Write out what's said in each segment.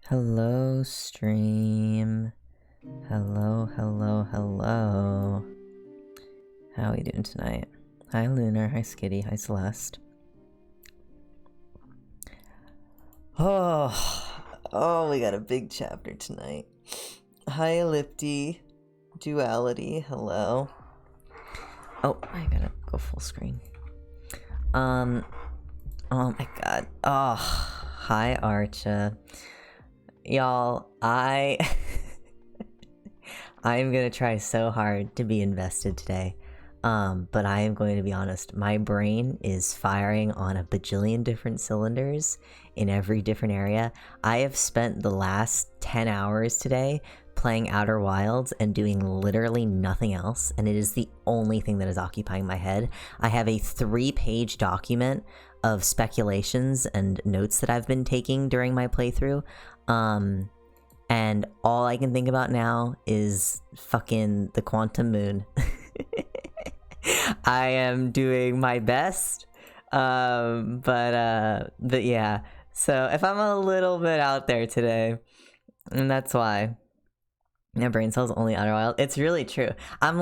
Hello, stream. Hello. How are we doing tonight? Hi, Lunar. Hi, Skitty. Hi, Celeste. Oh, we got a big chapter tonight. Hi, Ellipti. Duality. Hello. Oh, I gotta go full screen. Oh my god. Oh, hi, Archa. Y'all, I'm gonna try so hard to be invested today. But I am going to be honest, my brain is firing on a bajillion different cylinders in every different area. I have spent the last 10 hours today playing Outer Wilds and doing literally nothing else, and it is the only thing that is occupying my head. I have a 3-page document of speculations and notes that I've been taking during my playthrough. And all I can think about now is fucking the Quantum Moon. I am doing my best, but yeah. So if I'm a little bit out there today, and that's why my brain cells only Outer Wild. It's really true. I was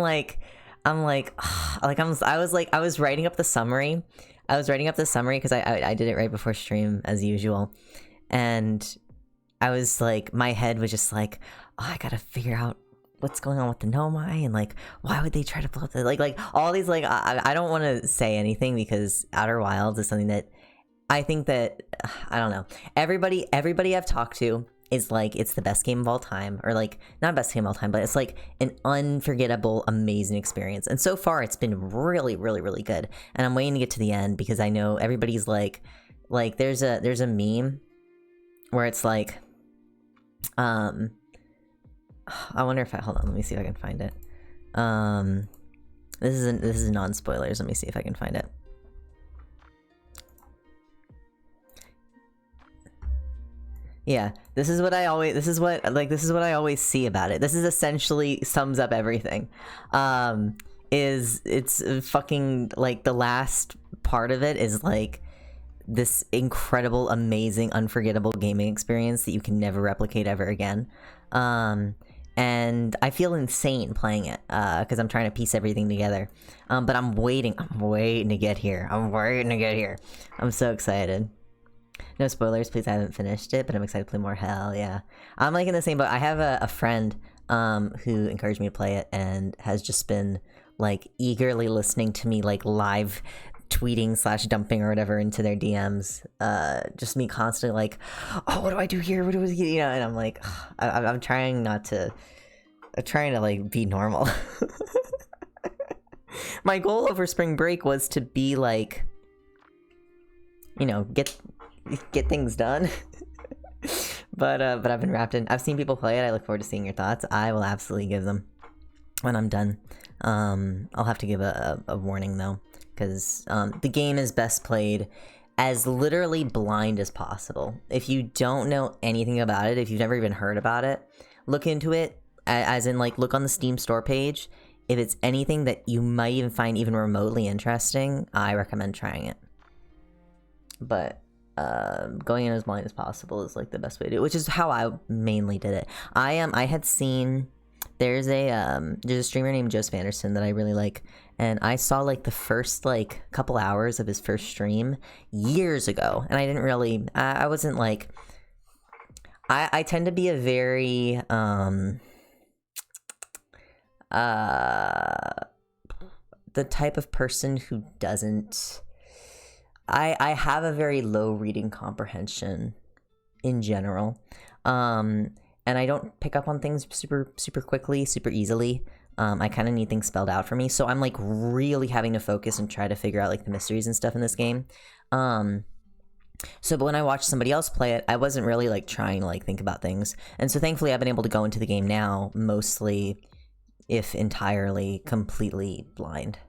writing up the summary. Because I did it right before stream as usual, and I was like, my head was just like, oh, I gotta figure out what's going on with the Nomai, and like, why would they try to blow up the like all these like I don't want to say anything because Outer Wilds is something that I think that I don't know. Everybody I've talked to is like it's the best game of all time, or like not best game of all time, but it's like an unforgettable, amazing experience. And so far, it's been really, really, really good. And I'm waiting to get to the end because I know everybody's like there's a meme where it's like I wonder if hold on, let me see if I can find it. This is non-spoilers. Let me see if I can find it. Yeah, this is what I always see about it. This is essentially sums up everything. It's fucking like the last part of it is like this incredible, amazing, unforgettable gaming experience that you can never replicate ever again. And I feel insane playing it because I'm trying to piece everything together. But I'm waiting to get here. I'm so excited. No spoilers, please. I haven't finished it, but I'm excited to play more. Hell yeah. I'm like in the same boat. I have a friend who encouraged me to play it and has just been like eagerly listening to me like live tweeting / dumping or whatever into their DMs. Just me constantly like, oh, what do I do here? What do I, and I'm like, I'm trying to like be normal. My goal over spring break was to be like, get things done. but I've been wrapped in. I've seen people play it. I look forward to seeing your thoughts. I will absolutely give them when I'm done. I'll have to give a warning though, because the game is best played as literally blind as possible. If you don't know anything about it, if you've never even heard about it, look into it, as in like look on the Steam store page. If it's anything that you might even find even remotely interesting, I recommend trying it. But going in as blind as possible is like the best way to do it, which is how I mainly did it. I had seen there's a streamer named Joe Spanderson that I really like, and I saw like the first like couple hours of his first stream years ago, and I didn't really I wasn't like I tend to be a very the type of person who doesn't I have a very low reading comprehension in general, and I don't pick up on things super quickly, super easily. I kind of need things spelled out for me, so I'm like really having to focus and try to figure out like the mysteries and stuff in this game. But when I watched somebody else play it, I wasn't really like trying to like think about things, and so thankfully I've been able to go into the game now mostly, if entirely, completely blind.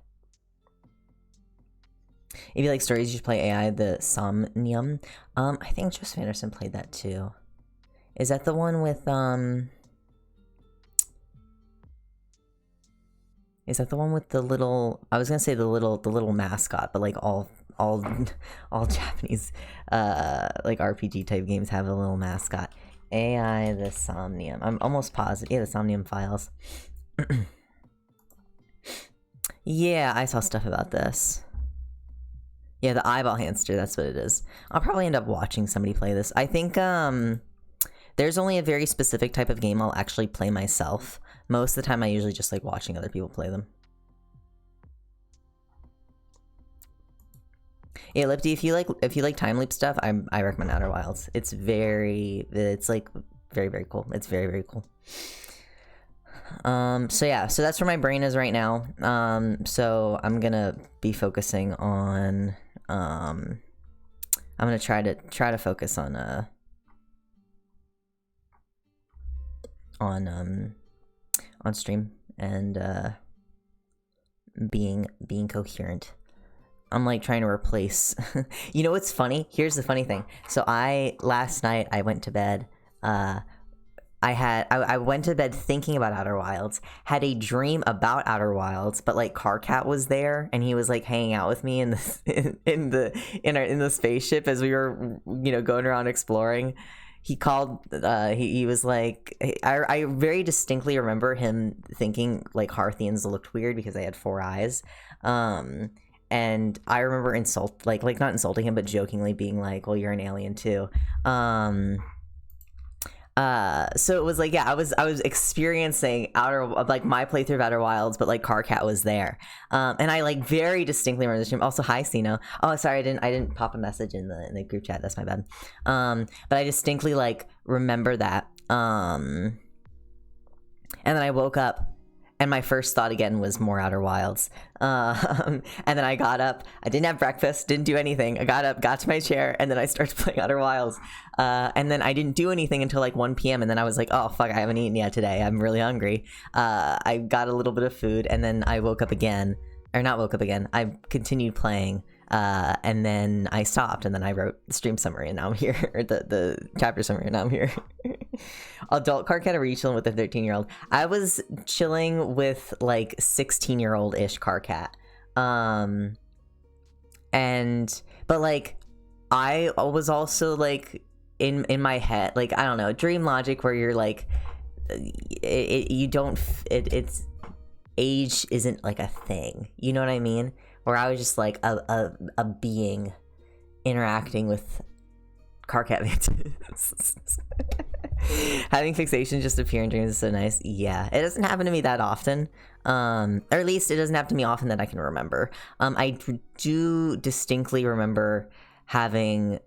If you like stories, you should play AI the Somnium. I think Joe Anderson played that too. Is that the one with Is that the one with the little? I was gonna say the little mascot, but like all Japanese like RPG type games have a little mascot. AI the Somnium. I'm almost positive. Yeah, the Somnium files. Yeah, I saw stuff about this. Yeah, the eyeball hamster, that's what it is. I'll probably end up watching somebody play this. I think there's only a very specific type of game I'll actually play myself. Most of the time I usually just like watching other people play them. Yeah, Lipty, if you like time loop stuff, I recommend Outer Wilds. It's like very, very cool. It's very, very cool. So yeah, so that's where my brain is right now. So I'm gonna be focusing on I'm gonna try to focus on stream and being coherent. I'm like trying to replace you know what's funny? Here's the funny thing. So last night I went to bed I went to bed thinking about Outer Wilds, had a dream about Outer Wilds, but like Carcat was there and he was like hanging out with me in the spaceship as we were, you know, going around exploring. He called he was like I very distinctly remember him thinking like Harthians looked weird because they had 4 eyes. And I remember not insulting him, but jokingly being like, well, you're an alien too. So it was like, yeah, I was experiencing my playthrough of Outer Wilds, but like Carcat was there. And I like very distinctly remember the stream. Also, hi Sino. Oh, sorry, I didn't pop a message in the group chat. That's my bad. But I distinctly like remember that. And then I woke up and my first thought again was more Outer Wilds. And then I got up, I didn't have breakfast, didn't do anything. I got up, got to my chair, and then I started playing Outer Wilds. And then I didn't do anything until like 1 p.m. And then I was like, oh, fuck, I haven't eaten yet today. I'm really hungry. I got a little bit of food, and then I woke up again. Or not woke up again. I continued playing. And then I stopped, and then I wrote the stream summary, and now I'm here. Or the chapter summary, and now I'm here. Adult Carcat, or were you chilling with a 13-year-old? I was chilling with like 16-year-old-ish Carcat. But like I was also like in my head, like I don't know, dream logic where you're like it's age isn't like a thing, you know what I mean? Where I was just like a being interacting with Carcat Mantis. Having fixations just appear in dreams is so nice. Yeah, it doesn't happen to me that often. Or at least it doesn't happen to me often that I can remember. I do distinctly remember having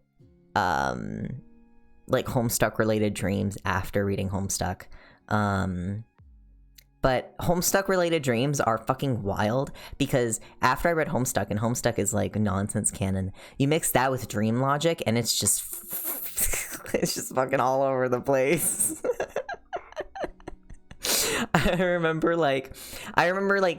like Homestuck related dreams after reading Homestuck. But Homestuck related dreams are fucking wild because after I read Homestuck, and Homestuck is like nonsense canon, you mix that with dream logic and it's just it's just fucking all over the place. I remember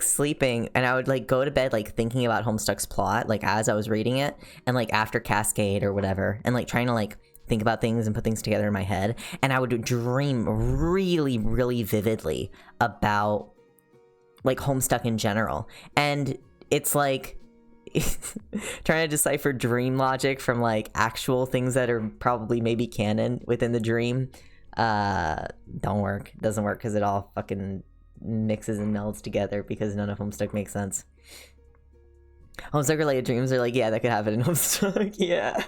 sleeping and I would like go to bed like thinking about Homestuck's plot like as I was reading it, and like after Cascade or whatever, and like trying to like think about things and put things together in my head, and I would dream really, really vividly about like Homestuck in general. And it's like trying to decipher dream logic from like actual things that are probably maybe canon within the dream doesn't work because it all fucking mixes and melds together because none of Homestuck makes sense. Homestuck related dreams are like, yeah, that could happen in Homestuck. Yeah.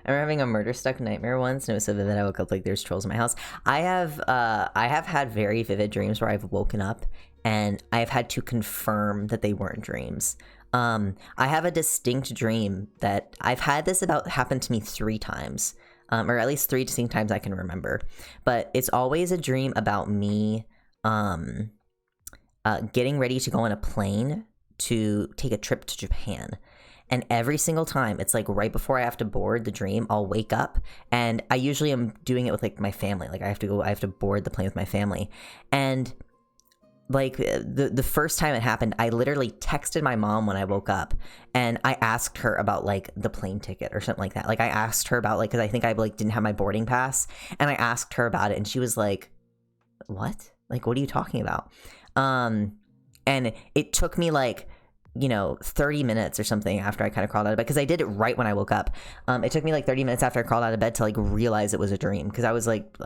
I remember having a murder-stuck nightmare once, and it was so vivid I woke up like there's trolls in my house. I have had very vivid dreams where I've woken up and I've had to confirm that they weren't dreams. I have a distinct dream that I've had this happen to me 3 times, or at least 3 distinct times I can remember. But it's always a dream about me getting ready to go on a plane to take a trip to Japan. And every single time, it's like right before I have to board the dream, I'll wake up, and I usually am doing it with like my family. Like I have to board the plane with my family. And like the first time it happened, I literally texted my mom when I woke up, and I asked her about like the plane ticket or something like that. Like I asked her about like, cause I think I like didn't have my boarding pass, and I asked her about it, and she was like, what? Like, what are you talking about? And it took me like you know, 30 minutes or something after I kind of crawled out of bed, because I did it right when I woke up. It took me like 30 minutes after I crawled out of bed to like realize it was a dream, because I was like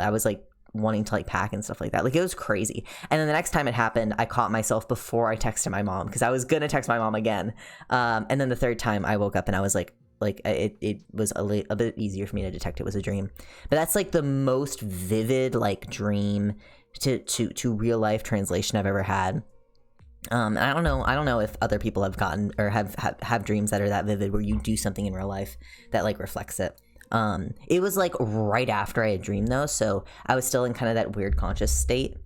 wanting to like pack and stuff like that. Like, it was crazy. And then the next time it happened, I caught myself before I texted my mom, because I was gonna text my mom again. And then the third time I woke up and I was like it was a bit easier for me to detect it was a dream. But that's like the most vivid like dream to real life translation I've ever had. And I don't know if other people have gotten or have dreams that are that vivid where you do something in real life that like reflects it. It was like right after I had dreamed though, so I was still in kind of that weird conscious state.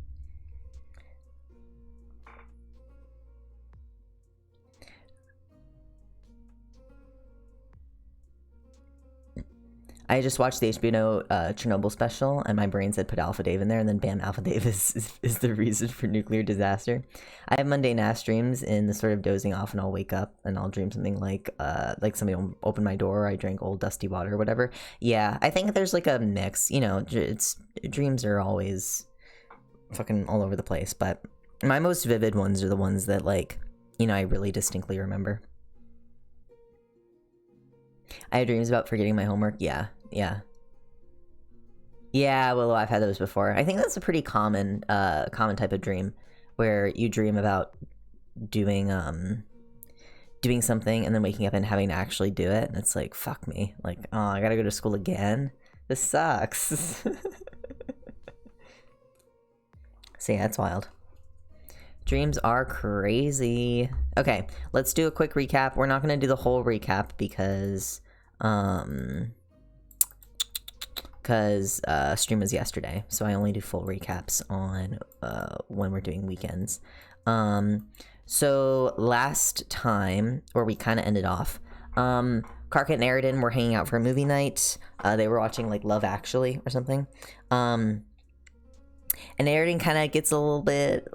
I just watched the HBO Chernobyl special, and my brain said put Alpha Dave in there, and then bam, Alpha Dave is the reason for nuclear disaster. I have mundane ass dreams in the sort of dozing off, and I'll wake up and I'll dream something like somebody will open my door, or I drank old dusty water or whatever. Yeah, I think there's like a mix. You know, dreams are always fucking all over the place, but my most vivid ones are the ones that like, you know, I really distinctly remember. I had dreams about forgetting my homework. Yeah. Well, I've had those before. I think that's a pretty common type of dream, where you dream about doing something and then waking up and having to actually do it, and it's like, fuck me, like, oh, I gotta go to school again, this sucks. So yeah, it's wild. Dreams are crazy. Okay, let's do a quick recap. We're not gonna do the whole recap because stream was yesterday, so I only do full recaps on when we're doing weekends. So last time, where we kind of ended off, Karkat and Aridin were hanging out for a movie night. They were watching like Love Actually or something. And Aridin kind of gets a little bit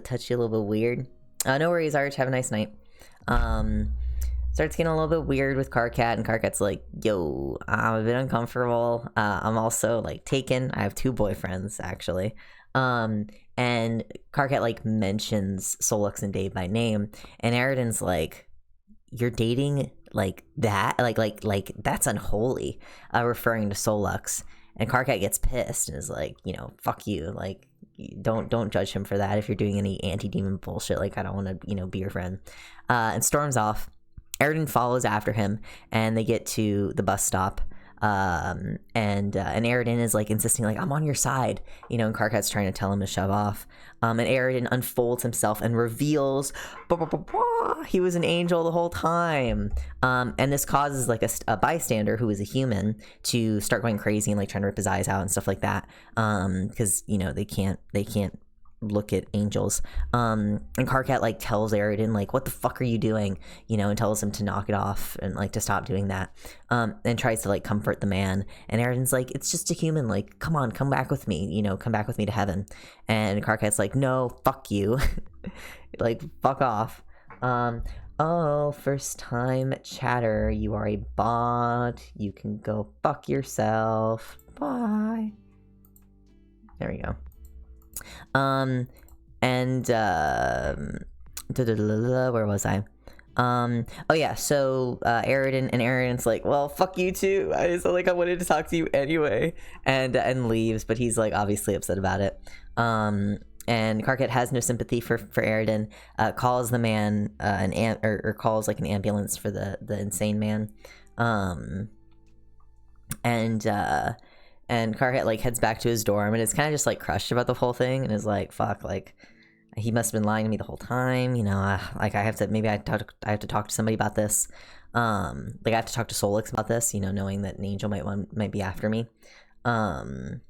touchy, a little bit weird. No worries, Arch, have a nice night. Starts getting a little bit weird with Karkat, and Karkat's like, yo, I'm a bit uncomfortable. I'm also like taken. I have 2 boyfriends actually. And Karkat like mentions Solux and Dave by name, and Aridin's like, you're dating like that? Like that's unholy, referring to Solux. And Karkat gets pissed and is like, you know, fuck you. Like, don't judge him for that. If you're doing any anti-demon bullshit, like, I don't want to, you know, be your friend. And storms off. Aridin follows after him, and they get to the bus stop. And Aridin is like insisting, like, I'm on your side, you know, and Karkat's trying to tell him to shove off. And Aridin unfolds himself and reveals he was an angel the whole time. And this causes like a bystander who is a human to start going crazy and like trying to rip his eyes out and stuff like that. Because, you know, they can't look at angels. And Karkat like tells Aridin like, what the fuck are you doing, you know, and tells him to knock it off and like to stop doing that, and tries to like comfort the man. And Aridin's like, it's just a human, like, come on, come back with me, you know, come back with me to heaven. And Karkat's like, no, fuck you. Like, fuck off. Oh, first time chatter, you are a bot, you can go fuck yourself, bye. There we go. Where was I? Oh yeah, so Aridin and Aridin's like, well, fuck you too. I wanted to talk to you anyway, and leaves, but he's like obviously upset about it. And Karkat has no sympathy for Aridin, calls the man calls like an ambulance for the insane man. And Karkat like heads back to his dorm and is kind of just like crushed about the whole thing, and is like, fuck, like, he must have been lying to me the whole time, you know. Like, I have to talk to somebody about this. Like, I have to talk to Solix about this, you know, knowing that an angel might be after me. And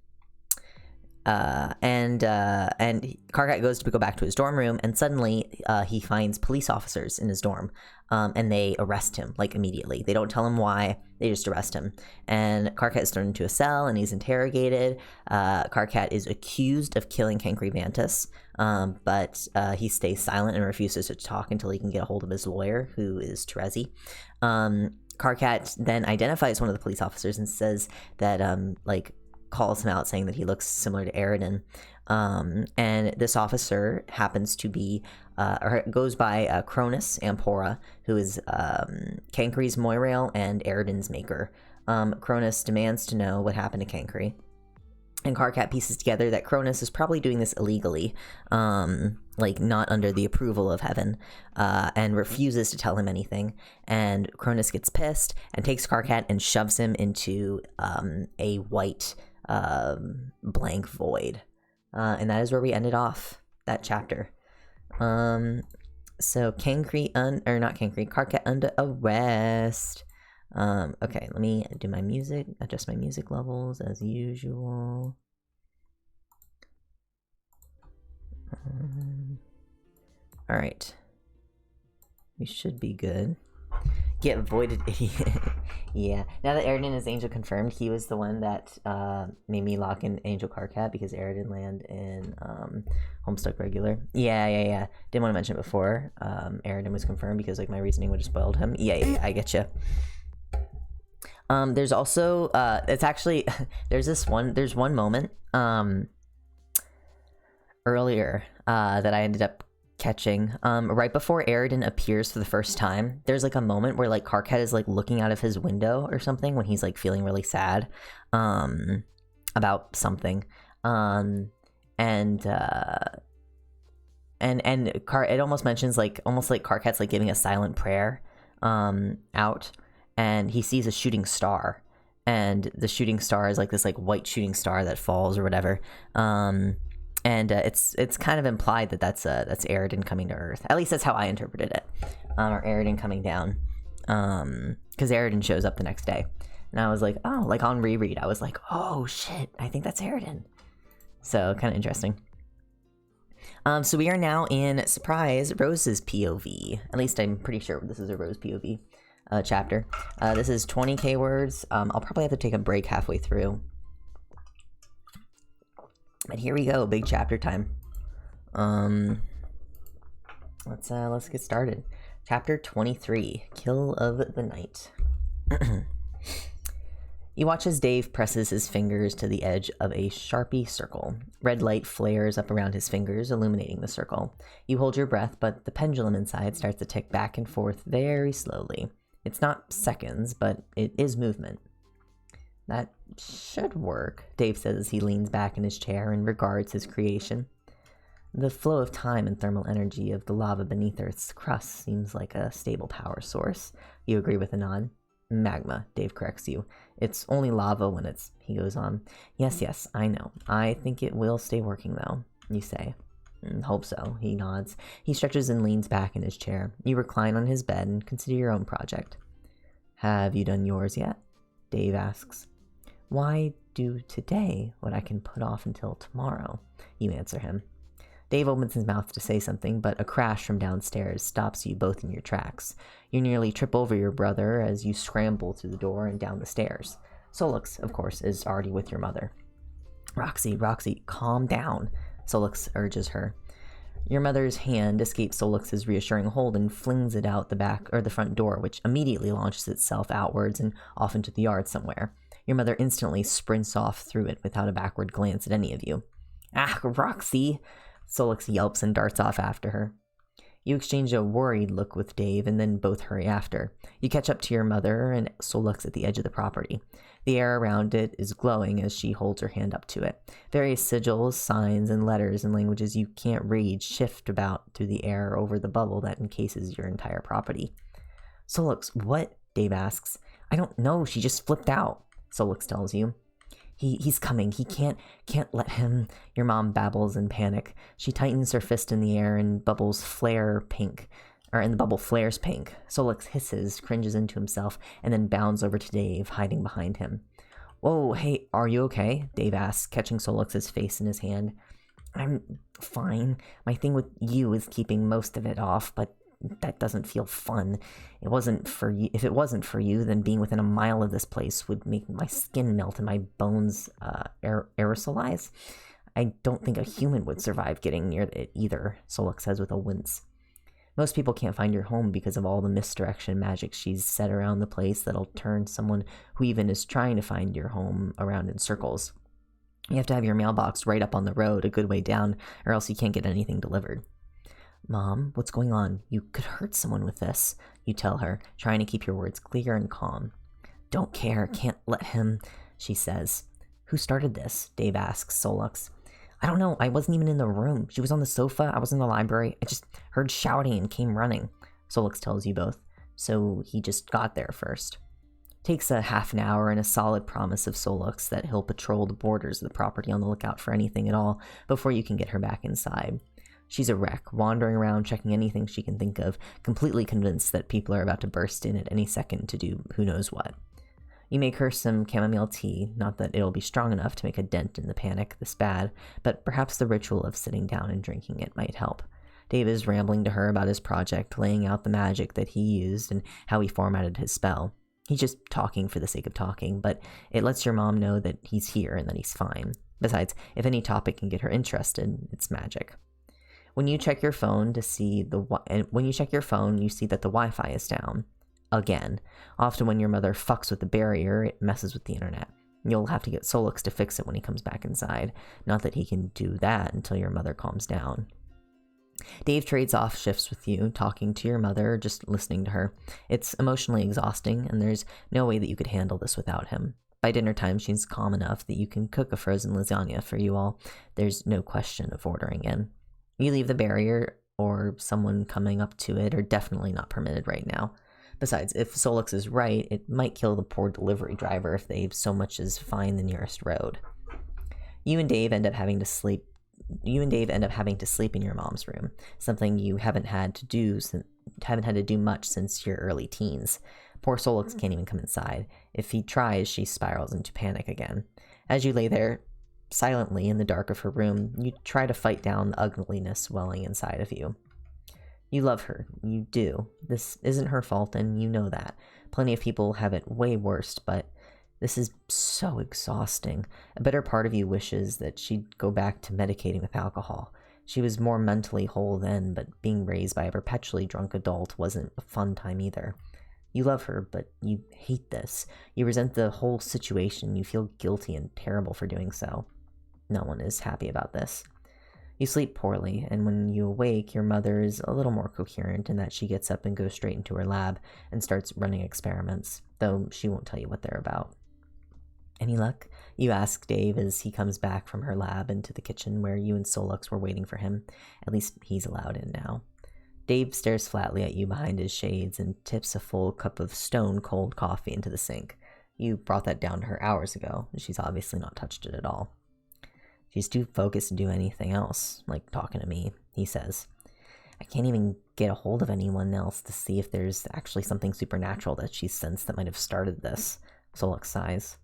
Karkat goes to go back to his dorm room, and suddenly he finds police officers in his dorm, and they arrest him like immediately. They don't tell him why, they just arrest him. And Karkat is thrown into a cell and he's interrogated. Karkat is accused of killing Cancri Vantis, but he stays silent and refuses to talk until he can get a hold of his lawyer, who is Terezi. Karkat then identifies one of the police officers and says that calls him out, saying that he looks similar to Aridin. And this officer happens to be, or goes by Cronus Ampora, who is Cankry's Moirail and Aridin's maker. Cronus demands to know what happened to Cankry. And Karkat pieces together that Cronus is probably doing this illegally, like not under the approval of Heaven, and refuses to tell him anything. And Cronus gets pissed and takes Karkat and shoves him into a white blank void. And that is where we ended off that chapter. So Cankry, Karkat under arrest. Okay, let me do my music, adjust my music levels as usual. Alright. We should be good. Get voided idiot. Yeah. Now that Aridin is Angel confirmed, he was the one that made me lock in Angel Karkat because Aridin land in Homestuck regular. Yeah. Didn't want to mention it before. Aridin was confirmed because like my reasoning would have spoiled him. Yeah, I get you. There's also it's actually there's one moment earlier that I ended up catching right before Aridin appears for the first time. There's like a moment where like Karkat is like looking out of his window or something when he's like feeling really sad about something, and it almost mentions like almost like Karkat's like giving a silent prayer out. And he sees a shooting star, and the shooting star is like this like white shooting star that falls or whatever. It's kind of implied that that's Aridin coming to Earth. At least that's how I interpreted it, or Aridin coming down, because Aridin shows up the next day, and I was like, oh, like on reread, I was like, oh shit, I think that's Aridin. So kind of interesting. So we are now in surprise Rose's POV. At least I'm pretty sure this is a Rose POV. Chapter. This is 20k words. I'll probably have to take a break halfway through. But here we go, big chapter time. Let's get started. Chapter 23, Kill of the Night. You watch as Dave presses his fingers to the edge of a Sharpie circle. Red light flares up around his fingers, illuminating the circle. You hold your breath, but the pendulum inside starts to tick back and forth very slowly. It's not seconds, but it is movement. That should work, Dave says as he leans back in his chair and regards his creation. The flow of time and thermal energy of the lava beneath Earth's crust seems like a stable power source. You agree with a nod. Magma, Dave corrects you. It's only lava when it's... He goes on. Yes, I know. I think it will stay working, though, you say. Hope so, he nods. He stretches and leans back in his chair. You recline on his bed and consider your own project. Have you done yours yet? Dave asks. Why do today what I can put off until tomorrow? You answer him. Dave opens his mouth to say something, but a crash from downstairs stops you both in your tracks. You nearly trip over your brother as you scramble through the door and down the stairs. Solix, of course, is already with your mother. Roxy, calm down, Solix urges her. Your mother's hand escapes Solix's reassuring hold and flings it out the back or the front door, which immediately launches itself outwards and off into the yard somewhere. Your mother instantly sprints off through it without a backward glance at any of you. Ah, Roxy! Solix yelps and darts off after her. You exchange a worried look with Dave and then both hurry after. You catch up to your mother and Solix at the edge of the property. The air around it is glowing as she holds her hand up to it. Various sigils, signs, and letters in languages you can't read shift about through the air over the bubble that encases your entire property. Solix, what? Dave asks. I don't know, she just flipped out, Solix tells you. He's coming. He can't let him. Your mom babbles in panic. She tightens her fist in the air and the bubble flares pink. Solix hisses, cringes into himself, and then bounds over to Dave, hiding behind him. Whoa, hey, are you okay? Dave asks, catching Solix's face in his hand. I'm fine. My thing with you is keeping most of it off, but that doesn't feel fun. It wasn't for you. If it wasn't for you, then being within a mile of this place would make my skin melt and my bones aerosolize. I don't think a human would survive getting near it either, Solix says with a wince. Most people can't find your home because of all the misdirection magic she's set around the place that'll turn someone who even is trying to find your home around in circles. You have to have your mailbox right up on the road a good way down, or else you can't get anything delivered. Mom, what's going on? You could hurt someone with this, you tell her, trying to keep your words clear and calm. Don't care, can't let him, she says. Who started this? Dave asks Solux. I don't know, I wasn't even in the room. She was on the sofa, I was in the library. I just heard shouting and came running, Solux tells you both. So he just got there first. Takes a half an hour and a solid promise of Solux that he'll patrol the borders of the property on the lookout for anything at all before you can get her back inside. She's a wreck, wandering around checking anything she can think of, completely convinced that people are about to burst in at any second to do who knows what. You make her some chamomile tea, not that it'll be strong enough to make a dent in the panic this bad, but perhaps the ritual of sitting down and drinking it might help. Dave is rambling to her about his project, laying out the magic that he used and how he formatted his spell. He's just talking for the sake of talking, but it lets your mom know that he's here and that he's fine. Besides, if any topic can get her interested, it's magic. When you check your phone, you see that the Wi-Fi is down. Again. Often when your mother fucks with the barrier, it messes with the internet. You'll have to get Solux to fix it when he comes back inside. Not that he can do that until your mother calms down. Dave trades off shifts with you, talking to your mother, just listening to her. It's emotionally exhausting, and there's no way that you could handle this without him. By dinner time, she's calm enough that you can cook a frozen lasagna for you all. There's no question of ordering in. You leave the barrier, or someone coming up to it are definitely not permitted right now. Besides, if Solux is right, it might kill the poor delivery driver if they so much as find the nearest road. You and Dave end up having to sleep in your mom's room, something you haven't had to do much since your early teens. Poor Solux can't even come inside. If he tries, she spirals into panic again. As you lay there silently in the dark of her room, you try to fight down the ugliness welling inside of you. You love her. You do. This isn't her fault, and you know that. Plenty of people have it way worse, but this is so exhausting. A better part of you wishes that she'd go back to medicating with alcohol. She was more mentally whole then, but being raised by a perpetually drunk adult wasn't a fun time either. You love her, but you hate this. You resent the whole situation. You feel guilty and terrible for doing so. No one is happy about this. You sleep poorly, and when you awake, your mother is a little more coherent in that she gets up and goes straight into her lab and starts running experiments, though she won't tell you what they're about. Any luck? You ask Dave as he comes back from her lab into the kitchen where you and Solux were waiting for him. At least he's allowed in now. Dave stares flatly at you behind his shades and tips a full cup of stone-cold coffee into the sink. You brought that down to her hours ago, and she's obviously not touched it at all. She's too focused to do anything else, like talking to me, he says. I can't even get a hold of anyone else to see if there's actually something supernatural that she's sensed that might have started this, Solux sighs.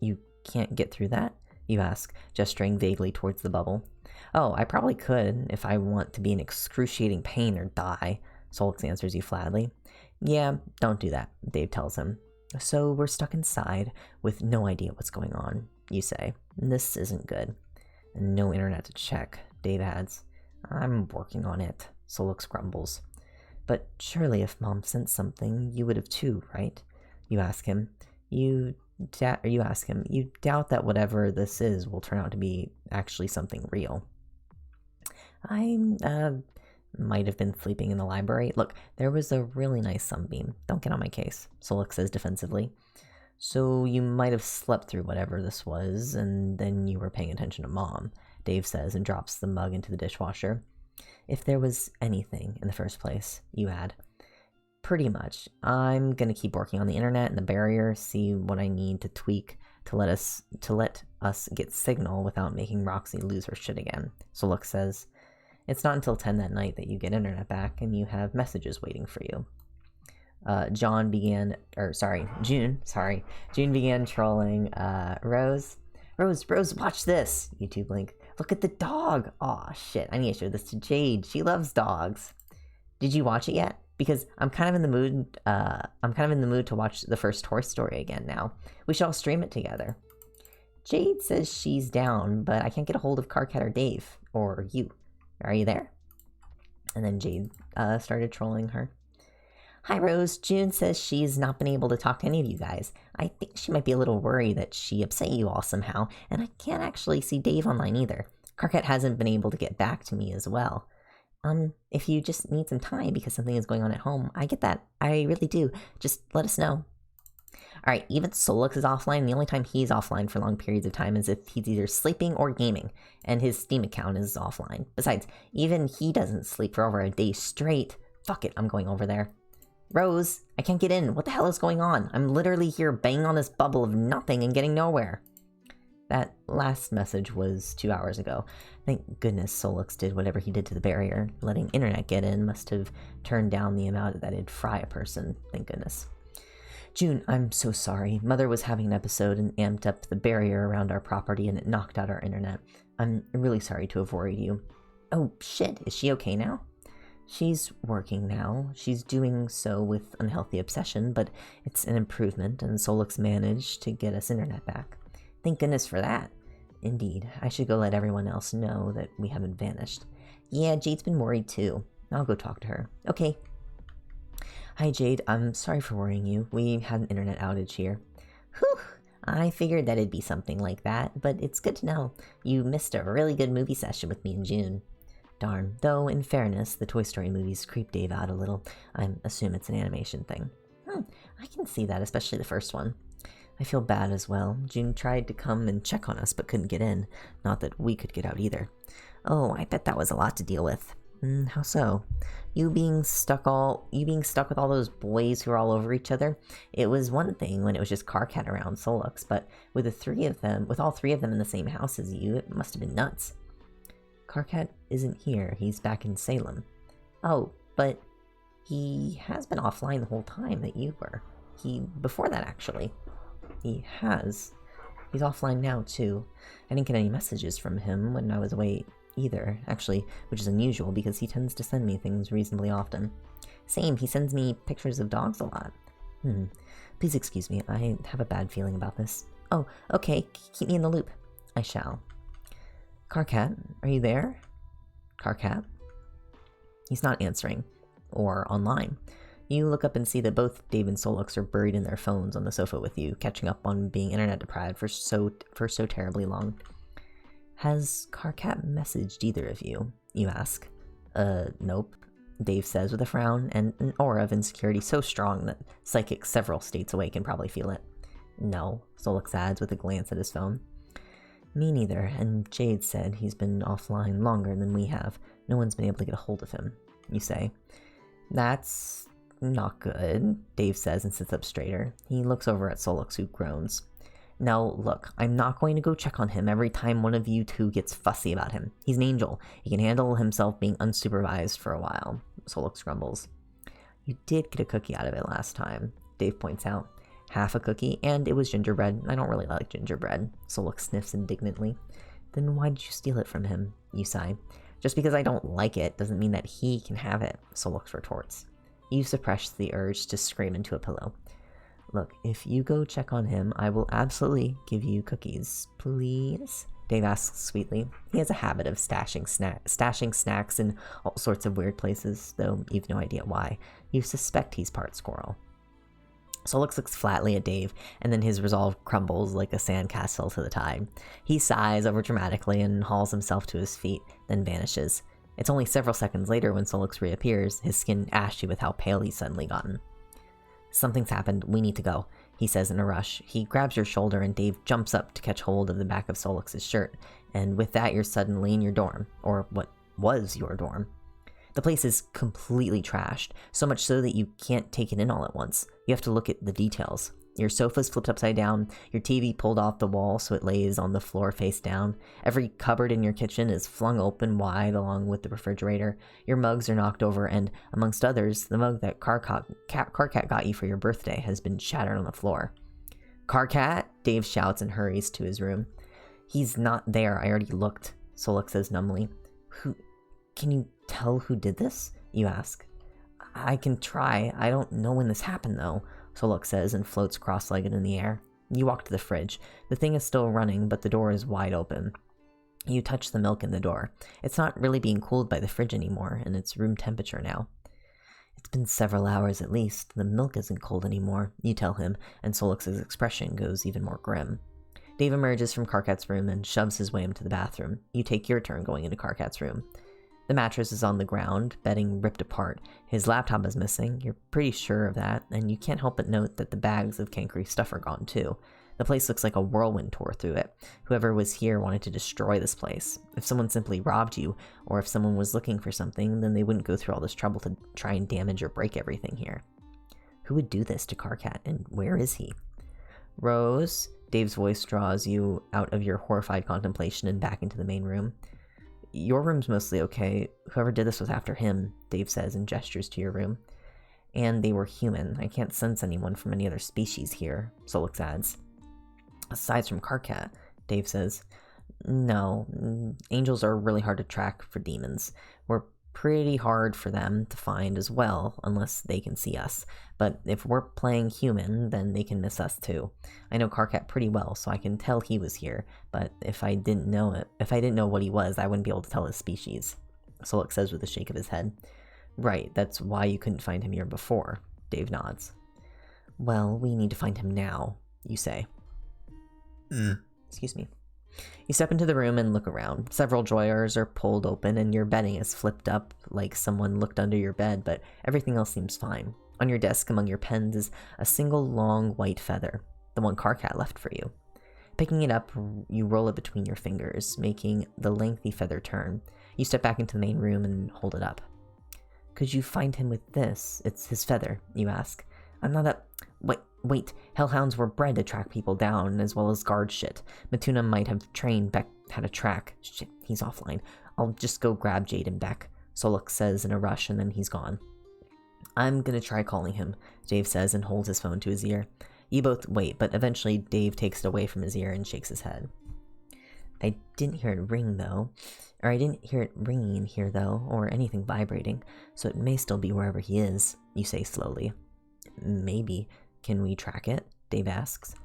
You can't get through that? You ask, gesturing vaguely towards the bubble. Oh, I probably could, if I want to be in excruciating pain or die, Solux answers you flatly. Yeah, don't do that, Dave tells him. So we're stuck inside with no idea what's going on, you say. This isn't good. And no internet to check, Dave adds. I'm working on it, Solux grumbles. But surely if Mom sent something, you would have too, right? You ask him. You doubt that whatever this is will turn out to be actually something real. I might have been sleeping in the library. Look, there was a really nice sunbeam. Don't get on my case, Solux says defensively. So you might have slept through whatever this was, and then you were paying attention to Mom, Dave says and drops the mug into the dishwasher. If there was anything in the first place, you add. Pretty much. I'm gonna keep working on the internet and the barrier, see what I need to tweak to let us get signal without making Roxy lose her shit again, Solux says. It's not until 10 that night that you get internet back and you have messages waiting for you. June began trolling, Rose, watch this, YouTube link. Look at the dog. Aw, shit, I need to show this to Jade. She loves dogs. Did you watch it yet? Because I'm kind of in the mood to watch the first Toy Story again now. We should all stream it together. Jade says she's down, but I can't get a hold of Carcat or Dave. Or you. Are you there? And then Jade started trolling her. Hi, Rose. June says she's not been able to talk to any of you guys. I think she might be a little worried that she upset you all somehow, and I can't actually see Dave online either. Carcat hasn't been able to get back to me as well. If you just need some time because something is going on at home, I get that. I really do. Just let us know. Alright, even Solix is offline, and the only time he's offline for long periods of time is if he's either sleeping or gaming, and his Steam account is offline. Besides, even he doesn't sleep for over a day straight. Fuck it, I'm going over there. Rose, I can't get in. What the hell is going on? I'm literally here banging on this bubble of nothing and getting nowhere. That last message was 2 hours ago. Thank goodness Solix did whatever he did to the barrier. Letting internet get in must have turned down the amount that it'd fry a person. Thank goodness. June, I'm so sorry. Mother was having an episode and amped up the barrier around our property and it knocked out our internet. I'm really sorry to have worried you. Oh shit, is she okay now? She's working now. She's doing so with unhealthy obsession, but it's an improvement, and Solix managed to get us internet back. Thank goodness for that. Indeed, I should go let everyone else know that we haven't vanished. Yeah, Jade's been worried too. I'll go talk to her. Okay. Hi Jade, I'm sorry for worrying you. We had an internet outage here. Whew, I figured that it'd be something like that, but it's good to know. You missed a really good movie session with me in June. Darn, though in fairness, the Toy Story movies creep Dave out a little. I assume it's an animation thing. I can see that, especially the first one. I feel bad as well. June tried to come and check on us, but couldn't get in. Not that we could get out either. Oh, I bet that was a lot to deal with. How so? You being stuck with all those boys who are all over each other? It was one thing when it was just Carcat around Solux, but with all three of them in the same house as you, it must have been nuts. Carcat isn't here. He's back in Salem. Oh, but he has been offline the whole time that you were. Before that, actually. He has. He's offline now, too. I didn't get any messages from him when I was away either, actually, which is unusual because he tends to send me things reasonably often. Same, he sends me pictures of dogs a lot. Please excuse me, I have a bad feeling about this. Oh, okay, keep me in the loop. I shall. Carcat, are you there? Carcat? He's not answering. Or online. You look up and see that both Dave and Solux are buried in their phones on the sofa with you, catching up on being internet deprived for so terribly long. Has Carcat messaged either of you? You ask. Nope. Dave says with a frown, and an aura of insecurity so strong that psychics several states away can probably feel it. No, Solux adds with a glance at his phone. Me neither, and Jade said he's been offline longer than we have. No one's been able to get a hold of him, you say. That's not good, Dave says and sits up straighter. He looks over at Solux, who groans. Now, look, I'm not going to go check on him every time one of you two gets fussy about him. He's an angel. He can handle himself being unsupervised for a while, Solux grumbles. You did get a cookie out of it last time, Dave points out. Half a cookie, and it was gingerbread. I don't really like gingerbread, Solux sniffs indignantly. Then why did you steal it from him? You sigh. Just because I don't like it doesn't mean that he can have it, Solux retorts. You suppress the urge to scream into a pillow. Look, if you go check on him, I will absolutely give you cookies, please? Dave asks sweetly. He has a habit of stashing snacks in all sorts of weird places, though you've no idea why. You suspect he's part squirrel. Solix looks flatly at Dave, and then his resolve crumbles like a sandcastle to the tide. He sighs overdramatically and hauls himself to his feet, then vanishes. It's only several seconds later when Solix reappears, his skin ashy with how pale he's suddenly gotten. Something's happened, we need to go, he says in a rush. He grabs your shoulder and Dave jumps up to catch hold of the back of Solix's shirt, and with that you're suddenly in your dorm, or what was your dorm. The place is completely trashed, so much so that you can't take it in all at once. You have to look at the details. Your sofa's flipped upside down, your TV pulled off the wall so it lays on the floor face down. Every cupboard in your kitchen is flung open wide along with the refrigerator. Your mugs are knocked over, and, amongst others, the mug that Carcat got you for your birthday has been shattered on the floor. Carcat? Dave shouts and hurries to his room. He's not there, I already looked, Solix says numbly. Can you tell who did this? You ask. I can try. I don't know when this happened, though, Solux says and floats cross-legged in the air. You walk to the fridge. The thing is still running, but the door is wide open. You touch the milk in the door. It's not really being cooled by the fridge anymore, and it's room temperature now. It's been several hours at least. The milk isn't cold anymore, you tell him, and Solix's expression goes even more grim. Dave emerges from Karkat's room and shoves his way into the bathroom. You take your turn going into Karkat's room. The mattress is on the ground, bedding ripped apart. His laptop is missing, you're pretty sure of that, and you can't help but note that the bags of Cancri stuff are gone too. The place looks like a whirlwind tore through it. Whoever was here wanted to destroy this place. If someone simply robbed you, or if someone was looking for something, then they wouldn't go through all this trouble to try and damage or break everything here. Who would do this to Karkat, and where is he? Rose, Dave's voice draws you out of your horrified contemplation and back into the main room. Your room's mostly okay. Whoever did this was after him, Dave says and gestures to your room. And they were human. I can't sense anyone from any other species here, Solix adds. Aside from Karkat, Dave says. No, angels are really hard to track for demons. We're pretty hard for them to find as well, unless they can see us. But if we're playing human, then they can miss us too. I know Karkat pretty well, so I can tell he was here, but if I didn't know what he was, I wouldn't be able to tell his species, Solix says with a shake of his head. Right, that's why you couldn't find him here before, Dave nods. Well, we need to find him now, you say. Excuse me. You step into the room and look around. Several drawers are pulled open and your bedding is flipped up like someone looked under your bed, but everything else seems fine. On your desk among your pens is a single long white feather, the one Karkat left for you. Picking it up, you roll it between your fingers, making the lengthy feather turn. You step back into the main room and hold it up. Could you find him with this? It's his feather, you ask. I'm not a... Wait, hellhounds were bred to track people down, as well as guard shit. Matuna might have trained Beck how to track. Shit, he's offline. I'll just go grab Jade and Beck, Solix says in a rush, and then he's gone. I'm gonna try calling him, Dave says and holds his phone to his ear. You both wait, but eventually Dave takes it away from his ear and shakes his head. I didn't hear it ring, though. Or I didn't hear it ringing in here, though, or anything vibrating, so it may still be wherever he is, you say slowly. Maybe. Can we track it? Dave asks.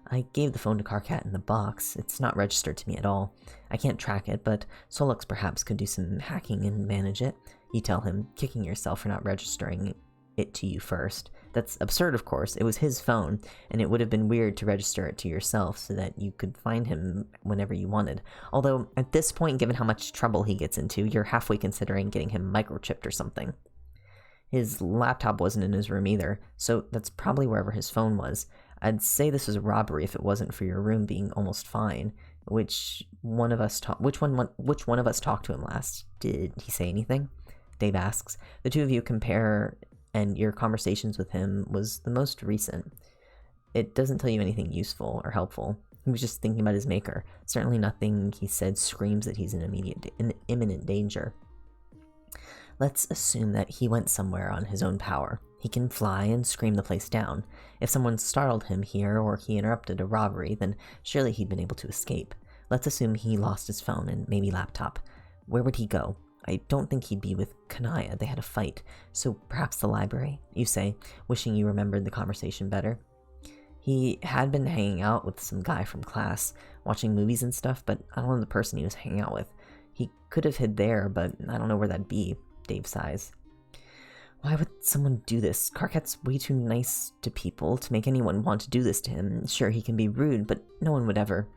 I gave the phone to Karkat in the box. It's not registered to me at all. I can't track it, but Solix perhaps could do some hacking and manage it. You tell him, kicking yourself for not registering it to you first. That's absurd, of course. It was his phone, and it would have been weird to register it to yourself so that you could find him whenever you wanted. Although, at this point, given how much trouble he gets into, you're halfway considering getting him microchipped or something. His laptop wasn't in his room either, so that's probably wherever his phone was. I'd say this was a robbery if it wasn't for your room being almost fine. Which one of us talked to him last? Did he say anything? Dave asks. The two of you compare, and your conversations with him was the most recent. It doesn't tell you anything useful or helpful. He was just thinking about his maker. Certainly nothing he said screams that he's in imminent danger. Let's assume that he went somewhere on his own power. He can fly and scream the place down. If someone startled him here or he interrupted a robbery, then surely he'd been able to escape. Let's assume he lost his phone and maybe laptop. Where would he go? I don't think he'd be with Kanaya. They had a fight. So perhaps the library, you say, wishing you remembered the conversation better. He had been hanging out with some guy from class, watching movies and stuff, but I don't know the person he was hanging out with. He could have hid there, but I don't know where that'd be. Dave sighs. Why would someone do this? Karkat's way too nice to people to make anyone want to do this to him. Sure, he can be rude, but no one would ever.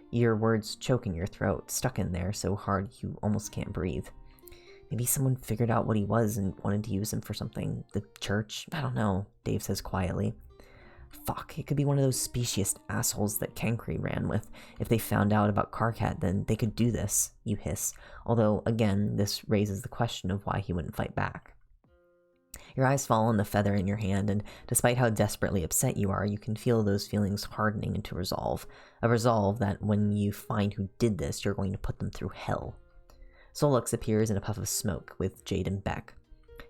Your words choke in your throat, stuck in there so hard you almost can't breathe. Maybe someone figured out what he was and wanted to use him for something. The church? I don't know, Dave says quietly. Fuck, it could be one of those speciest assholes that Cancri ran with. If they found out about Karkat, then they could do this, you hiss. Although, again, this raises the question of why he wouldn't fight back. Your eyes fall on the feather in your hand, and despite how desperately upset you are, you can feel those feelings hardening into resolve. A resolve that when you find who did this, you're going to put them through hell. Solix appears in a puff of smoke with Jade and Beck.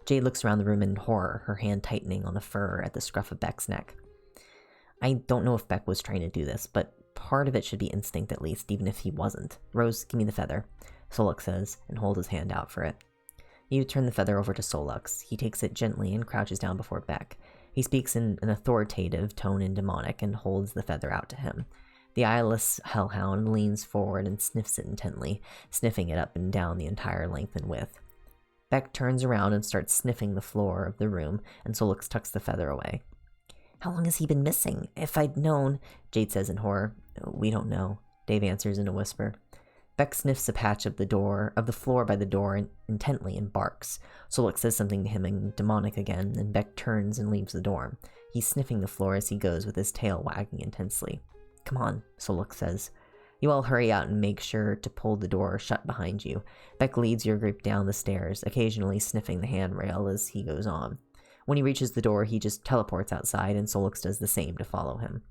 Jade looks around the room in horror, her hand tightening on the fur at the scruff of Beck's neck. I don't know if Beck was trying to do this, but part of it should be instinct at least, even if he wasn't. Rose, give me the feather, Solix says, and holds his hand out for it. You turn the feather over to Solix. He takes it gently and crouches down before Beck. He speaks in an authoritative tone and demonic and holds the feather out to him. The eyeless hellhound leans forward and sniffs it intently, sniffing it up and down the entire length and width. Beck turns around and starts sniffing the floor of the room, and Solix tucks the feather away. How long has he been missing? If I'd known, Jade says in horror. We don't know, Dave answers in a whisper. Beck sniffs a patch of the floor by the door intently and barks. Solix says something to him in demonic again, and Beck turns and leaves the door. He's sniffing the floor as he goes with his tail wagging intensely. Come on, Solix says. You all hurry out and make sure to pull the door shut behind you. Beck leads your group down the stairs, occasionally sniffing the handrail as he goes on. When he reaches the door, he just teleports outside, and Solix does the same to follow him.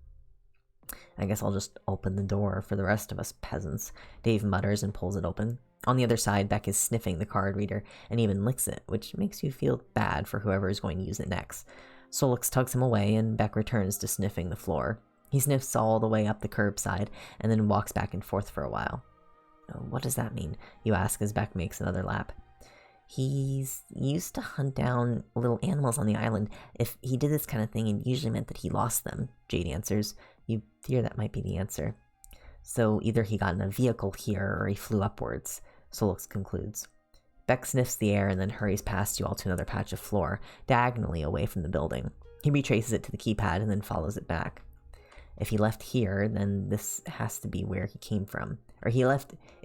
I guess I'll just open the door for the rest of us peasants, Dave mutters and pulls it open. On the other side, Beck is sniffing the card reader and even licks it, which makes you feel bad for whoever is going to use it next. Solix tugs him away, and Beck returns to sniffing the floor. He sniffs all the way up the curbside, and then walks back and forth for a while. What does that mean? You ask as Beck makes another lap. He's used to hunt down little animals on the island. If he did this kind of thing, it usually meant that he lost them, Jade answers. You fear that might be the answer. So either he got in a vehicle here, or he flew upwards, Solix concludes. Beck sniffs the air and then hurries past you all to another patch of floor, diagonally away from the building. He retraces it to the keypad and then follows it back. If he left here, then this has to be where he came from. If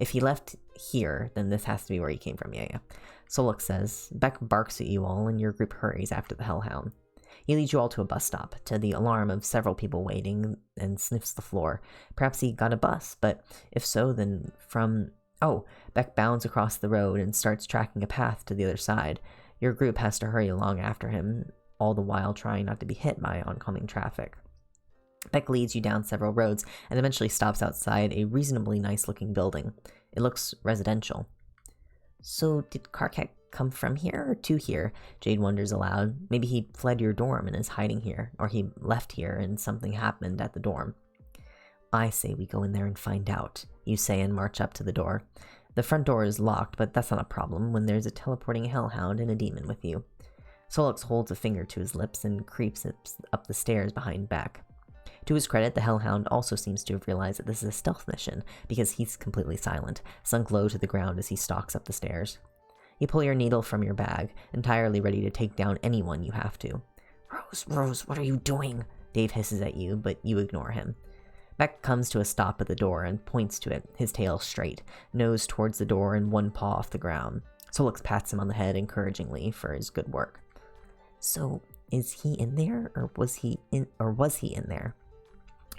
he left here, then this has to be where he came from, yeah. Solix says. Beck barks at you all, and your group hurries after the hellhound. He leads you all to a bus stop, to the alarm of several people waiting, and sniffs the floor. Perhaps he got a bus, but if so, then from... Oh, Beck bounds across the road and starts tracking a path to the other side. Your group has to hurry along after him, all the while trying not to be hit by oncoming traffic. Beck leads you down several roads and eventually stops outside a reasonably nice-looking building. It looks residential. So, did Karkat come from here or to here? Jade wonders aloud. Maybe he fled your dorm and is hiding here, or he left here and something happened at the dorm. I say we go in there and find out, you say and march up to the door. The front door is locked, but that's not a problem when there's a teleporting hellhound and a demon with you. Solix holds a finger to his lips and creeps up the stairs behind Beck. To his credit, the hellhound also seems to have realized that this is a stealth mission, because he's completely silent, sunk low to the ground as he stalks up the stairs. You pull your needle from your bag, entirely ready to take down anyone you have to. Rose, what are you doing? Dave hisses at you, but you ignore him. Beck comes to a stop at the door and points to it, his tail straight, nose towards the door and one paw off the ground. Solix pats him on the head encouragingly for his good work. So, is he in there, or was he in there?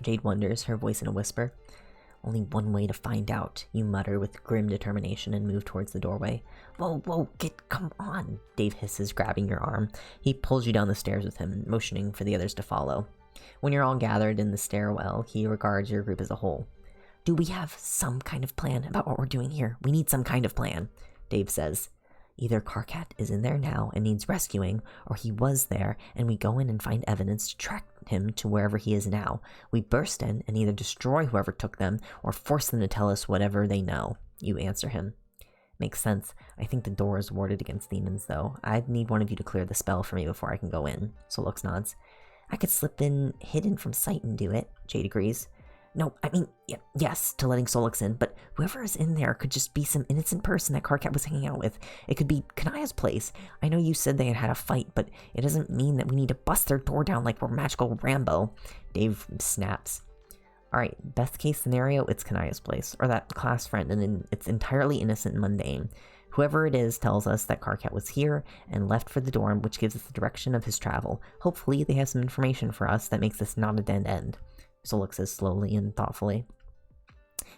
Jade wonders, her voice in a whisper. Only one way to find out, you mutter with grim determination and move towards the doorway. Whoa, come on, Dave hisses, grabbing your arm. He pulls you down the stairs with him, motioning for the others to follow. When you're all gathered in the stairwell, he regards your group as a whole. Do we have some kind of plan about what we're doing here? We need some kind of plan, Dave says. Either Karkat is in there now and needs rescuing, or he was there and we go in and find evidence to track him to wherever he is now. We burst in and either destroy whoever took them or force them to tell us whatever they know. You answer him. Makes sense. I think the door is warded against demons, though. I'd need one of you to clear the spell for me before I can go in. Solix nods. I could slip in hidden from sight and do it, Jade agrees. No, I mean, yes, to letting Solix in, but whoever is in there could just be some innocent person that Karkat was hanging out with. It could be Kanaya's place. I know you said they had a fight, but it doesn't mean that we need to bust their door down like we're magical Rambo. Dave snaps. Alright, best case scenario, it's Kanaya's place, or that class friend, and then it's entirely innocent and mundane. Whoever it is tells us that Karkat was here and left for the dorm, which gives us the direction of his travel. Hopefully they have some information for us that makes this not a dead end. Solix says slowly and thoughtfully.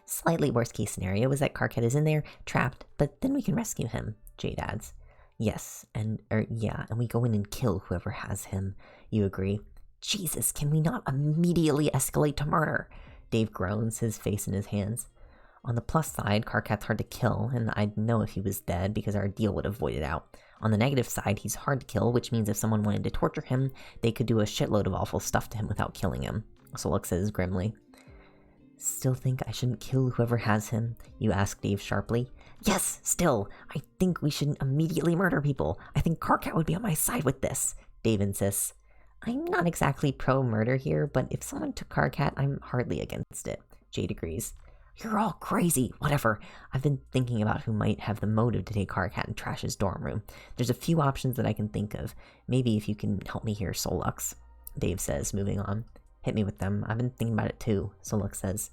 Slightly worst case scenario is that Karkat is in there, trapped, but then we can rescue him, Jade adds. Yes, and we go in and kill whoever has him. You agree? Jesus, can we not immediately escalate to murder? Dave groans, his face in his hands. On the plus side, Karkat's hard to kill, and I'd know if he was dead because our deal would have voided out. On the negative side, he's hard to kill, which means if someone wanted to torture him, they could do a shitload of awful stuff to him without killing him. Solix says grimly. Still think I shouldn't kill whoever has him? You ask Dave sharply. Yes, still. I think we shouldn't immediately murder people. I think Karkat would be on my side with this, Dave insists. I'm not exactly pro-murder here, but if someone took Karkat, I'm hardly against it, Jade agrees. You're all crazy. Whatever. I've been thinking about who might have the motive to take Karkat and trash his dorm room. There's a few options that I can think of. Maybe if you can help me here, Solux, Dave says, moving on. Hit me with them. I've been thinking about it too, Solux says.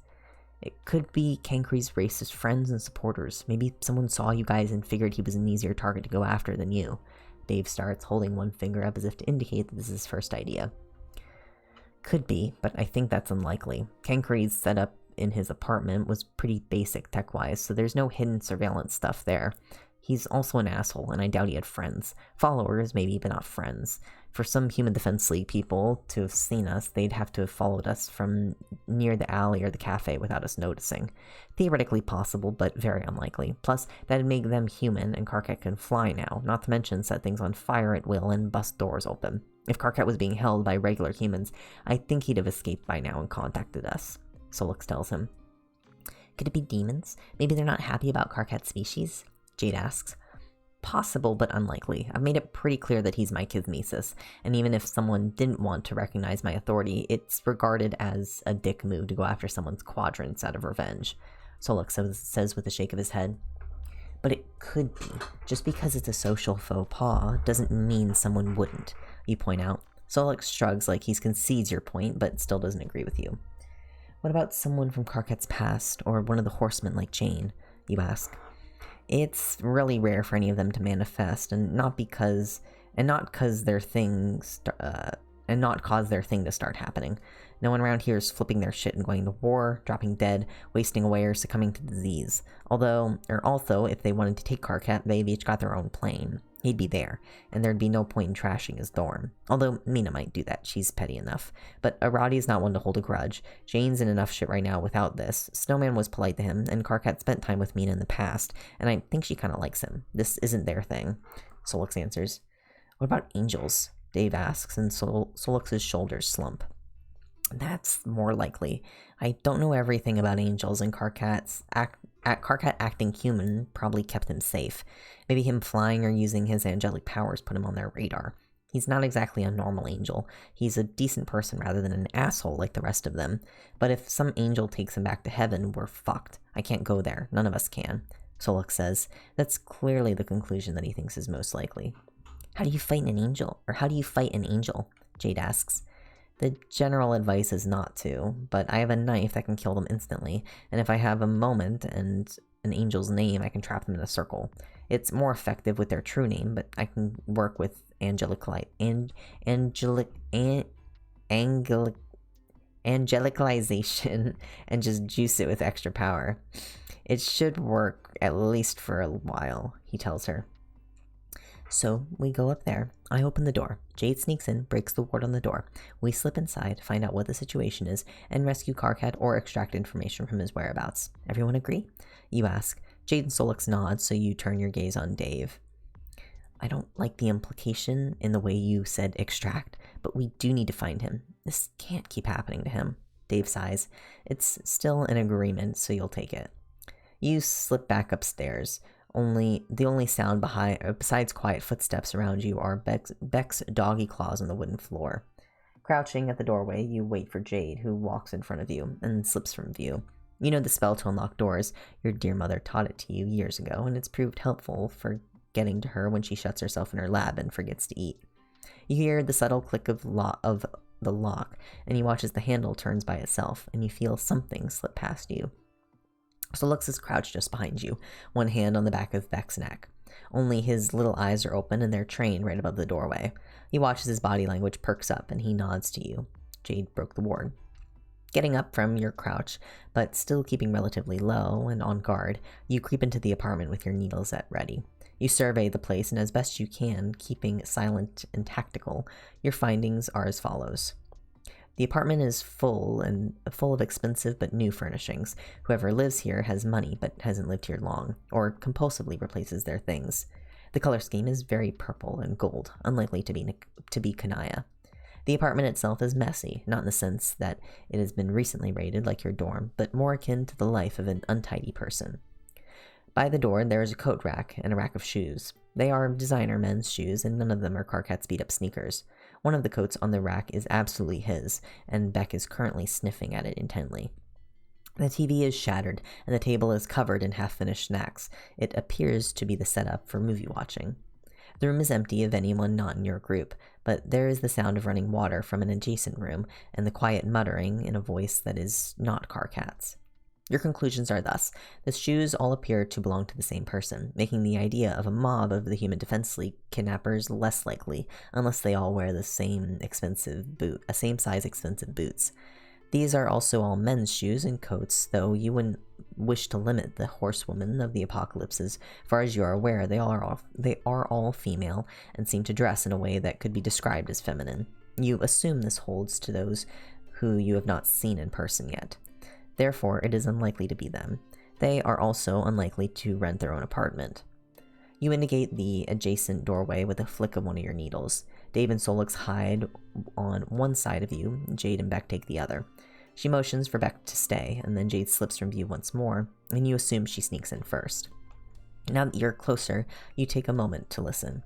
It could be Kankri's racist friends and supporters. Maybe someone saw you guys and figured he was an easier target to go after than you. Dave starts, holding one finger up as if to indicate that this is his first idea. Could be, but I think that's unlikely. Kankri's setup in his apartment was pretty basic tech-wise, so there's no hidden surveillance stuff there. He's also an asshole, and I doubt he had friends. Followers, maybe, but not friends. For some Human Defense League people to have seen us, they'd have to have followed us from near the alley or the cafe without us noticing. Theoretically possible, but very unlikely. Plus, that'd make them human, and Karkat can fly now, not to mention set things on fire at will and bust doors open. If Karkat was being held by regular humans, I think he'd have escaped by now and contacted us, Solix tells him. Could it be demons? Maybe they're not happy about Karkat's species? Jade asks. Possible, but unlikely. I've made it pretty clear that he's my kithmesis, and even if someone didn't want to recognize my authority, it's regarded as a dick move to go after someone's quadrants out of revenge, Solix says with a shake of his head. But it could be. Just because it's a social faux pas doesn't mean someone wouldn't, you point out. Solix shrugs like he concedes your point, but still doesn't agree with you. What about someone from Karkat's past, or one of the horsemen like Jane, you ask. It's really rare for any of them to manifest, and not cause their thing to start happening. No one around here is flipping their shit and going to war, dropping dead, wasting away, or succumbing to disease. Also, if they wanted to take Karkat, they've each got their own plane. He'd be there, and there'd be no point in trashing his dorm. Although Mina might do that, she's petty enough. But Arati's not one to hold a grudge. Jane's in enough shit right now without this. Snowman was polite to him, and Karkat spent time with Mina in the past, and I think she kinda likes him. This isn't their thing, Solix answers. What about angels? Dave asks, and Solix's shoulders slump. That's more likely. I don't know everything about angels, and Karkat acting human probably kept him safe. Maybe him flying or using his angelic powers put him on their radar. He's not exactly a normal angel. He's a decent person rather than an asshole like the rest of them. But if some angel takes him back to heaven, we're fucked. I can't go there. None of us can, Solix says. That's clearly the conclusion that he thinks is most likely. How do you fight an angel? Jade asks. The general advice is not to, but I have a knife that can kill them instantly, and if I have a moment and an angel's name, I can trap them in a circle. It's more effective with their true name, but I can work with angelicalization and just juice it with extra power. It should work at least for a while, he tells her. So, we go up there. I open the door. Jade sneaks in, breaks the ward on the door. We slip inside, find out what the situation is, and rescue Karkat or extract information from his whereabouts. Everyone agree? You ask. Jade and Solix nod, so you turn your gaze on Dave. I don't like the implication in the way you said extract, but we do need to find him. This can't keep happening to him. Dave sighs. It's still an agreement, so you'll take it. You slip back upstairs. The only sound besides quiet footsteps around you are Beck's doggy claws on the wooden floor. Crouching at the doorway, you wait for Jade, who walks in front of you and slips from view. You know the spell to unlock doors. Your dear mother taught it to you years ago, and it's proved helpful for getting to her when she shuts herself in her lab and forgets to eat. You hear the subtle click of the lock, and you watch as the handle turns by itself, and you feel something slip past you. Solux is crouched just behind you, one hand on the back of Beck's neck. Only his little eyes are open and they're trained right above the doorway. You watch as his body language perks up and he nods to you. Jade broke the ward. Getting up from your crouch, but still keeping relatively low and on guard, you creep into the apartment with your needles at ready. You survey the place, and as best you can, keeping silent and tactical, your findings are as follows. The apartment is full of expensive but new furnishings. Whoever lives here has money but hasn't lived here long, or compulsively replaces their things. The color scheme is very purple and gold, unlikely to be Kanaya. The apartment itself is messy, not in the sense that it has been recently raided like your dorm, but more akin to the life of an untidy person. By the door, there is a coat rack and a rack of shoes. They are designer men's shoes, and none of them are Karkat's beat-up sneakers. One of the coats on the rack is absolutely his, and Beck is currently sniffing at it intently. The TV is shattered, and the table is covered in half-finished snacks. It appears to be the setup for movie watching. The room is empty of anyone not in your group, but there is the sound of running water from an adjacent room, and the quiet muttering in a voice that is not Karkat's. Your conclusions are thus: the shoes all appear to belong to the same person, making the idea of a mob of the Human Defense League kidnappers less likely, unless they all wear the same size expensive boots. These are also all men's shoes and coats, though you wouldn't wish to limit the horsewomen of the apocalypses. Far as you are aware, they are all female and seem to dress in a way that could be described as feminine. You assume this holds to those who you have not seen in person yet. Therefore, it is unlikely to be them. They are also unlikely to rent their own apartment. You indicate the adjacent doorway with a flick of one of your needles. Dave and Solix hide on one side of you, Jade and Beck take the other. She motions for Beck to stay, and then Jade slips from view once more, and you assume she sneaks in first. Now that you're closer, you take a moment to listen.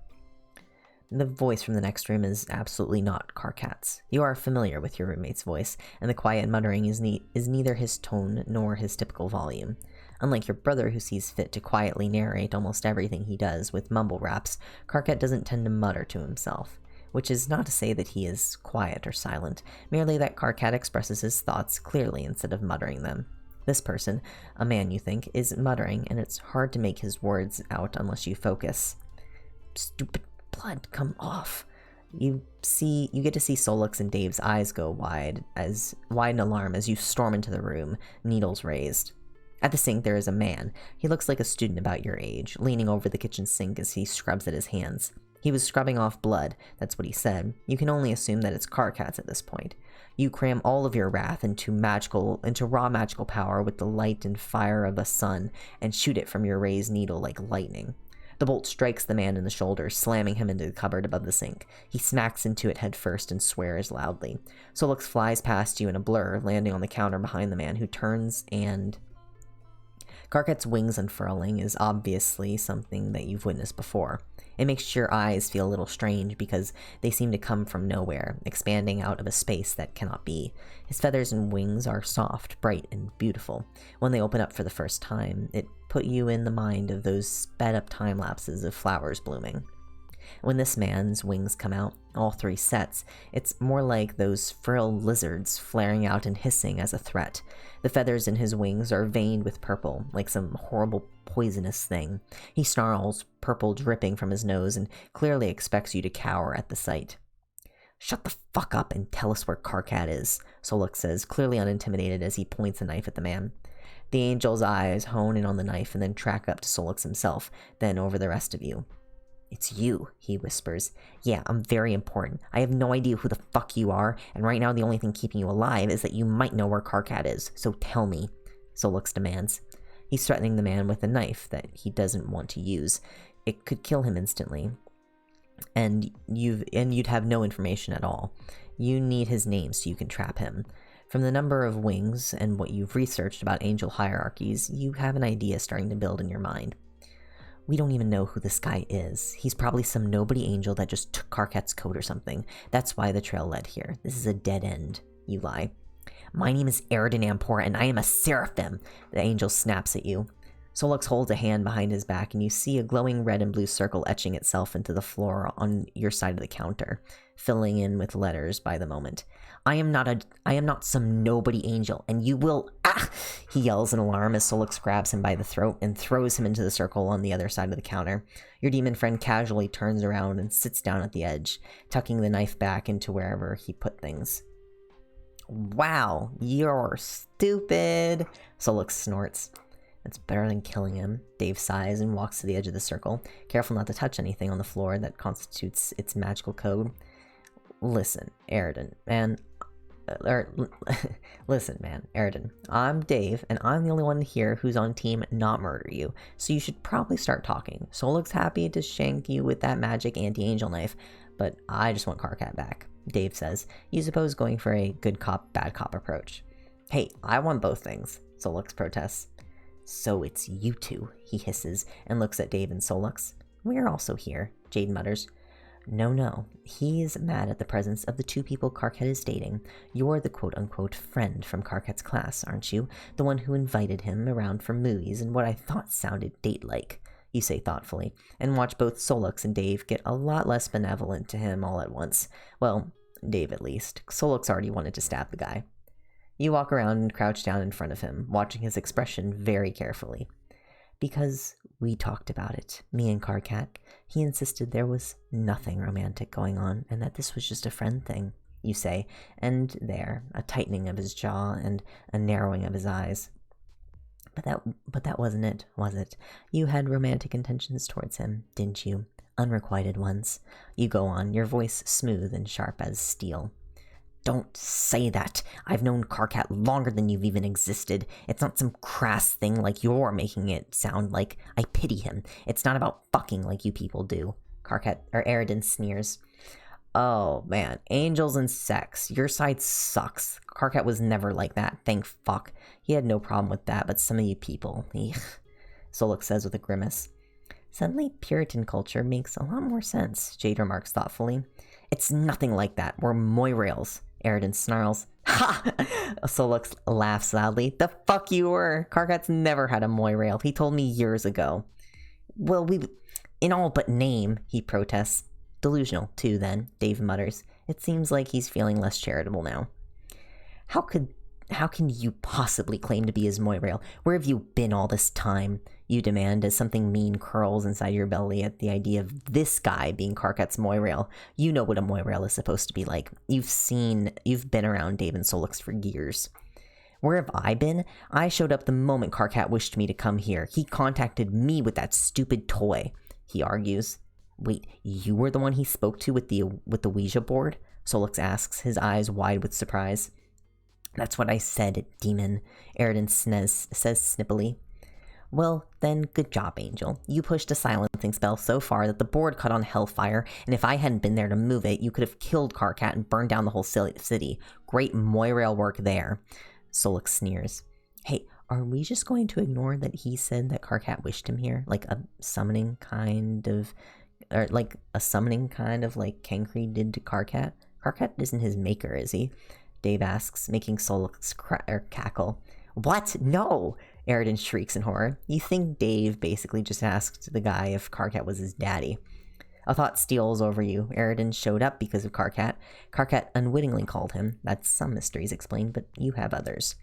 The voice from the next room is absolutely not Karkat's. You are familiar with your roommate's voice, and the quiet muttering is neither his tone nor his typical volume. Unlike your brother, who sees fit to quietly narrate almost everything he does with mumble raps, Karkat doesn't tend to mutter to himself. Which is not to say that he is quiet or silent, merely that Karkat expresses his thoughts clearly instead of muttering them. This person, a man you think, is muttering, and it's hard to make his words out unless you focus. Stupid blood, come off. You get to see Solix and Dave's eyes go wide in alarm as you storm into the room, needles raised. At the sink there is a man. He looks like a student about your age, leaning over the kitchen sink as he scrubs at his hands. He was scrubbing off blood, that's what he said. You can only assume that it's Karkat's at this point. You cram all of your wrath into raw magical power with the light and fire of the sun, and shoot it from your raised needle like lightning. The bolt strikes the man in the shoulder, slamming him into the cupboard above the sink. He smacks into it head first and swears loudly. Solix flies past you in a blur, landing on the counter behind the man, who turns and... Karkat's wings unfurling is obviously something that you've witnessed before. It makes your eyes feel a little strange because they seem to come from nowhere, expanding out of a space that cannot be. His feathers and wings are soft, bright, and beautiful. When they open up for the first time, it put you in the mind of those sped-up time lapses of flowers blooming. When this man's wings come out, all three sets, it's more like those frilled lizards flaring out and hissing as a threat. The feathers in his wings are veined with purple, like some horrible poisonous thing. He snarls, purple dripping from his nose, and clearly expects you to cower at the sight. "Shut the fuck up and tell us where Karkat is," Solix says, clearly unintimidated as he points a knife at the man. The angel's eyes hone in on the knife and then track up to Solix himself, then over the rest of you. "It's you," he whispers. "Yeah, I'm very important. I have no idea who the fuck you are, and right now the only thing keeping you alive is that you might know where Karkat is, so tell me," Solix demands. He's threatening the man with a knife that he doesn't want to use. It could kill him instantly, and you'd have no information at all. You need his name so you can trap him. From the number of wings and what you've researched about angel hierarchies, you have an idea starting to build in your mind. "We don't even know who this guy is. He's probably some nobody angel that just took Karkat's coat or something. That's why the trail led here. This is a dead end," you lie. "My name is Eridan Ampor, and I am a seraphim," the angel snaps at you. Solix holds a hand behind his back, and you see a glowing red and blue circle etching itself into the floor on your side of the counter, filling in with letters by the moment. I am not some nobody angel, and you will... Ah!" He yells in alarm as Solix grabs him by the throat and throws him into the circle on the other side of the counter. Your demon friend casually turns around and sits down at the edge, tucking the knife back into wherever he put things. "Wow, you're stupid," Solix snorts. "That's better than killing him." Dave sighs and walks to the edge of the circle, careful not to touch anything on the floor that constitutes its magical code. Listen, Eridan, I'm Dave, and I'm the only one here who's on team not murder you, so you should probably start talking. Solix happy to shank you with that magic anti-angel knife, but I just want Karkat back," Dave says. You suppose going for a good cop, bad cop approach. "Hey, I want both things," Solix protests. "So it's you two," he hisses, and looks at Dave and Solix. "We're also here," Jade mutters. No. He's mad at the presence of the two people Karkat is dating. You're the quote-unquote friend from Karkat's class, aren't you? The one who invited him around for movies and what I thought sounded date-like. You say thoughtfully, and watch both Solux and Dave get a lot less benevolent to him all at once. Well, Dave at least. Solux already wanted to stab the guy. You walk around and crouch down in front of him, watching his expression very carefully. Because we talked about it, me and Karkat. He insisted there was nothing romantic going on, and that this was just a friend thing, you say, and there, a tightening of his jaw and a narrowing of his eyes. But that wasn't it, was it? You had romantic intentions towards him, didn't you? Unrequited ones. You go on, your voice smooth and sharp as steel. Don't say that. I've known Karkat longer than you've even existed. It's not some crass thing like you're making it sound like. I pity him. It's not about fucking like you people do. Aridin sneers. Oh, man. Angels and sex. Your side sucks. Karkat was never like that, thank fuck. He had no problem with that, but some of you people. Eek. Solux says with a grimace. Suddenly, Puritan culture makes a lot more sense, Jade remarks thoughtfully. It's nothing like that. We're Moirails. Aridin snarls. Ha! Solux laughs loudly. The fuck you were! Karkat's never had a Moirail. He told me years ago. Well, in all but name, he protests. Delusional, too, then, Dave mutters. It seems like he's feeling less charitable now. How can you possibly claim to be his Moirail? Where have you been all this time? You demand as something mean curls inside your belly at the idea of this guy being Karkat's Moirail. You know what a Moirail is supposed to be like. You've been around Dave and Solux for years. Where have I been? I showed up the moment Karkat wished me to come here. He contacted me with that stupid toy, he argues. Wait, you were the one he spoke to with the Ouija board? Solux asks, his eyes wide with surprise. That's what I said, demon, Aridin says snippily. Well, then, good job, Angel. You pushed a silencing spell so far that the board caught on hellfire, and if I hadn't been there to move it, you could have killed Karkat and burned down the whole city. Great Moirail work there. Solux sneers. Hey, are we just going to ignore that he said that Karkat wished him here? Like a summoning kind of like Kankri did to Karkat? Karkat isn't his maker, is he? Dave asks, making Solux cackle. What? No! Aridin shrieks in horror. You think Dave basically just asked the guy if Karkat was his daddy. A thought steals over you. Aridin showed up because of Karkat. Karkat unwittingly called him. That's some mysteries explained, but you have others.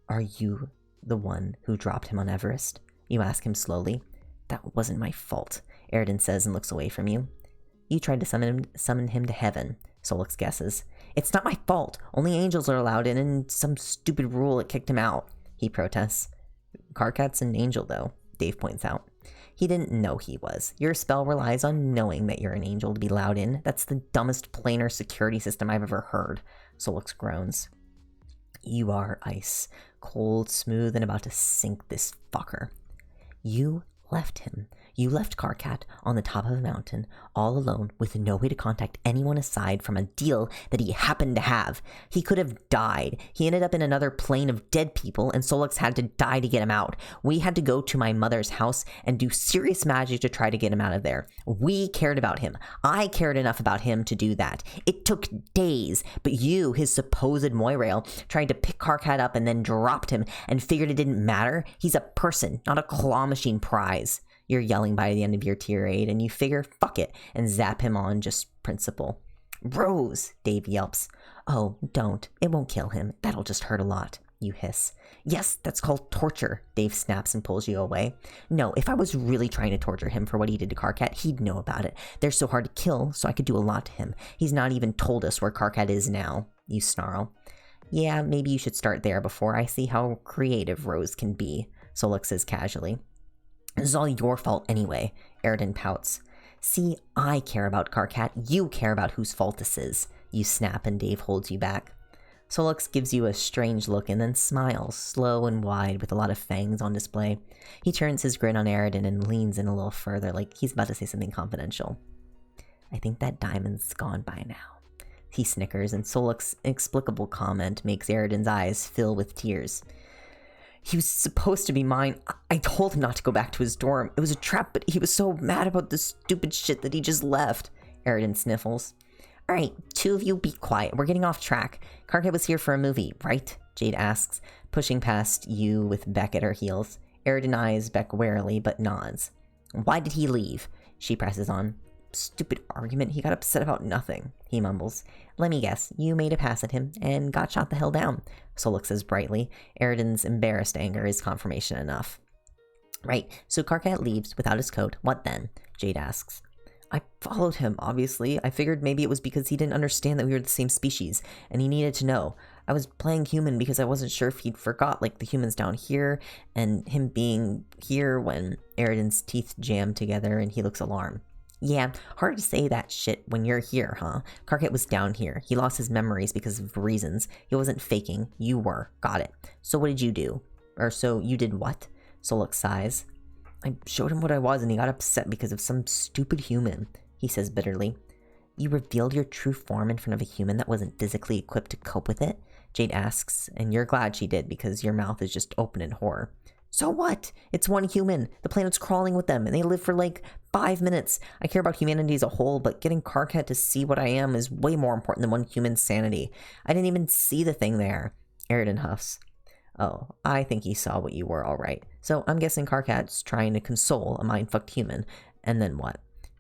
Are you the one who dropped him on Everest? You ask him slowly. That wasn't my fault, Aridin says and looks away from you. You tried to summon him to heaven, Solux guesses. It's not my fault. Only angels are allowed in, and some stupid rule that kicked him out, he protests. Karkat's an angel, though, Dave points out. He didn't know he was. Your spell relies on knowing that you're an angel to be allowed in. That's the dumbest planar security system I've ever heard, Solux groans. You are ice, cold, smooth, and about to sink this fucker. You left him. You left Karkat on the top of a mountain, all alone, with no way to contact anyone aside from a deal that he happened to have. He could have died. He ended up in another plane of dead people, and Solux had to die to get him out. We had to go to my mother's house and do serious magic to try to get him out of there. We cared about him. I cared enough about him to do that. It took days, but you, his supposed Moirail, tried to pick Karkat up and then dropped him and figured it didn't matter. He's a person, not a claw machine prize. You're yelling by the end of your tirade, and you figure, fuck it, and zap him on just principle. Rose, Dave yelps. Oh, don't. It won't kill him. That'll just hurt a lot, you hiss. Yes, that's called torture, Dave snaps and pulls you away. No, if I was really trying to torture him for what he did to Karkat, he'd know about it. They're so hard to kill, so I could do a lot to him. He's not even told us where Karkat is now, you snarl. Yeah, maybe you should start there before I see how creative Rose can be, Solux says casually. This is all your fault anyway, Aridin pouts. See, I care about Karkat, you care about whose fault this is, you snap and Dave holds you back. Solux gives you a strange look and then smiles, slow and wide with a lot of fangs on display. He turns his grin on Aridin and leans in a little further like he's about to say something confidential. I think that diamond's gone by now. He snickers, and Solux's inexplicable comment makes Aridin's eyes fill with tears. He was supposed to be mine. I told him not to go back to his dorm. It was a trap, but he was so mad about this stupid shit that he just left. Aridin sniffles. Alright, two of you be quiet. We're getting off track. Karkat was here for a movie, right? Jade asks, pushing past you with Beck at her heels. Aridin eyes Beck warily, but nods. Why did he leave? She presses on. Stupid argument, he got upset about nothing, he mumbles. Let me guess, you made a pass at him and got shot the hell down, Solok says brightly. Aridin's embarrassed anger is confirmation enough. Right, so Karkat leaves without his coat. What then? Jade asks. I followed him, obviously. I figured maybe it was because he didn't understand that we were the same species, and he needed to know. I was playing human because I wasn't sure if he'd forgot, like, the humans down here, and him being here when Aridin's teeth jam together and he looks alarmed. Yeah, hard to say that shit when you're here, huh? Karkat was down here. He lost his memories because of reasons. He wasn't faking. You were. Got it. So what did you do? Or so you did what? Solok sighs. I showed him what I was and he got upset because of some stupid human, he says bitterly. You revealed your true form in front of a human that wasn't physically equipped to cope with it? Jade asks, and you're glad she did because your mouth is just open in horror. So what? It's one human. The planet's crawling with them and they live for like 5 minutes. I care about humanity as a whole, but getting Karkat to see what I am is way more important than one human's sanity. I didn't even see the thing there. Aridin huffs. Oh, I think he saw what you were, all right. So I'm guessing Karkat's trying to console a mind-fucked human. And then what?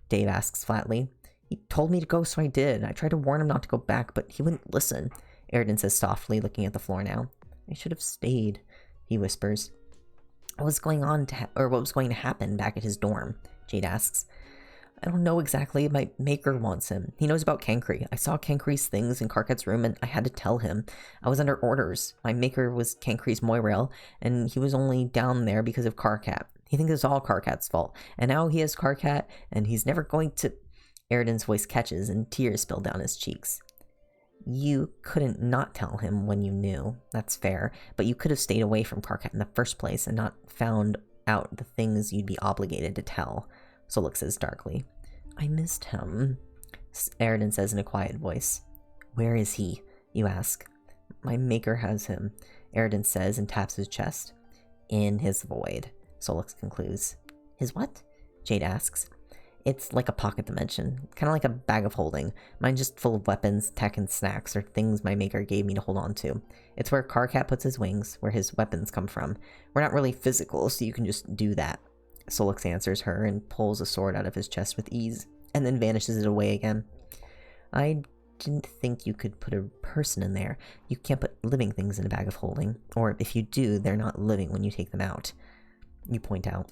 Dave asks flatly. He told me to go, so I did. I tried to warn him not to go back, but he wouldn't listen. Aridin says softly, looking at the floor now. I should have stayed, he whispers. What was going to happen back at his dorm? Jade asks. I don't know exactly. My maker wants him. He knows about Kankri. I saw Kankri's things in Karkat's room and I had to tell him. I was under orders. My maker was Kankri's Moirail, and he was only down there because of Karkat. He thinks it's all Karkat's fault. And now he has Karkat, and he's never going to... Aridin's voice catches and tears spill down his cheeks. You couldn't not tell him when you knew. That's fair. But you could have stayed away from Karkat in the first place and not found out the things you'd be obligated to tell. Solok says darkly. I missed him, Aridin says in a quiet voice. Where is he? You ask. My maker has him, Aridin says and taps his chest. In his void, Solok concludes. His what? Jade asks. It's like a pocket dimension, kind of like a bag of holding. Mine's just full of weapons, tech, and snacks, or things my maker gave me to hold on to. It's where Karkat puts his wings, where his weapons come from. We're not really physical, so you can just do that. Solix answers her and pulls a sword out of his chest with ease, and then vanishes it away again. I didn't think you could put a person in there. You can't put living things in a bag of holding, or if you do, they're not living when you take them out. You point out.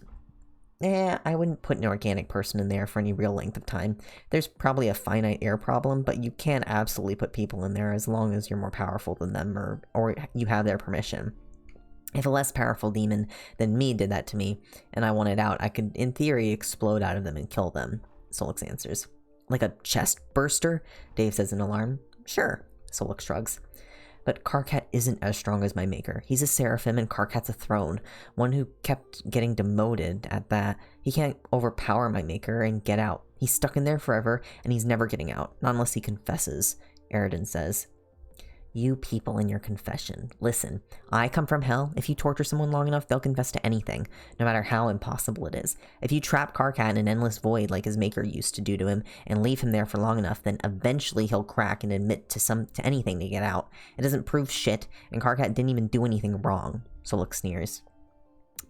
I wouldn't put an organic person in there for any real length of time. There's probably a finite air problem, but you can absolutely put people in there as long as you're more powerful than them, or you have their permission. If a less powerful demon than me did that to me, and I wanted out, I could, in theory, explode out of them and kill them, Solix answers. Like a chest burster? Dave says in alarm. Sure, Solix shrugs. But Karkat isn't as strong as my maker. He's a seraphim and Karkat's a throne, one who kept getting demoted at that. He can't overpower my maker and get out. He's stuck in there forever, and he's never getting out, not unless he confesses, Aridin says. You people in your confession. Listen, I come from hell. If you torture someone long enough, they'll confess to anything, no matter how impossible it is. If you trap Karkat in an endless void like his maker used to do to him, and leave him there for long enough, then eventually he'll crack and admit to anything to get out. It doesn't prove shit, and Karkat didn't even do anything wrong. Solix sneers.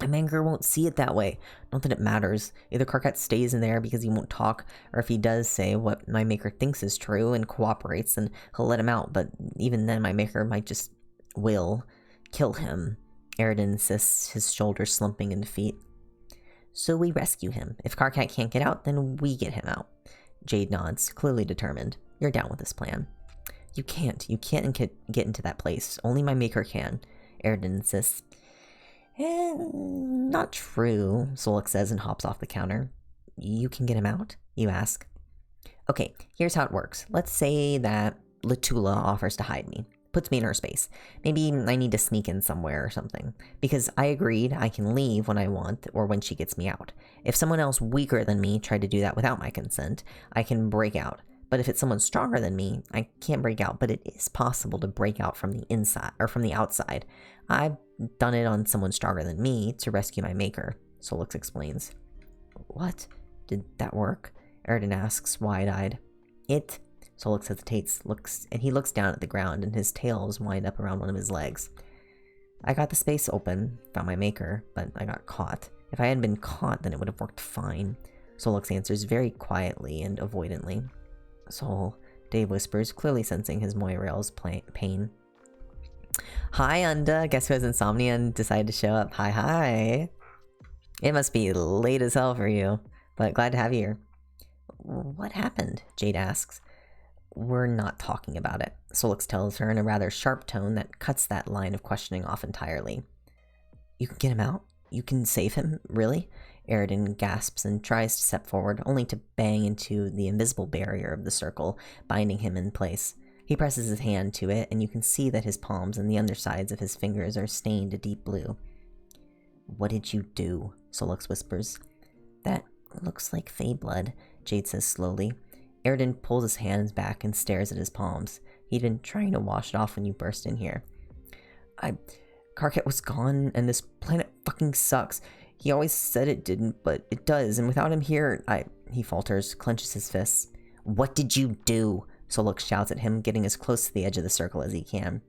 My maker won't see it that way. Not that it matters. Either Karkat stays in there because he won't talk, or if he does say what my maker thinks is true and cooperates, then he'll let him out, but even then my maker might just will kill him. Aridin insists, his shoulders slumping in defeat. So we rescue him. If Karkat can't get out, then we get him out. Jade nods, clearly determined. You're down with this plan. You can't get into that place. Only my maker can, Aridin insists. Not true, Solix says and hops off the counter. You can get him out? You ask. Okay, here's how it works. Let's say that Latula offers to hide me. Puts me in her space. Maybe I need to sneak in somewhere or something. Because I agreed I can leave when I want or when she gets me out. If someone else weaker than me tried to do that without my consent, I can break out. But if it's someone stronger than me, I can't break out, but it is possible to break out from the inside or from the outside. I've done it on someone stronger than me to rescue my maker, Solix explains. What? Did that work? Aridin asks, wide-eyed. It... Solix hesitates, and he looks down at the ground, and his tails wind up around one of his legs. I got the space open, found my maker, but I got caught. If I hadn't been caught, then it would have worked fine. Solix answers very quietly and avoidantly. Sol, Dave whispers, clearly sensing his Moirail's pain. Hi, Unda. Guess who has insomnia and decided to show up? Hi. It must be late as hell for you, but glad to have you here. What happened? Jade asks. We're not talking about it, Solix tells her in a rather sharp tone that cuts that line of questioning off entirely. You can get him out? You can save him? Really? Aridin gasps and tries to step forward, only to bang into the invisible barrier of the circle, binding him in place. He presses his hand to it, and you can see that his palms and the undersides of his fingers are stained a deep blue. What did you do? Solix whispers. That looks like Fey blood, Jade says slowly. Aridin pulls his hands back and stares at his palms. He'd been trying to wash it off when you burst in here. Karkat was gone, and this planet fucking sucks. He always said it didn't, but it does, and without him here, he falters, clenches his fists. What did you do? Solix shouts at him, getting as close to the edge of the circle as he can.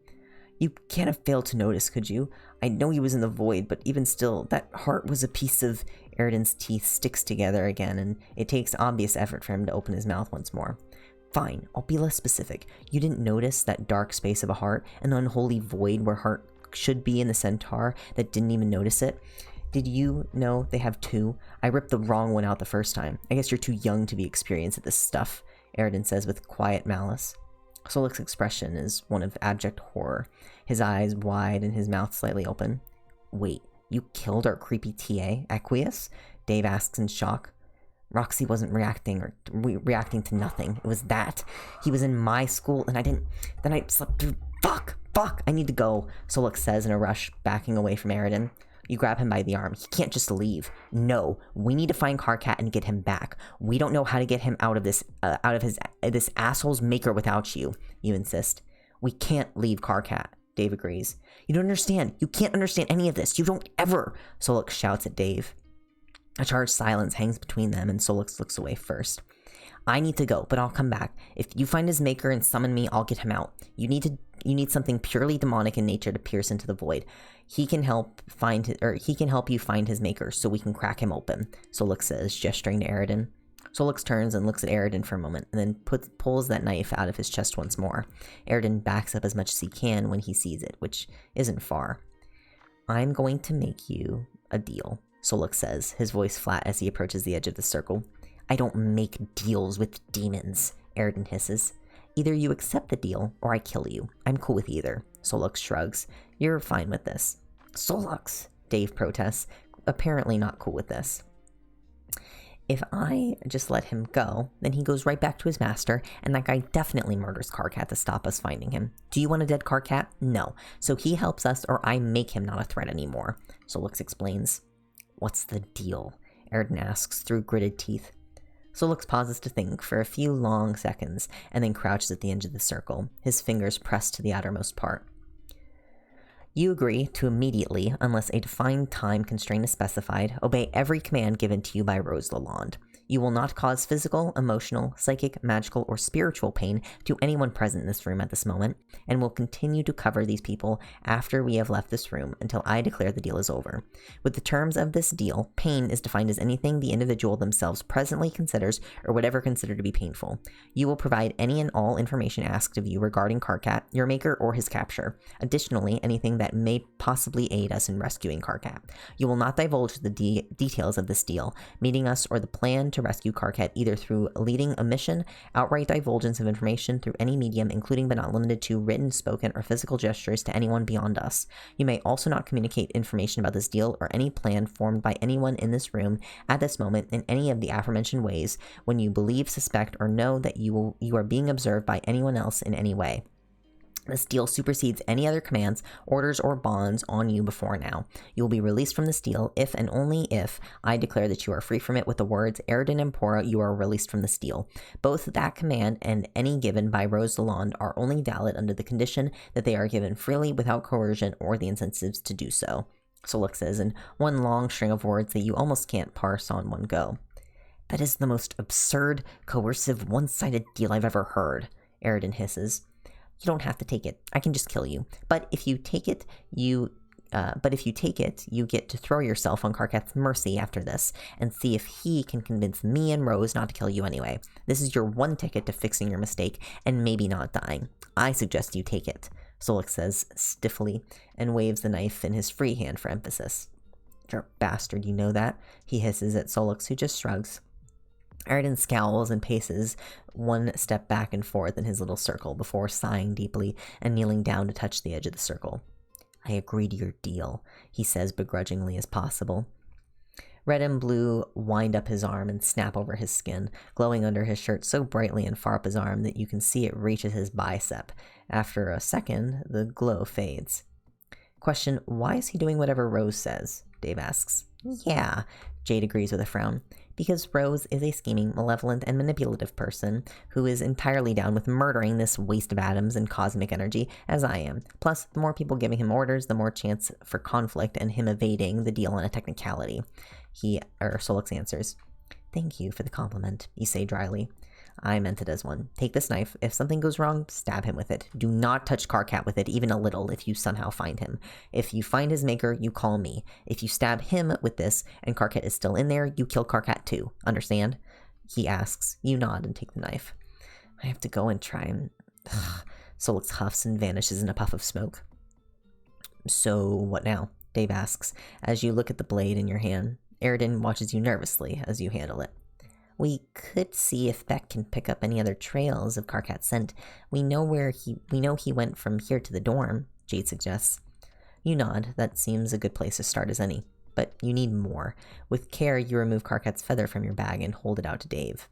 You can't have failed to notice, could you? I know he was in the void, but even still, that heart was a piece of... Aridin's teeth sticks together again, and it takes obvious effort for him to open his mouth once more. Fine, I'll be less specific. You didn't notice that dark space of a heart, an unholy void where heart should be in the centaur that didn't even notice it? Did you know they have two? I ripped the wrong one out the first time. I guess you're too young to be experienced at this stuff, Aridin says with quiet malice. Solix's expression is one of abject horror, his eyes wide and his mouth slightly open. Wait, you killed our creepy TA, Aqueous? Dave asks in shock. Roxy wasn't reacting to nothing. It was that. He was in my school and then I slept through. Fuck, I need to go, Solix says in a rush, backing away from Aridin. You grab him by the arm. He can't just leave. No, we need to find Karkat and get him back. We don't know how to get him out of this asshole's maker without you, you insist. We can't leave Karkat, Dave agrees. You don't understand. You can't understand any of this. You don't ever, Solix shouts at Dave. A charged silence hangs between them, and Solix looks away first. I need to go, but I'll come back. If you find his maker and summon me, I'll get him out. You need something purely demonic in nature to pierce into the void. He can help you find his maker, so we can crack him open, Solix says, gesturing to Aridin. Solix turns and looks at Aridin for a moment, and then pulls that knife out of his chest once more. Aridin backs up as much as he can when he sees it, which isn't far. I'm going to make you a deal, Solix says, his voice flat as he approaches the edge of the circle. I don't make deals with demons, Aridin hisses. Either you accept the deal, or I kill you. I'm cool with either, Solix shrugs. You're fine with this. Solix, Dave protests, apparently not cool with this. If I just let him go, then he goes right back to his master, and that guy definitely murders Karkat to stop us finding him. Do you want a dead Karkat? No. So he helps us, or I make him not a threat anymore, Solix explains. What's the deal? Aridin asks through gritted teeth. Solix pauses to think for a few long seconds, and then crouches at the edge of the circle, his fingers pressed to the outermost part. You agree to immediately, unless a defined time constraint is specified, obey every command given to you by Rose Lalonde. You will not cause physical, emotional, psychic, magical, or spiritual pain to anyone present in this room at this moment, and will continue to cover these people after we have left this room until I declare the deal is over. With the terms of this deal, pain is defined as anything the individual themselves presently considers or would ever consider to be painful. You will provide any and all information asked of you regarding Karkat, your maker, or his capture. Additionally, anything that may possibly aid us in rescuing Karkat. You will not divulge the details of this deal, meeting us, or the plan to rescue Karkat either through leading a mission, outright divulgence of information through any medium, including but not limited to written, spoken, or physical gestures to anyone beyond us. You may also not communicate information about this deal or any plan formed by anyone in this room at this moment in any of the aforementioned ways when you believe, suspect, or know that you are being observed by anyone else in any way. This deal supersedes any other commands, orders, or bonds on you before now. You will be released from this deal if and only if I declare that you are free from it with the words, Aridin and Pora, you are released from this deal. Both that command and any given by Rose Lalonde are only valid under the condition that they are given freely without coercion or the incentives to do so. Solix says in one long string of words that you almost can't parse on one go. That is the most absurd, coercive, one-sided deal I've ever heard, Aridin hisses. You don't have to take it. I can just kill you. But if you take it, you get to throw yourself on Karkat's mercy after this, and see if he can convince me and Rose not to kill you anyway. This is your one ticket to fixing your mistake, and maybe not dying. I suggest you take it, Solix says stiffly, and waves the knife in his free hand for emphasis. You're a bastard, you know that? He hisses at Solix, who just shrugs. Aridin scowls and paces one step back and forth in his little circle before sighing deeply and kneeling down to touch the edge of the circle. I agree to your deal, he says begrudgingly as possible. Red and blue wind up his arm and snap over his skin, glowing under his shirt so brightly and far up his arm that you can see it reaches his bicep. After a second, the glow fades. Question, why is he doing whatever Rose says? Dave asks. Yeah, Jade agrees with a frown. Because Rose is a scheming, malevolent, and manipulative person who is entirely down with murdering this waste of atoms and cosmic energy, as I am. Plus, the more people giving him orders, the more chance for conflict and him evading the deal on a technicality. Solix answers. Thank you for the compliment, you say dryly. I meant it as one. Take this knife. If something goes wrong, stab him with it. Do not touch Karkat with it, even a little, if you somehow find him. If you find his maker, you call me. If you stab him with this, and Karkat is still in there, you kill Karkat too. Understand? He asks. You nod and take the knife. I have to go and try and... Solix huffs and vanishes in a puff of smoke. So, what now? Dave asks, as you look at the blade in your hand. Aridin watches you nervously as you handle it. We could see if Beck can pick up any other trails of Karkat's scent. We know he went from here to the dorm, Jade suggests. You nod. That seems a good place to start as any. But you need more. With care, you remove Karkat's feather from your bag and hold it out to Dave.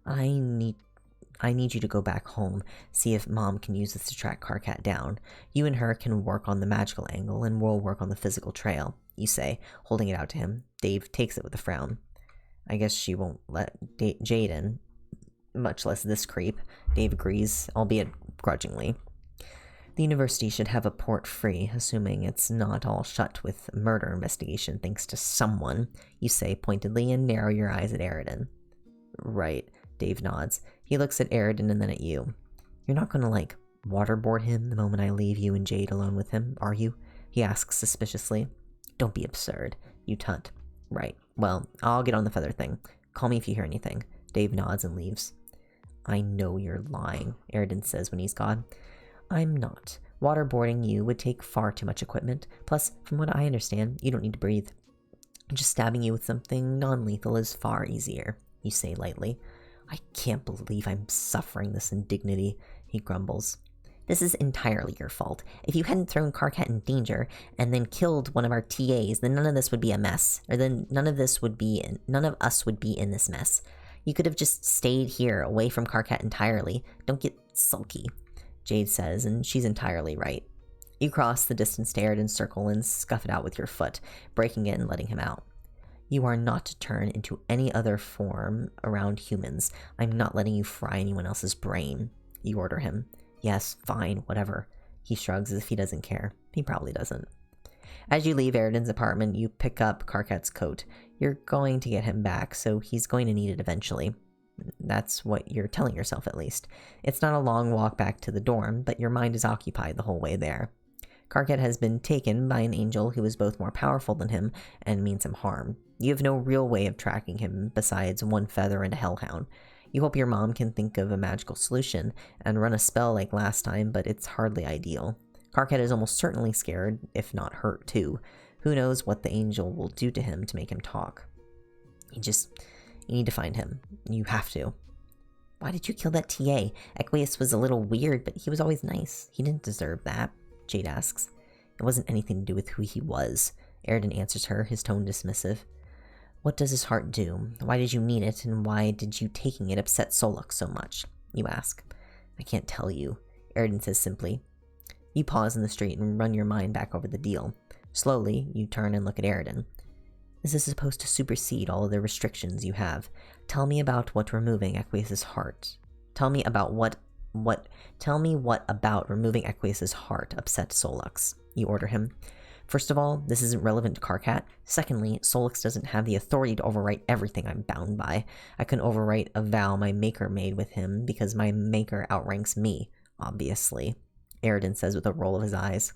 I need you to go back home, see if Mom can use this to track Karkat down. You and her can work on the magical angle, and we'll work on the physical trail, you say, holding it out to him. Dave takes it with a frown. I guess she won't let Jade in, much less this creep. Dave agrees, albeit grudgingly. The university should have a port free, assuming it's not all shut with murder investigation thanks to someone, you say pointedly and narrow your eyes at Aridin. Right, Dave nods. He looks at Aridin and then at you. You're not gonna, waterboard him the moment I leave you and Jade alone with him, are you? He asks suspiciously. Don't be absurd, you tunt. Right. Well, I'll get on the feather thing. Call me if you hear anything. Dave nods and leaves. I know you're lying, Aridin says when he's gone. I'm not. Waterboarding you would take far too much equipment. Plus, from what I understand, you don't need to breathe. Just stabbing you with something non-lethal is far easier, you say lightly. I can't believe I'm suffering this indignity, he grumbles. This is entirely your fault. If you hadn't thrown Karkat in danger and then killed one of our TAs, then none of this would be a mess. Or then none of us would be in this mess. You could have just stayed here, away from Karkat entirely. Don't get sulky, Jade says, and she's entirely right. You cross the distance to Aridin's circle and scuff it out with your foot, breaking it and letting him out. You are not to turn into any other form around humans. I'm not letting you fry anyone else's brain, you order him. Yes, fine, whatever. He shrugs as if he doesn't care. He probably doesn't. As you leave Aridin's apartment, you pick up Karkat's coat. You're going to get him back, so he's going to need it eventually. That's what you're telling yourself, at least. It's not a long walk back to the dorm, but your mind is occupied the whole way there. Karkat has been taken by an angel who is both more powerful than him and means him harm. You have no real way of tracking him besides one feather and a hellhound. You hope your mom can think of a magical solution and run a spell like last time, but it's hardly ideal. Karkat is almost certainly scared, if not hurt too. Who knows what the angel will do to him to make him talk. You need to find him. You have to. Why did you kill that TA? Equius was a little weird, but he was always nice. He didn't deserve that, Jade asks. It wasn't anything to do with who he was. Aridin answers her, his tone dismissive. What does his heart do? Why did you need it, and why did you taking it upset Solux so much? You ask. I can't tell you, Aridin says simply. You pause in the street and run your mind back over the deal. Slowly, you turn and look at Aridin. This is supposed to supersede all of the restrictions you have. Tell me about what removing Equius's heart. Tell me what about removing Equius's heart upset Solux. You order him. First of all, this isn't relevant to Karkat. Secondly, Solix doesn't have the authority to overwrite everything I'm bound by. I couldn't overwrite a vow my maker made with him because my maker outranks me, obviously, Aridin says with a roll of his eyes.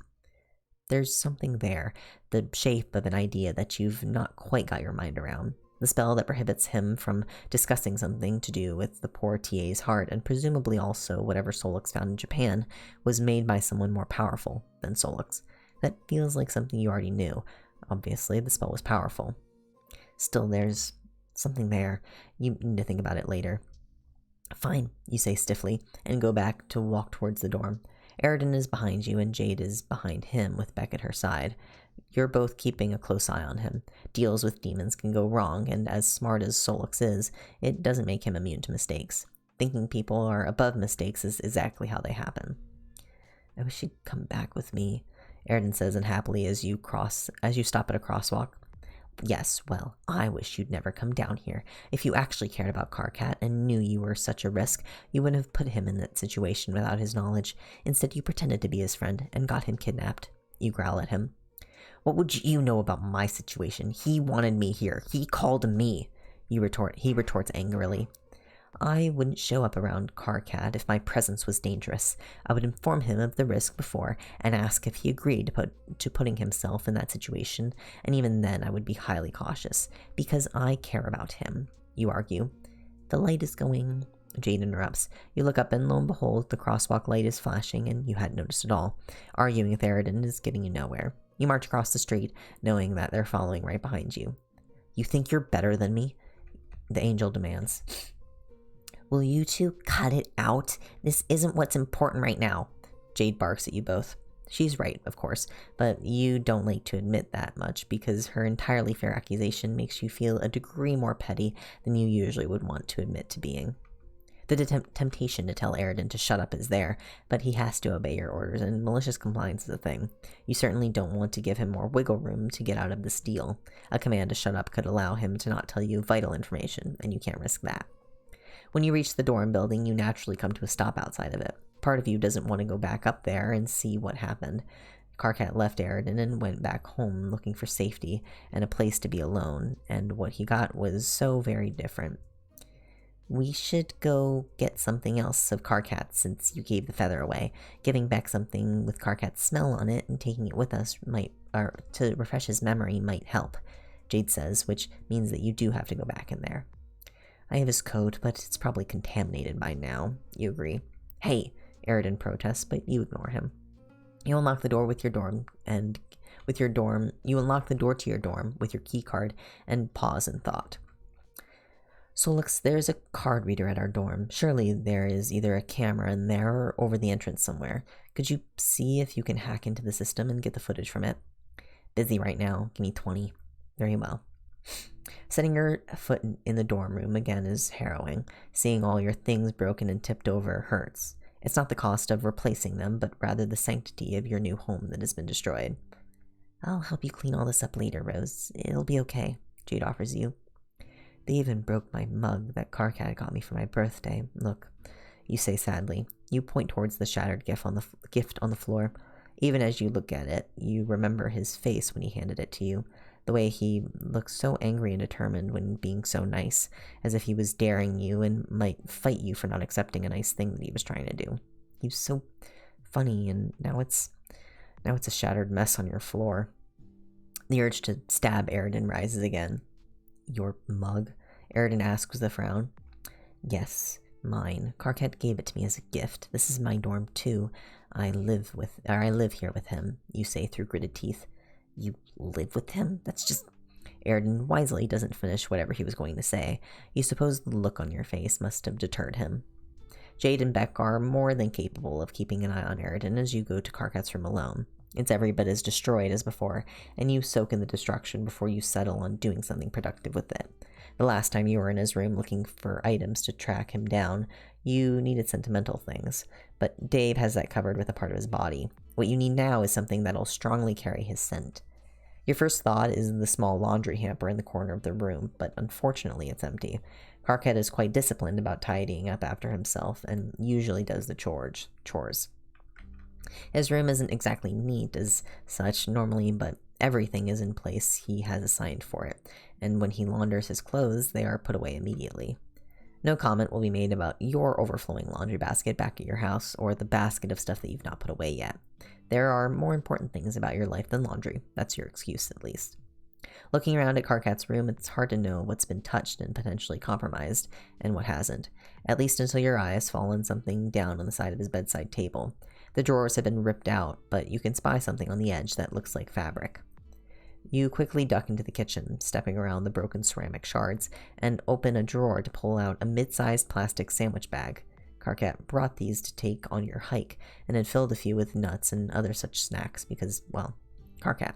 There's something there, the shape of an idea that you've not quite got your mind around. The spell that prohibits him from discussing something to do with the poor TA's heart, and presumably also whatever Solix found in Japan, was made by someone more powerful than Solix. That feels like something you already knew. Obviously, the spell was powerful. Still, there's something there. You need to think about it later. Fine, you say stiffly, and go back to walk towards the dorm. Aridin is behind you, and Jade is behind him with Beck at her side. You're both keeping a close eye on him. Deals with demons can go wrong, and as smart as Solix is, it doesn't make him immune to mistakes. Thinking people are above mistakes is exactly how they happen. I wish you'd come back with me, Aridin says unhappily as you stop at a crosswalk. Yes, well, I wish you'd never come down here. If you actually cared about Karkat and knew you were such a risk, you wouldn't have put him in that situation without his knowledge. Instead, you pretended to be his friend and got him kidnapped. You growl at him. What would you know about my situation? He wanted me here. He called me. He retorts angrily. I wouldn't show up around Karkat if my presence was dangerous. I would inform him of the risk before and ask if he agreed to putting himself in that situation, and even then I would be highly cautious, because I care about him, you argue. The light is going... Jade interrupts. You look up and lo and behold, the crosswalk light is flashing and you hadn't noticed at all. Arguing with Aridin is getting you nowhere. You march across the street, knowing that they're following right behind you. You think you're better than me? The angel demands. Will you two cut it out? This isn't what's important right now. Jade barks at you both. She's right, of course, but you don't like to admit that much because her entirely fair accusation makes you feel a degree more petty than you usually would want to admit to being. The temptation to tell Aridin to shut up is there, but he has to obey your orders, and malicious compliance is a thing. You certainly don't want to give him more wiggle room to get out of this deal. A command to shut up could allow him to not tell you vital information, and you can't risk that. When you reach the dorm building, you naturally come to a stop outside of it. Part of you doesn't want to go back up there and see what happened. Karkat left Aridin and went back home looking for safety and a place to be alone, and what he got was so very different. We should go get something else of Karkat since you gave the feather away. Giving back something with Karkat's smell on it and taking it with us to refresh his memory might help, Jade says, which means that you do have to go back in there. I have his coat, but it's probably contaminated by now. You agree. Hey, Aridin protests, but you ignore him. You unlock the door to your dorm with your key card and pause in thought. Solix, there's a card reader at our dorm. Surely there is either a camera in there or over the entrance somewhere. Could you see if you can hack into the system and get the footage from it? Busy right now. Give me 20. Very well. Setting your foot in the dorm room again is harrowing. Seeing all your things broken and tipped over hurts. It's not the cost of replacing them, but rather the sanctity of your new home that has been destroyed. I'll help you clean all this up later, Rose. It'll be okay, Jade offers you. They even broke my mug that Karkat got me for my birthday. Look, you say sadly. You point towards the shattered gift on the floor. Even as you look at it, you remember his face when he handed it to you. The way he looked so angry and determined when being so nice, as if he was daring you and might fight you for not accepting a nice thing that he was trying to do. He was so funny, and now it's a shattered mess on your floor. The urge to stab Aridin rises again. Your mug? Aridin asks with a frown. Yes, mine. Karkat gave it to me as a gift. This is my dorm too. I live here with him, you say through gritted teeth. You live with him? That's just... Aridin wisely doesn't finish whatever he was going to say. You suppose the look on your face must have deterred him. Jade and Beck are more than capable of keeping an eye on Aridin as you go to Karkat's room alone. It's every bit as destroyed as before, and you soak in the destruction before you settle on doing something productive with it. The last time you were in his room looking for items to track him down, you needed sentimental things, but Dave has that covered with a part of his body. What you need now is something that'll strongly carry his scent. Your first thought is the small laundry hamper in the corner of the room, but unfortunately it's empty. Karkat is quite disciplined about tidying up after himself, and usually does the chores. His room isn't exactly neat as such normally, but everything is in place he has assigned for it, and when he launders his clothes, they are put away immediately. No comment will be made about your overflowing laundry basket back at your house, or the basket of stuff that you've not put away yet. There are more important things about your life than laundry. That's your excuse, at least. Looking around at Karkat's room, it's hard to know what's been touched and potentially compromised, and what hasn't, at least until your eyes fall on something down on the side of his bedside table. The drawers have been ripped out, but you can spy something on the edge that looks like fabric. You quickly duck into the kitchen, stepping around the broken ceramic shards, and open a drawer to pull out a mid-sized plastic sandwich bag. Karkat brought these to take on your hike, and had filled a few with nuts and other such snacks because, well, Karkat.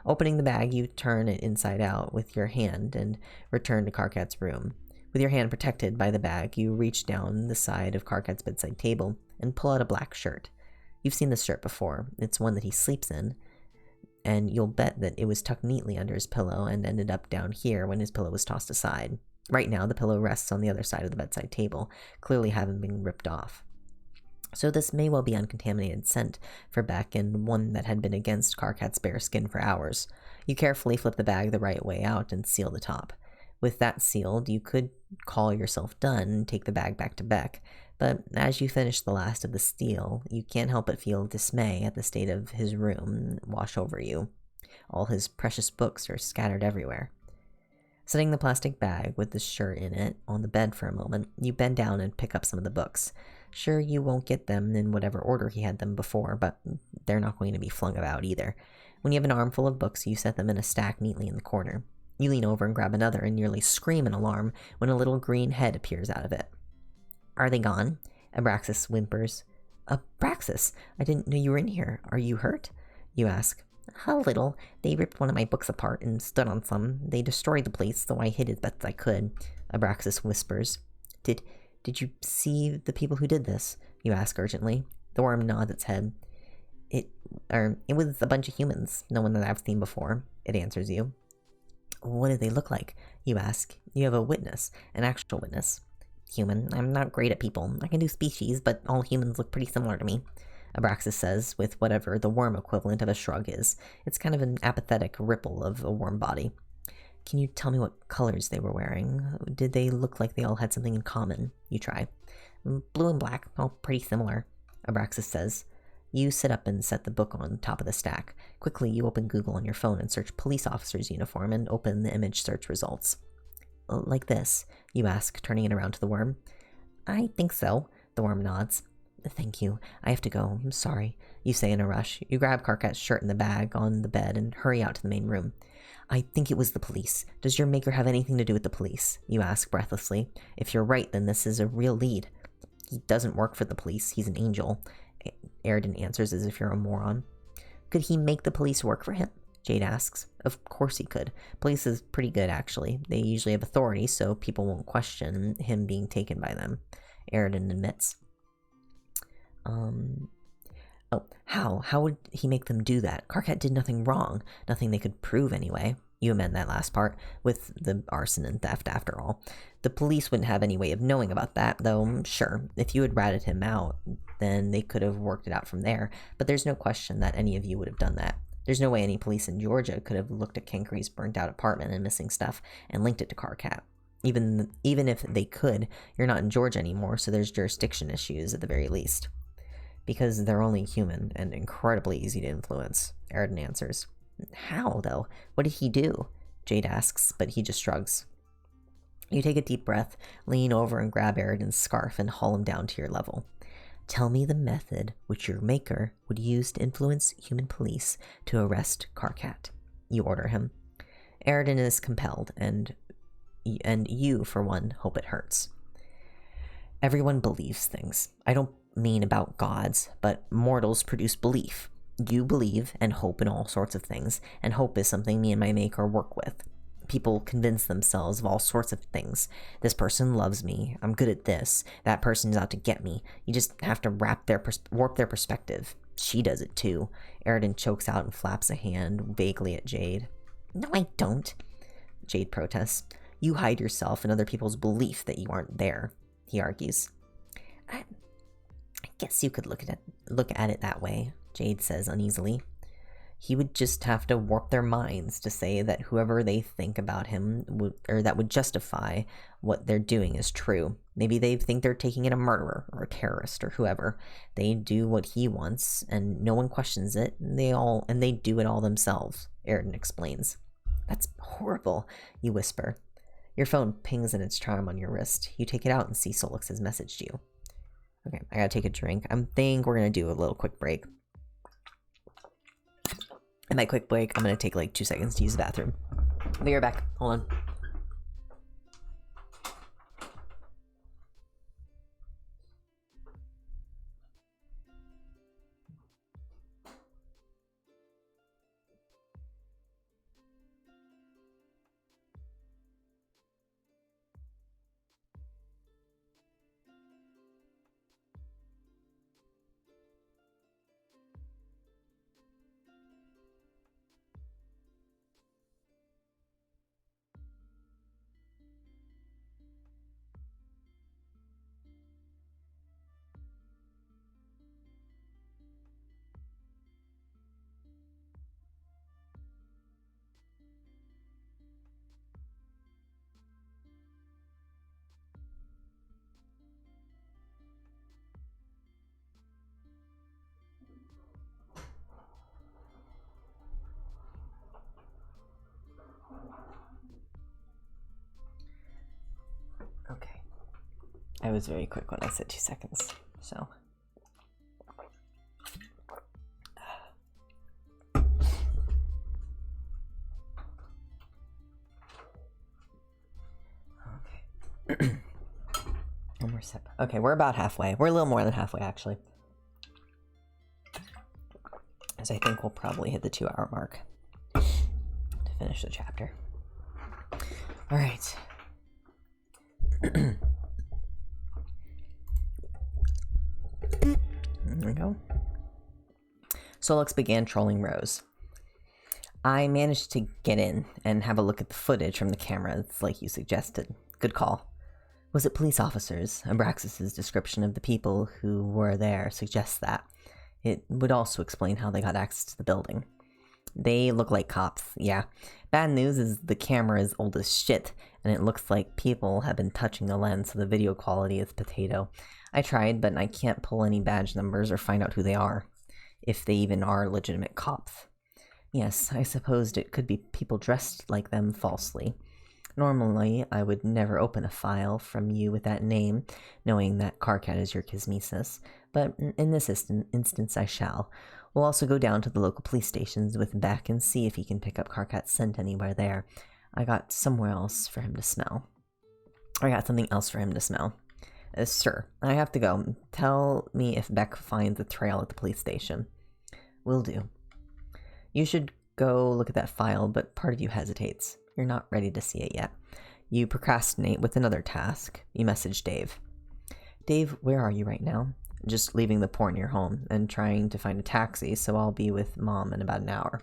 Opening the bag, you turn it inside out with your hand and return to Karkat's room. With your hand protected by the bag, you reach down the side of Karkat's bedside table and pull out a black shirt. You've seen this shirt before. It's one that he sleeps in, and you'll bet that it was tucked neatly under his pillow and ended up down here when his pillow was tossed aside. Right now, the pillow rests on the other side of the bedside table, clearly having been ripped off. So this may well be uncontaminated scent for Beck, and one that had been against Karkat's bare skin for hours. You carefully flip the bag the right way out and seal the top. With that sealed, you could call yourself done and take the bag back to Beck, but as you finish the last of the seal, you can't help but feel dismay at the state of his room wash over you. All his precious books are scattered everywhere. Setting the plastic bag with the shirt in it on the bed for a moment, you bend down and pick up some of the books. Sure, you won't get them in whatever order he had them before, but they're not going to be flung about either. When you have an armful of books, you set them in a stack neatly in the corner. You lean over and grab another and nearly scream in alarm when a little green head appears out of it. "Are they gone?" Abraxas whimpers. "Abraxas, I didn't know you were in here. Are you hurt?" you ask. "A little. They ripped one of my books apart and stood on some. They destroyed the place, so I hid as best I could," Abraxas whispers. Did you see the people who did this?" you ask urgently. The worm nods its head. It was a bunch of humans, no one that I've seen before," it answers you. "What did they look like?" you ask. You have a witness, an actual witness. "Human. I'm not great at people. I can do species, but all humans look pretty similar to me," Abraxas says, with whatever the worm equivalent of a shrug is. It's kind of an apathetic ripple of a worm body. "Can you tell me what colors they were wearing? Did they look like they all had something in common?" you try. "Blue and black, all pretty similar," Abraxas says. You sit up and set the book on top of the stack. Quickly, you open Google on your phone and search police officer's uniform and open the image search results. "Like this?" you ask, turning it around to the worm. "I think so," the worm nods. "Thank you. I have to go. I'm sorry," you say in a rush. You grab Karkat's shirt in the bag on the bed and hurry out to the main room. "I think it was the police. Does your maker have anything to do with the police?" you ask breathlessly. "If you're right, then this is a real lead." "He doesn't work for the police. He's an angel," Aridin answers as if you're a moron. "Could he make the police work for him?" Jade asks. "Of course he could. Police is pretty good, actually. They usually have authority, so people won't question him being taken by them," Aridin admits. How would he make them do that? Karkat did nothing wrong. Nothing they could prove, anyway. You amend that last part, with the arson and theft, after all. The police wouldn't have any way of knowing about that, though, sure, if you had ratted him out, then they could have worked it out from there, but there's no question that any of you would have done that. There's no way any police in Georgia could have looked at Kenkri's burnt-out apartment and missing stuff and linked it to Karkat. Even if they could, you're not in Georgia anymore, so there's jurisdiction issues at the very least. "Because they're only human and incredibly easy to influence," Aridin answers. "How, though? What did he do?" Jade asks, but he just shrugs. You take a deep breath, lean over and grab Aridin's scarf and haul him down to your level. "Tell me the method which your maker would use to influence human police to arrest Karkat," you order him. Aridin is compelled, and you, for one, hope it hurts. "Everyone believes things. I don't mean about gods, but mortals produce belief. You believe and hope in all sorts of things, and hope is something me and my maker work with. People convince themselves of all sorts of things. This person loves me. I'm good at this. That person's out to get me. You just have to warp their perspective. She does it too." Aridin chokes out and flaps a hand vaguely at Jade. "No, I don't," Jade protests. "You hide yourself in other people's belief that you aren't there," he argues. I guess you could look at it that way, Jade says uneasily. He would just have to warp their minds to say that whoever they think about him that would justify what they're doing is true. Maybe they think they're taking in a murderer or a terrorist or whoever. They do what he wants, and no one questions it. And they do it all themselves, Aridin explains. That's horrible, you whisper. Your phone pings in its charm on your wrist. You take it out and see Solix has messaged you. Okay, I gotta take a drink. I think we're gonna do a little quick break. In my quick break, I'm gonna take like 2 seconds to use the bathroom. I'll be right back. Hold on. Okay. I was very quick when I said 2 seconds, so. Okay. One more sip. Okay, we're about halfway. We're a little more than halfway, actually. As I think we'll probably hit the 2-hour mark to finish the chapter. Alright. There we go. Solix began trolling Rose. I managed to get in and have a look at the footage from the cameras like you suggested. Good call. Was it police officers? Abraxas's description of the people who were there suggests that. It would also explain how they got access to the building. They look like cops, yeah. Bad news is the camera is old as shit, and it looks like people have been touching the lens, so the video quality is potato. I tried, but I can't pull any badge numbers or find out who they are. If they even are legitimate cops. Yes, I supposed it could be people dressed like them falsely. Normally, I would never open a file from you with that name, knowing that Karkat is your kismesis, but in this instance I shall. We'll also go down to the local police stations with Beck and see if he can pick up Karkat's scent anywhere there. I got something else for him to smell. Sir, I have to go. Tell me if Beck finds a trail at the police station. Will do. You should go look at that file, but part of you hesitates. You're not ready to see it yet. You procrastinate with another task. You message Dave. Dave, where are you right now? Just leaving the port near home and trying to find a taxi, so I'll be with Mom in about an hour.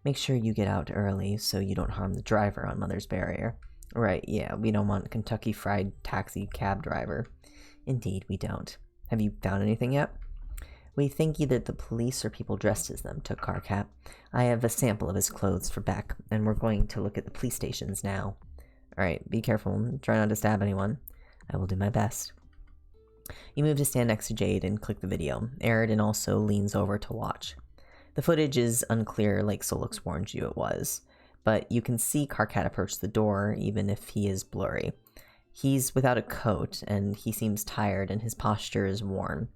Make sure you get out early so you don't harm the driver on Mother's Barrier. Right, yeah, we don't want Kentucky Fried taxi cab driver. Indeed, we don't. Have you found anything yet? We think either the police or people dressed as them took Karkat. I have a sample of his clothes for Beck, and we're going to look at the police stations now. Alright, be careful. Try not to stab anyone. I will do my best. You move to stand next to Jade and click the video. Aridin also leans over to watch. The footage is unclear like Solix warned you it was, but you can see Karkat approach the door even if he is blurry. He's without a coat, and he seems tired and his posture is worn.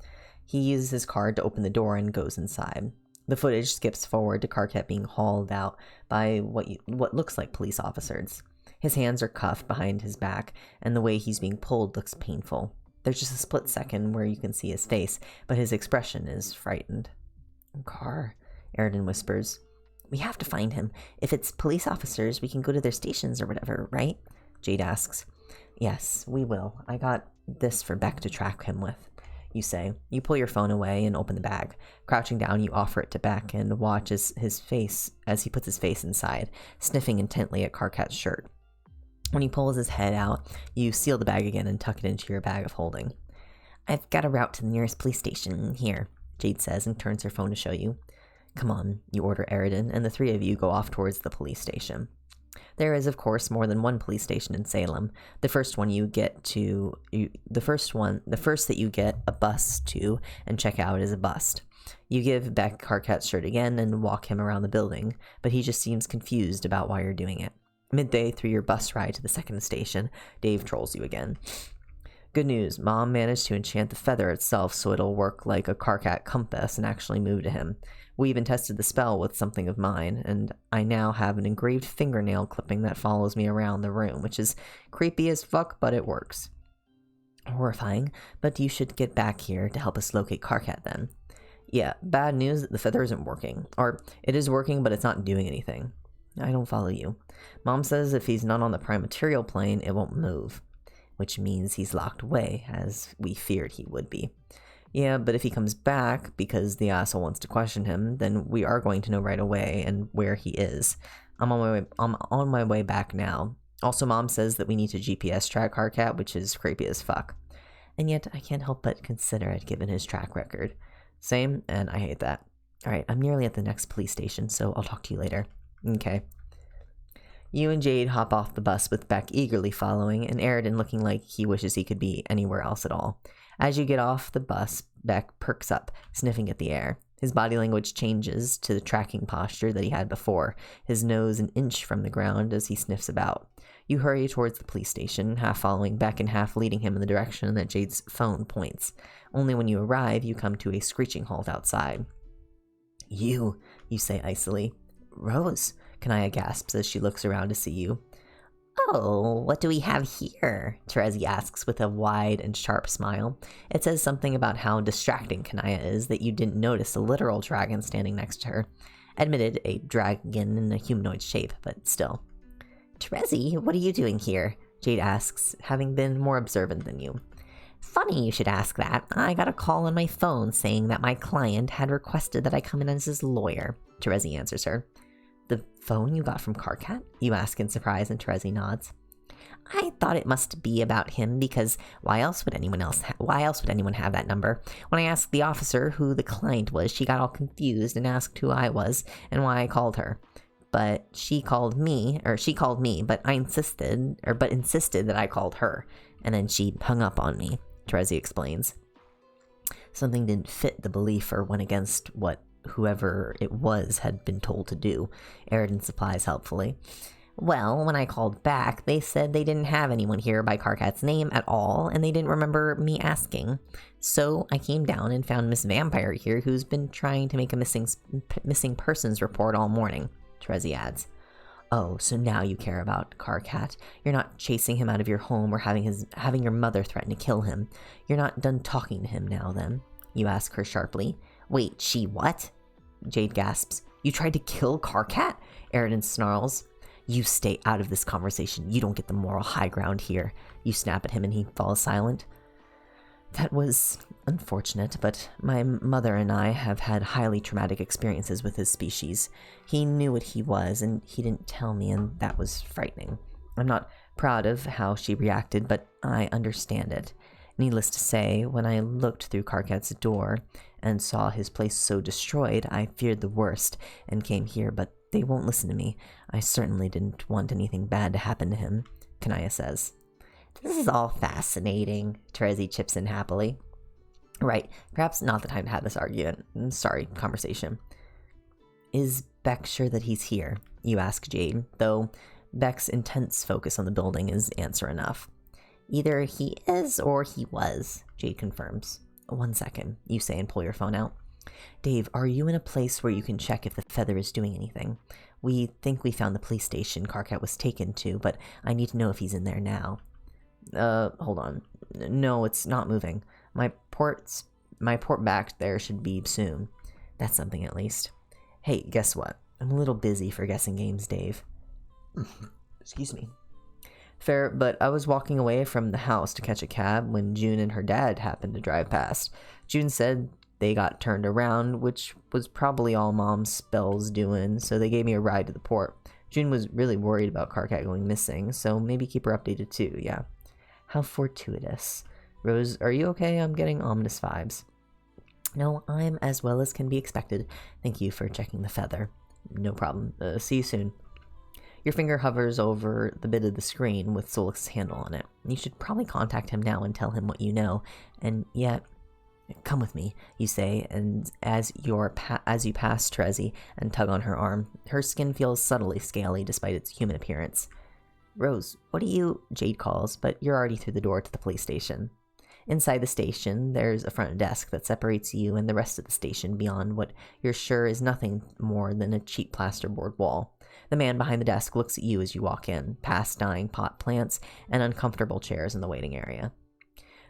He uses his card to open the door and goes inside. The footage skips forward to Karkat being hauled out by what looks like police officers. His hands are cuffed behind his back, and the way he's being pulled looks painful. There's just a split second where you can see his face, but his expression is frightened. Kar, Aridin whispers. We have to find him. If it's police officers, we can go to their stations or whatever, right? Jade asks. Yes, we will. I got this for Beck to track him with. You say. You pull your phone away and open the bag. Crouching down, you offer it to Beck and watch his face as he puts his face inside, sniffing intently at Karkat's shirt. When he pulls his head out, you seal the bag again and tuck it into your bag of holding. I've got a route to the nearest police station here, Jade says and turns her phone to show you. Come on, you order Aridin, and the three of you go off towards the police station. There is, of course, more than one police station in Salem. The first that you get a bus to and check out is a bust. You give Beck Carcat's shirt again and walk him around the building, but he just seems confused about why you're doing it. Midday through your bus ride to the second station, Dave trolls you again. Good news, Mom managed to enchant the feather itself so it'll work like a Carcat compass and actually move to him. We even tested the spell with something of mine, and I now have an engraved fingernail clipping that follows me around the room, which is creepy as fuck, but it works. Horrifying, but you should get back here to help us locate Carcat then. Yeah, bad news, the feather isn't working. Or, it is working, but it's not doing anything. I don't follow you. Mom says if he's not on the prime material plane, it won't move. Which means he's locked away, as we feared he would be. Yeah, but if he comes back, because the asshole wants to question him, then we are going to know right away and where he is. I'm on my way back now. Also, Mom says that we need to GPS track Carcat, which is creepy as fuck. And yet, I can't help but consider it given his track record. Same, and I hate that. Alright, I'm nearly at the next police station, so I'll talk to you later. Okay. You and Jade hop off the bus with Beck eagerly following, and Aridin looking like he wishes he could be anywhere else at all. As you get off the bus, Beck perks up, sniffing at the air. His body language changes to the tracking posture that he had before, his nose an inch from the ground as he sniffs about. You hurry towards the police station, half following Beck and half leading him in the direction that Jade's phone points. Only when you arrive, you come to a screeching halt outside. You say icily. Rose, Kanaya gasps as she looks around to see you. Oh, what do we have here? Terezi asks with a wide and sharp smile. It says something about how distracting Kanaya is that you didn't notice a literal dragon standing next to her. Admitted, a dragon in a humanoid shape, but still. Terezi, what are you doing here? Jade asks, having been more observant than you. Funny you should ask that. I got a call on my phone saying that my client had requested that I come in as his lawyer, Terezi answers her. The phone you got from Carcat? You ask in surprise, and Terezi nods. I thought it must be about him because why else would anyone have that number? When I asked the officer who the client was, she got all confused and asked who I was and why I called her. But she called me, but insisted that I called her, and then she hung up on me, Terezi explains. Something didn't fit the belief or went against what whoever it was had been told to do, Aridin supplies helpfully. Well, when I called back, they said they didn't have anyone here by Carcat's name at all, and they didn't remember me asking. So I came down and found Miss Vampire here, who's been trying to make a missing persons report all morning, Terezi adds. Oh, so now you care about Carcat. You're not chasing him out of your home or having your mother threaten to kill him. You're not done talking to him now, then? You ask her sharply. Wait, she what? Jade gasps. You tried to kill Carcat? Aridin snarls. You stay out of this conversation. You don't get the moral high ground here. You snap at him and he falls silent. That was unfortunate, but my mother and I have had highly traumatic experiences with his species. He knew what he was, and he didn't tell me, and that was frightening. I'm not proud of how she reacted, but I understand it. Needless to say, when I looked through Carcat's door and saw his place so destroyed, I feared the worst and came here, but they won't listen to me. I certainly didn't want anything bad to happen to him, Kanaya says. This is all fascinating, Terezi chips in happily. Right, perhaps not the time to have this conversation. Is Beck sure that he's here? You ask Jade, though Beck's intense focus on the building is answer enough. Either he is or he was, Jade confirms. 1 second, you say and pull your phone out. Dave, are you in a place where you can check if the feather is doing anything? We think we found the police station Carcat was taken to, but I need to know if he's in there now. Hold on. No, it's not moving. My port back there should be soon. That's something at least. Hey, guess what? I'm a little busy for guessing games, Dave. Excuse me. Fair, but I was walking away from the house to catch a cab when June and her dad happened to drive past. June said they got turned around, which was probably all Mom's spells doing, so they gave me a ride to the port. June was really worried about Carcat going missing, so maybe keep her updated too, yeah. How fortuitous. Rose, are you okay? I'm getting ominous vibes. No, I'm as well as can be expected. Thank you for checking the feather. No problem. See you soon. Your finger hovers over the bit of the screen with Solix's handle on it. You should probably contact him now and tell him what you know. And yet, come with me, you say, and as you pass Trezzy and tug on her arm, her skin feels subtly scaly despite its human appearance. Rose, what do you... Jade calls, but you're already through the door to the police station. Inside the station, there's a front desk that separates you and the rest of the station beyond what you're sure is nothing more than a cheap plasterboard wall. The man behind the desk looks at you as you walk in, past dying pot plants and uncomfortable chairs in the waiting area.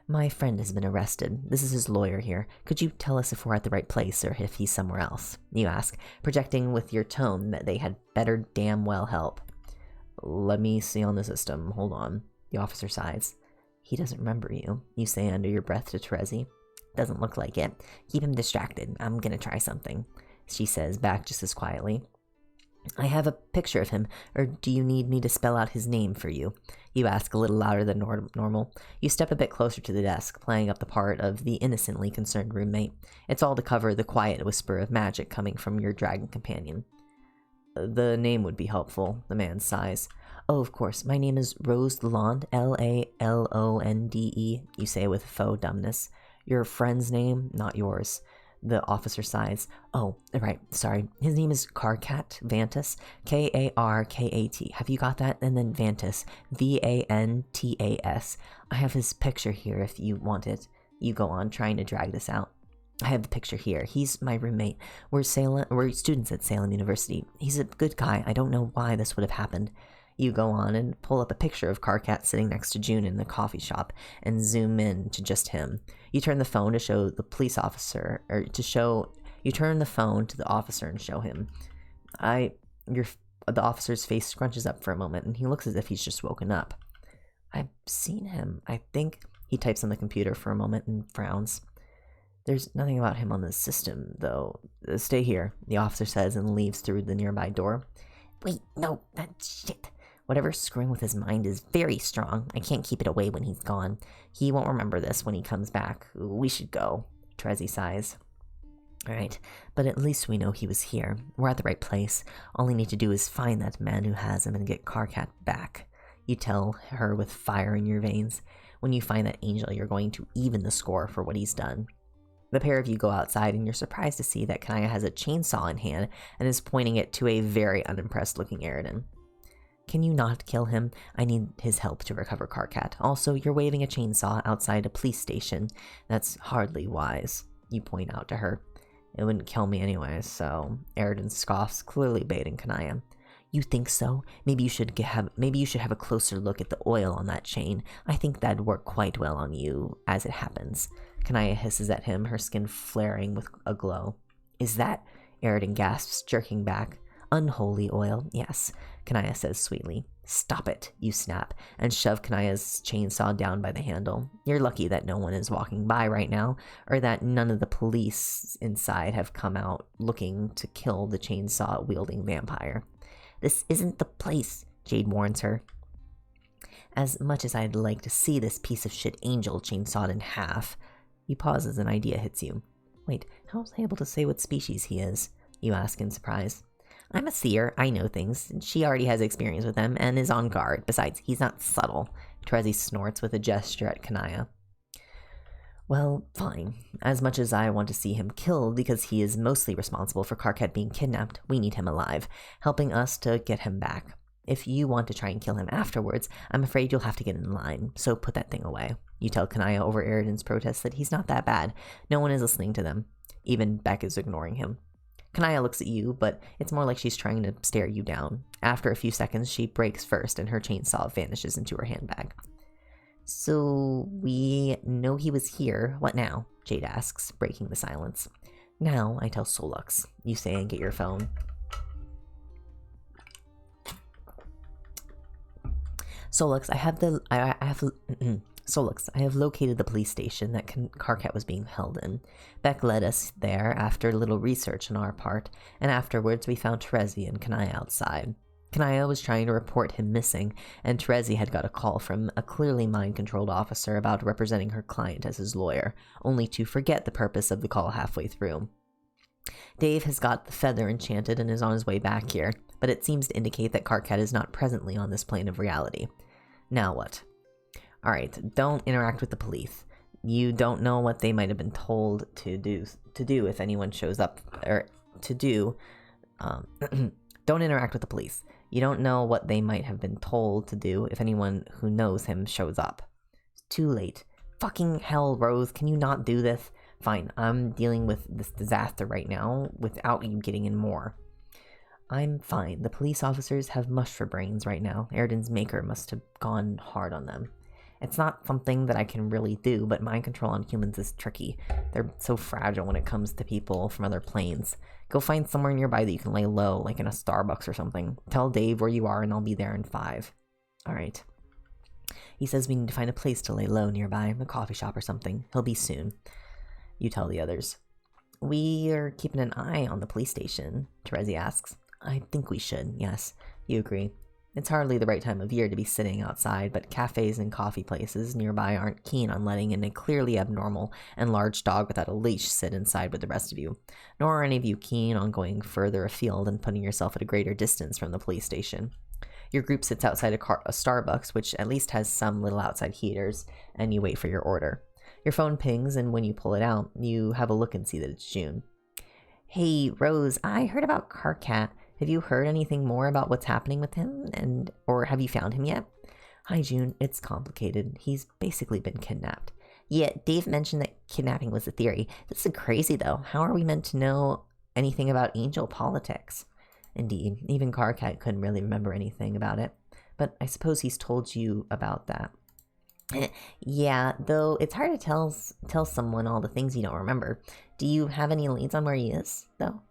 My friend has been arrested. This is his lawyer here. Could you tell us if we're at the right place or if he's somewhere else? You ask, projecting with your tone that they had better damn well help. Let me see on the system. Hold on. The officer sighs. He doesn't remember you, you say under your breath to Trezzy. Doesn't look like it. Keep him distracted. I'm gonna try something, she says back just as quietly. I have a picture of him, or do you need me to spell out his name for you? You ask a little louder than normal. You step a bit closer to the desk, playing up the part of the innocently concerned roommate. It's all to cover the quiet whisper of magic coming from your dragon companion. The name would be helpful, the man sighs. Oh, of course, my name is Rose Lalonde, Lalonde, you say with faux dumbness. Your friend's name, not yours. The officer sighs. Oh, right, sorry. His name is Karkat Vantas, Karkat. Have you got that? And then Vantas, Vantas. I have his picture here if you want it. You go on, trying to drag this out. I have the picture here. He's my roommate. We're students at Salem University. He's a good guy. I don't know why this would have happened. You go on and pull up a picture of Karkat sitting next to June in the coffee shop and zoom in to just him. You turn the phone to show the police officer, you turn the phone to the officer and show him. The officer's face scrunches up for a moment and he looks as if he's just woken up. I've seen him, I think. He types on the computer for a moment and frowns. There's nothing about him on the system, though. Stay here, the officer says and leaves through the nearby door. Wait, no, that's shit. Whatever's screwing with his mind is very strong. I can't keep it away when he's gone. He won't remember this when he comes back. We should go, Trezzy sighs. Alright, but at least we know he was here. We're at the right place. All we need to do is find that man who has him and get Karkat back. You tell her with fire in your veins. When you find that angel, you're going to even the score for what he's done. The pair of you go outside and you're surprised to see that Kanaya has a chainsaw in hand and is pointing it to a very unimpressed looking Aridin. Can you not kill him? I need his help to recover Karkat. Also, you're waving a chainsaw outside a police station. That's hardly wise, you point out to her. It wouldn't kill me anyway, so... Aridin scoffs, clearly baiting Kanaya. You think so? Maybe you should have a closer look at the oil on that chain. I think that'd work quite well on you, as it happens. Kanaya hisses at him, her skin flaring with a glow. Is that... Aridin gasps, jerking back. Unholy oil, yes, Kanaya says sweetly. Stop it, you snap, and shove Kanaya's chainsaw down by the handle. You're lucky that no one is walking by right now, or that none of the police inside have come out looking to kill the chainsaw-wielding vampire. This isn't the place, Jade warns her. As much as I'd like to see this piece of shit angel chainsawed in half. You pause as an idea hits you. Wait, how was I able to say what species he is? You ask in surprise. I'm a seer, I know things. She already has experience with them and is on guard. Besides, he's not subtle. Trezzy snorts with a gesture at Kanaya. Well, fine. As much as I want to see him killed because he is mostly responsible for Karkat being kidnapped, we need him alive, helping us to get him back. If you want to try and kill him afterwards, I'm afraid you'll have to get in line, so put that thing away. You tell Kanaya over Aridin's protest that he's not that bad. No one is listening to them. Even Beck is ignoring him. Kanaya looks at you, but it's more like she's trying to stare you down. After a few seconds, she breaks first and her chainsaw vanishes into her handbag. So, we know he was here. What now? Jade asks, breaking the silence. Now, I tell Solux. You say and get your phone. Solux, Solux, I have located the police station that Karkat was being held in. Beck led us there after a little research on our part, and afterwards we found Trezzy and Kanaya outside. Kanaya was trying to report him missing, and Terezi had got a call from a clearly mind-controlled officer about representing her client as his lawyer, only to forget the purpose of the call halfway through. Dave has got the feather enchanted and is on his way back here, but it seems to indicate that Karkat is not presently on this plane of reality. Now what? Alright, don't interact with the police. You don't know what they might have been told to do if anyone shows up, or to do. Don't interact with the police. You don't know what they might have been told to do if anyone who knows him shows up. It's too late. Fucking hell, Rose, can you not do this? Fine, I'm dealing with this disaster right now without you getting in more. I'm fine. The police officers have mush for brains right now. Erden's maker must have gone hard on them. It's not something that I can really do, but mind control on humans is tricky. They're so fragile when it comes to people from other planes. Go find somewhere nearby that you can lay low, like in a Starbucks or something. Tell Dave where you are and I'll be there in 5. Alright. He says we need to find a place to lay low nearby, a coffee shop or something. He'll be soon. You tell the others. We are keeping an eye on the police station, Terezi asks. I think we should, yes. You agree. It's hardly the right time of year to be sitting outside, but cafes and coffee places nearby aren't keen on letting in a clearly abnormal and large dog without a leash sit inside with the rest of you. Nor are any of you keen on going further afield and putting yourself at a greater distance from the police station. Your group sits outside a Starbucks, which at least has some little outside heaters, and you wait for your order. Your phone pings, and when you pull it out, you have a look and see that it's June. Hey, Rose, I heard about Karkat. Have you heard anything more about what's happening with him, or have you found him yet? Hi, June. It's complicated. He's basically been kidnapped. Yeah, Dave mentioned that kidnapping was a theory. This is crazy, though. How are we meant to know anything about angel politics? Indeed, even Karkat couldn't really remember anything about it. But I suppose he's told you about that. Yeah, though it's hard to tell someone all the things you don't remember. Do you have any leads on where he is, though?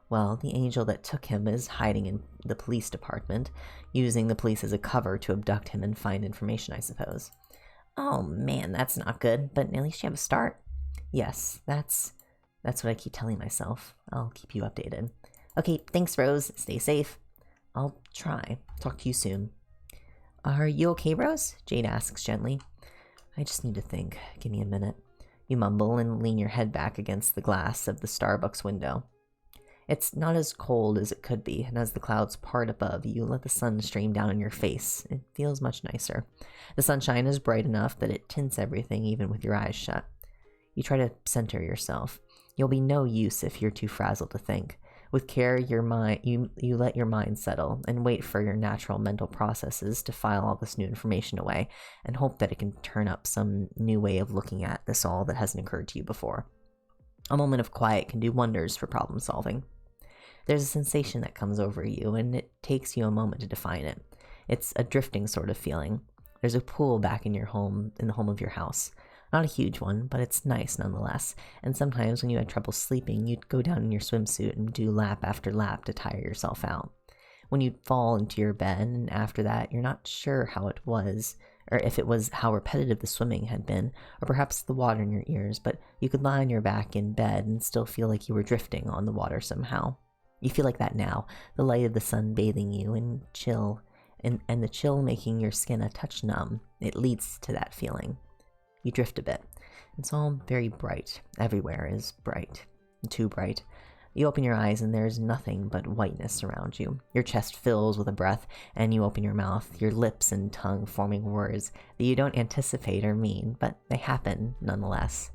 Well, the angel that took him is hiding in the police department, using the police as a cover to abduct him and find information, I suppose. Oh man, that's not good, but at least you have a start. Yes, that's what I keep telling myself. I'll keep you updated. Okay, thanks, Rose. Stay safe. I'll try. Talk to you soon. Are you okay, Rose? Jade asks gently. I just need to think. Give me a minute. You mumble and lean your head back against the glass of the Starbucks window. It's not as cold as it could be, and as the clouds part above, you let the sun stream down on your face. It feels much nicer. The sunshine is bright enough that it tints everything even with your eyes shut. You try to center yourself. You'll be no use if you're too frazzled to think. With care, you let your mind settle and wait for your natural mental processes to file all this new information away and hope that it can turn up some new way of looking at this all that hasn't occurred to you before. A moment of quiet can do wonders for problem solving. There's a sensation that comes over you, and it takes you a moment to define it. It's a drifting sort of feeling. There's a pool back in the home of your house. Not a huge one, but it's nice nonetheless, and sometimes when you had trouble sleeping, you'd go down in your swimsuit and do lap after lap to tire yourself out. When you'd fall into your bed, and after that, you're not sure how it was, or if it was how repetitive the swimming had been, or perhaps the water in your ears, but you could lie on your back in bed and still feel like you were drifting on the water somehow. You feel like that now, the light of the sun bathing you and chill, and the chill making your skin a touch numb. It leads to that feeling. You drift a bit. It's all very bright. Everywhere is bright. Too bright. You open your eyes and there's nothing but whiteness around you. Your chest fills with a breath, and you open your mouth, your lips and tongue forming words that you don't anticipate or mean, but they happen nonetheless.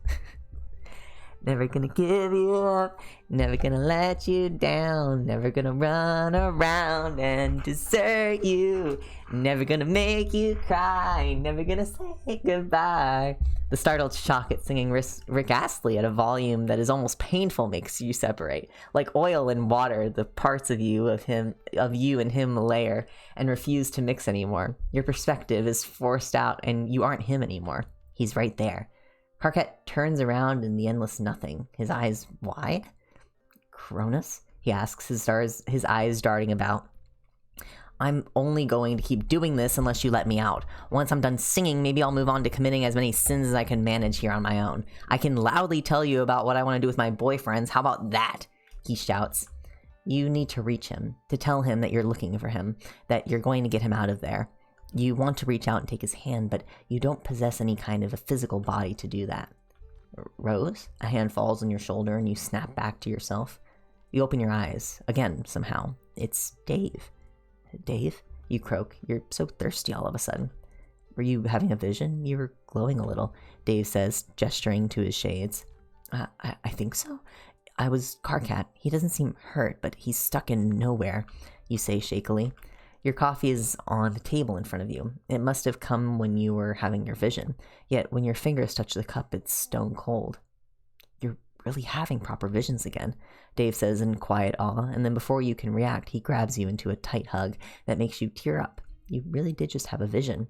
Never gonna give you up, never gonna let you down, never gonna run around and desert you, never gonna make you cry, never gonna say goodbye. The startled shock at singing Rick Astley at a volume that is almost painful makes you separate. Like oil and water, the parts of you and him layer and refuse to mix anymore. Your perspective is forced out and you aren't him anymore. He's right there. Karkat turns around in the endless nothing, his eyes wide. Cronus? He asks, his eyes darting about. I'm only going to keep doing this unless you let me out. Once I'm done singing, maybe I'll move on to committing as many sins as I can manage here on my own. I can loudly tell you about what I want to do with my boyfriends. How about that? He shouts. You need to reach him, to tell him that you're looking for him, that you're going to get him out of there. You want to reach out and take his hand, but you don't possess any kind of a physical body to do that. Rose? A hand falls on your shoulder and you snap back to yourself. You open your eyes, again, somehow. It's Dave. Dave? You croak. You're so thirsty all of a sudden. Were you having a vision? You were glowing a little, Dave says, gesturing to his shades. I think so. I was Carcat. He doesn't seem hurt, but he's stuck in nowhere, you say shakily. Your coffee is on the table in front of you. It must have come when you were having your vision. Yet when your fingers touch the cup, it's stone cold. You're really having proper visions again, Dave says in quiet awe, and then before you can react, he grabs you into a tight hug that makes you tear up. You really did just have a vision.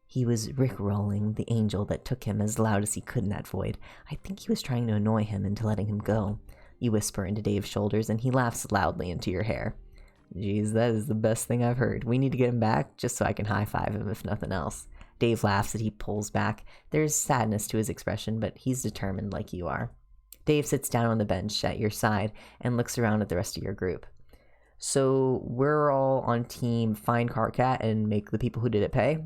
He was rick-rolling the angel that took him as loud as he could in that void. I think he was trying to annoy him into letting him go. You whisper into Dave's shoulders, and he laughs loudly into your hair. Geez, that is the best thing I've heard. We need to get him back, just so I can high-five him if nothing else. Dave laughs as he pulls back. There's sadness to his expression, but he's determined like you are. Dave sits down on the bench at your side and looks around at the rest of your group. So we're all on team find Carcat and make the people who did it pay?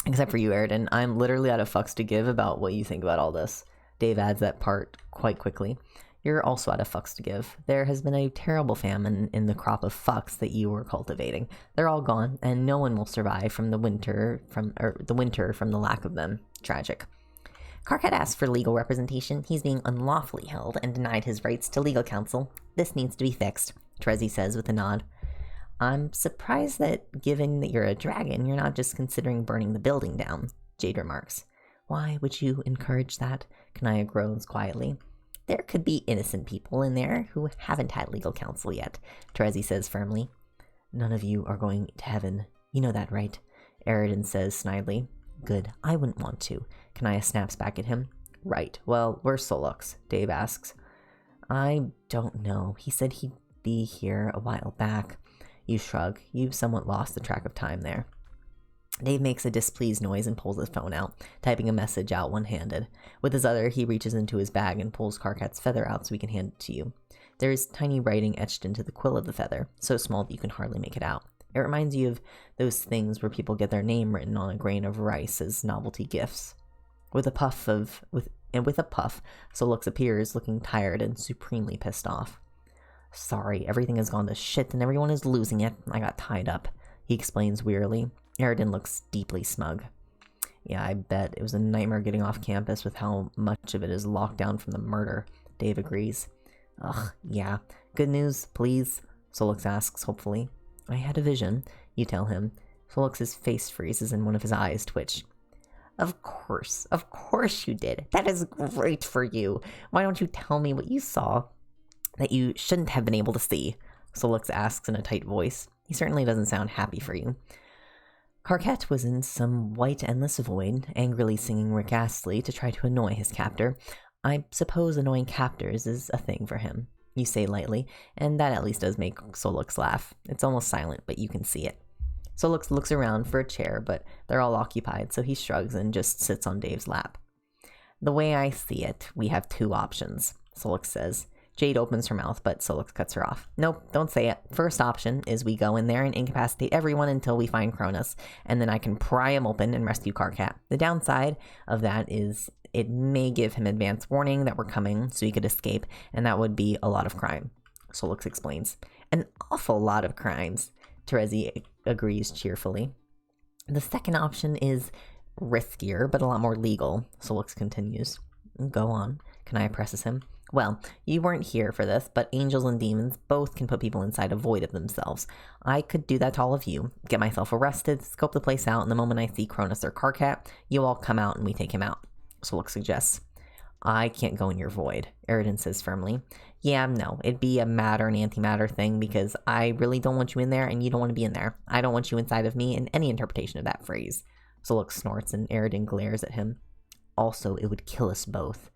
Except for you, Aridin. I'm literally out of fucks to give about what you think about all this. Dave adds that part quite quickly. You're also out of fucks to give. There has been a terrible famine in the crop of fucks that you were cultivating. They're all gone, and no one will survive from the winter from the lack of them. Tragic. Carcat asked for legal representation. He's being unlawfully held and denied his rights to legal counsel. This needs to be fixed, Terezi says with a nod. I'm surprised that, given that you're a dragon, you're not just considering burning the building down, Jade remarks. Why would you encourage that? Kanaya groans quietly. There could be innocent people in there who haven't had legal counsel yet, Terezi says firmly. None of you are going to heaven. You know that, right? Aridin says snidely. Good, I wouldn't want to. Kanaya snaps back at him. Right, well, where's Solux? Dave asks. I don't know. He said he'd be here a while back. You shrug. You've somewhat lost the track of time there. Dave makes a displeased noise and pulls his phone out, typing a message out one-handed. With his other, he reaches into his bag and pulls Carcat's feather out so he can hand it to you. There is tiny writing etched into the quill of the feather, so small that you can hardly make it out. It reminds you of those things where people get their name written on a grain of rice as novelty gifts. With a puff, Solux appears, looking tired and supremely pissed off. Sorry, everything has gone to shit and everyone is losing it. I got tied up, he explains wearily. Aridin looks deeply smug. Yeah, I bet. It was a nightmare getting off campus with how much of it is locked down from the murder, Dave agrees. Ugh, yeah. Good news, please? Solux asks, hopefully. I had a vision, you tell him. Solux's face freezes and one of his eyes twitch. Of course you did. That is great for you. Why don't you tell me what you saw that you shouldn't have been able to see? Solux asks in a tight voice. He certainly doesn't sound happy for you. Carcat was in some white endless void, angrily singing Rick Astley to try to annoy his captor. I suppose annoying captors is a thing for him, you say lightly, and that at least does make Solux laugh. It's almost silent, but you can see it. Solux looks around for a chair, but they're all occupied, so he shrugs and just sits on Dave's lap. The way I see it, we have two options, Solux says. Jade opens her mouth, but Solux cuts her off. Nope, don't say it. First option is we go in there and incapacitate everyone until we find Cronus, and then I can pry him open and rescue Carcat. The downside of that is it may give him advance warning that we're coming so he could escape, and that would be a lot of crime, Solux explains. An awful lot of crimes, Terezi agrees cheerfully. The second option is riskier, but a lot more legal, Solux continues. Go on, Kanaya presses him. Well, you weren't here for this, but angels and demons both can put people inside a void of themselves. I could do that to all of you. Get myself arrested, scope the place out, and the moment I see Cronus or Carcat, you all come out and we take him out. Solux suggests. I can't go in your void, Aridin says firmly. Yeah, no, it'd be a matter and antimatter thing because I really don't want you in there and you don't want to be in there. I don't want you inside of me in any interpretation of that phrase. Solux snorts and Aridin glares at him. Also, it would kill us both,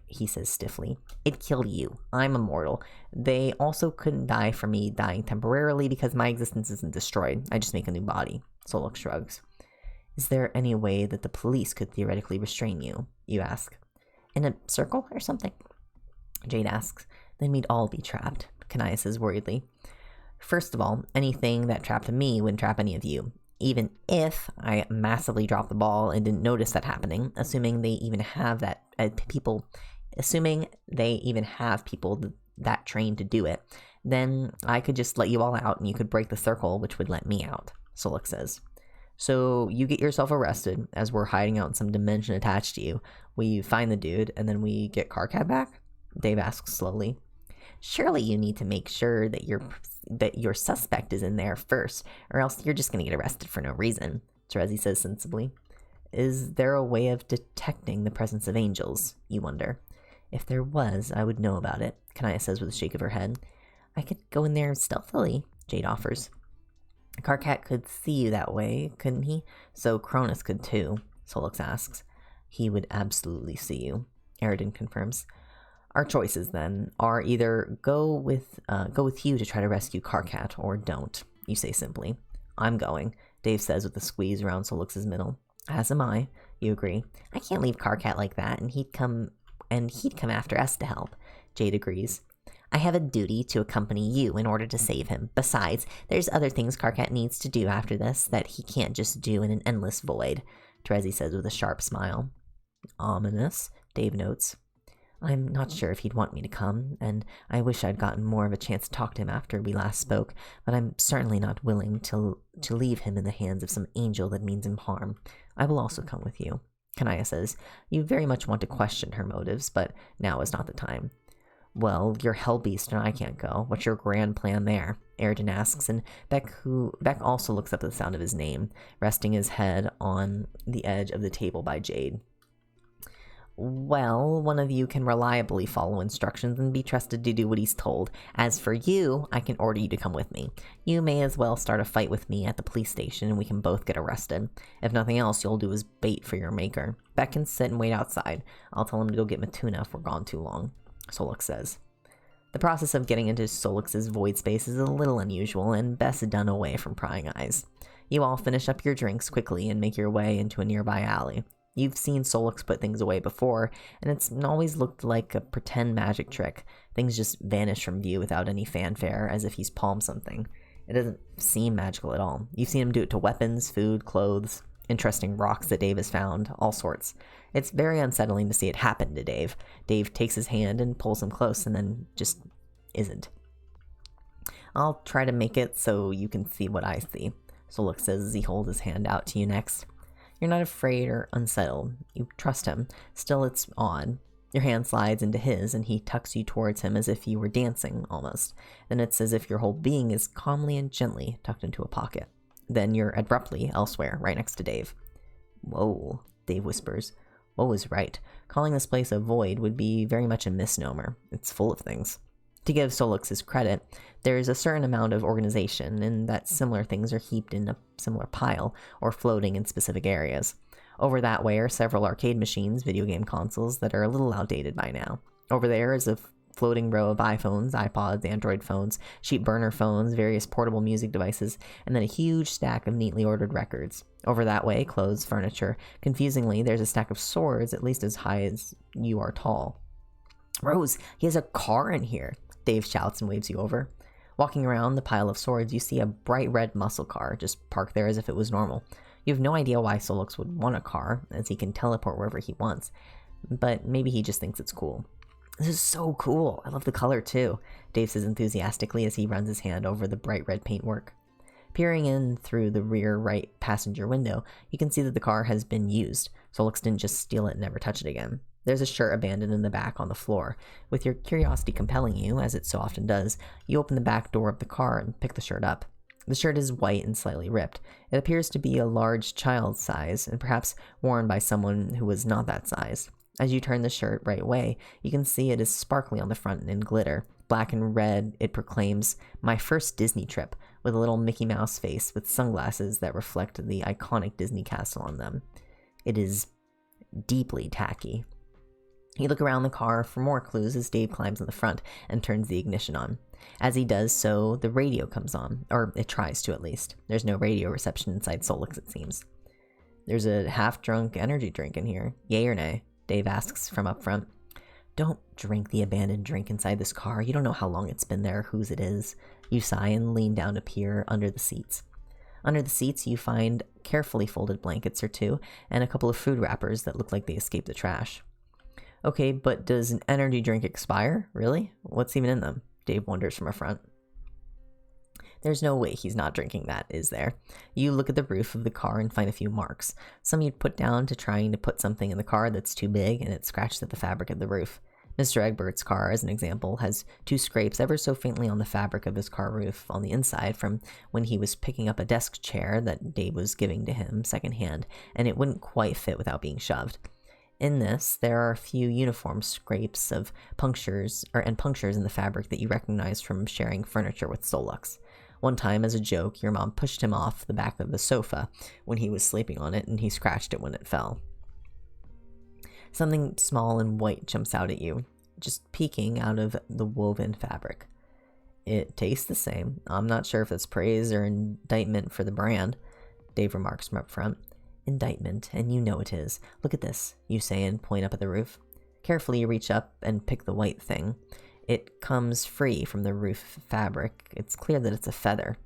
he says stiffly. It'd kill you. I'm immortal. They also couldn't die from me dying temporarily because my existence isn't destroyed. I just make a new body. Solux shrugs. Is there any way that the police could theoretically restrain you? You ask. In a circle or something? Jade asks. Then we'd all be trapped, Kanaya says worriedly. First of all, anything that trapped me wouldn't trap any of you. Even if I massively dropped the ball and didn't notice that happening, assuming they even have people that trained to do it, then I could just let you all out and you could break the circle, which would let me out, Solix says. So you get yourself arrested as we're hiding out in some dimension attached to you. We find the dude and then we get Karkat back? Dave asks slowly. Surely you need to make sure that your suspect is in there first, or else you're just going to get arrested for no reason, Terezi says sensibly. Is there a way of detecting the presence of angels, you wonder? If there was, I would know about it, Kanaya says with a shake of her head. I could go in there stealthily, Jade offers. Karkat could see you that way, couldn't he? So Cronus could too, Solix asks. He would absolutely see you, Aridin confirms. Our choices, then, are either go with you to try to rescue Karkat, or don't, you say simply. I'm going, Dave says with a squeeze around Solix's middle. As am I, you agree. I can't leave Karkat like that, and he'd come after us to help, Jade agrees. I have a duty to accompany you in order to save him. Besides, there's other things Karkat needs to do after this that he can't just do in an endless void, Terezi says with a sharp smile. Ominous, Dave notes. I'm not sure if he'd want me to come, and I wish I'd gotten more of a chance to talk to him after we last spoke, but I'm certainly not willing to leave him in the hands of some angel that means him harm. I will also come with you, Kanaya says. You very much want to question her motives, but now is not the time. Well, you're Hellbeast and I can't go. What's your grand plan there? Aridin asks, and Beck also looks up at the sound of his name, resting his head on the edge of the table by Jade. Well, one of you can reliably follow instructions and be trusted to do what he's told. As for you, I can order you to come with me. You may as well start a fight with me at the police station and we can both get arrested. If nothing else, you'll do as bait for your maker. Beck can sit and wait outside. I'll tell him to go get Matuna if we're gone too long, Solix says. The process of getting into Solix's void space is a little unusual and best done away from prying eyes. You all finish up your drinks quickly and make your way into a nearby alley. You've seen Solix put things away before, and it's always looked like a pretend magic trick. Things just vanish from view without any fanfare, as if he's palmed something. It doesn't seem magical at all. You've seen him do it to weapons, food, clothes, interesting rocks that Dave has found, all sorts. It's very unsettling to see it happen to Dave. Dave takes his hand and pulls him close, and then just isn't. I'll try to make it so you can see what I see, Solix says as he holds his hand out to you next. You're not afraid or unsettled. You trust him. Still, it's odd. Your hand slides into his, and he tucks you towards him as if you were dancing, almost. Then it's as if your whole being is calmly and gently tucked into a pocket. Then you're abruptly elsewhere, right next to Dave. Whoa, Dave whispers. Whoa is right. Calling this place a void would be very much a misnomer. It's full of things. To give Solix his credit, there's a certain amount of organization, and that similar things are heaped in a similar pile, or floating in specific areas. Over that way are several arcade machines, video game consoles, that are a little outdated by now. Over there is a floating row of iPhones, iPods, Android phones, cheap burner phones, various portable music devices, and then a huge stack of neatly ordered records. Over that way, clothes, furniture. Confusingly, there's a stack of swords at least as high as you are tall. Rose, he has a car in here, Dave shouts and waves you over. Walking around the pile of swords, you see a bright red muscle car just parked there as if it was normal. You have no idea why Solix would want a car, as he can teleport wherever he wants, but maybe he just thinks it's cool. This is so cool. I love the color too, Dave says enthusiastically as he runs his hand over the bright red paintwork. Peering in through the rear right passenger window, you can see that the car has been used. Solix didn't just steal it and never touch it again. There's a shirt abandoned in the back on the floor. With your curiosity compelling you, as it so often does, you open the back door of the car and pick the shirt up. The shirt is white and slightly ripped. It appears to be a large child's size, and perhaps worn by someone who was not that size. As you turn the shirt right way, you can see it is sparkly on the front and in glitter. Black and red, it proclaims, "My first Disney trip," with a little Mickey Mouse face with sunglasses that reflect the iconic Disney castle on them. It is deeply tacky. You look around the car for more clues as Dave climbs in the front and turns the ignition on. As he does so, the radio comes on, or it tries to at least. There's no radio reception inside Solix, it seems. There's a half-drunk energy drink in here. Yay or nay? Dave asks from up front. Don't drink the abandoned drink inside this car. You don't know how long it's been there, whose it is. You sigh and lean down to peer under the seats. Under the seats, you find carefully folded blankets or two, and a couple of food wrappers that look like they escaped the trash. Okay, but does an energy drink expire? Really? What's even in them? Dave wonders from a front. There's no way he's not drinking that, is there? You look at the roof of the car and find a few marks. Some you'd put down to trying to put something in the car that's too big, and it scratched at the fabric of the roof. Mr. Egbert's car, as an example, has 2 scrapes ever so faintly on the fabric of his car roof on the inside from when he was picking up a desk chair that Dave was giving to him secondhand, and it wouldn't quite fit without being shoved. In this, there are a few uniform scrapes of punctures in the fabric that you recognize from sharing furniture with Solux. One time, as a joke, your mom pushed him off the back of the sofa when he was sleeping on it, and he scratched it when it fell. Something small and white jumps out at you, just peeking out of the woven fabric. It tastes the same. I'm not sure if it's praise or indictment for the brand, Dave remarks from up front. Indictment, and you know it is. Look at this, you say and point up at the roof. Carefully you reach up and pick the white thing. It comes free from the roof fabric. It's clear that it's a feather.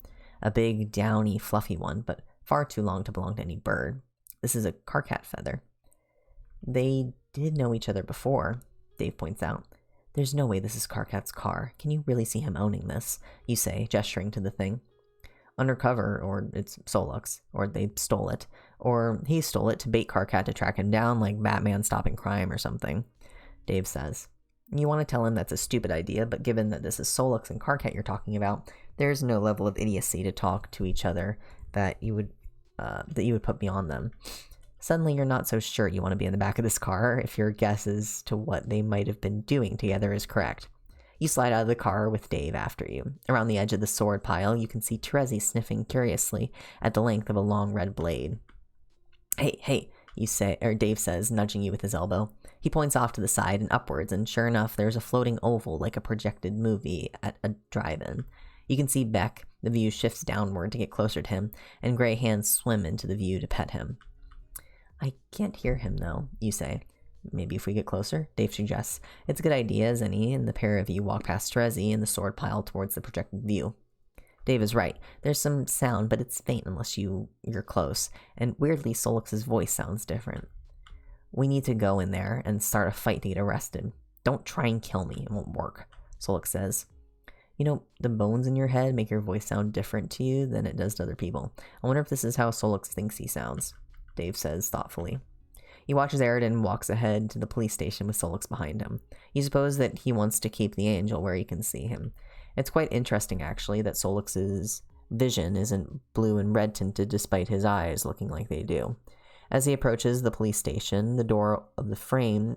A big, downy, fluffy one, but far too long to belong to any bird. This is a Karkat feather. They did know each other before, Dave points out. There's no way this is Karkat's car. Can you really see him owning this? You say, gesturing to the thing. Undercover, or it's Solux, or they stole it, or he stole it to bait Karkat to track him down like Batman stopping crime or something, Dave says. You want to tell him that's a stupid idea, but given that this is Solux and Karkat you're talking about, there's no level of idiocy to talk to each other that you would put beyond them. Suddenly you're not so sure you want to be in the back of this car if your guess as to what they might have been doing together is correct. You slide out of the car with Dave after you. Around the edge of the sword pile, you can see Terezi sniffing curiously at the length of a long red blade. Hey, you say, or Dave says, nudging you with his elbow. He points off to the side and upwards, and sure enough, there's a floating oval like a projected movie at a drive-in. You can see Beck. The view shifts downward to get closer to him, and gray hands swim into the view to pet him. I can't hear him, though, you say. Maybe if we get closer, Dave suggests. It's a good idea as any, and the pair of you walk past Terezi and the sword pile towards the projected view. Dave is right. There's some sound, but it's faint unless you're close, and weirdly Solux's voice sounds different. We need to go in there and start a fight to get arrested. Don't try and kill me. It won't work, Solux says. You know, the bones in your head make your voice sound different to you than it does to other people. I wonder if this is how Solux thinks he sounds, Dave says thoughtfully. He watches Aridin and walks ahead to the police station with Solux behind him. You suppose that he wants to keep the angel where he can see him. It's quite interesting, actually, that Solux's vision isn't blue and red tinted despite his eyes looking like they do. As he approaches the police station door, the frame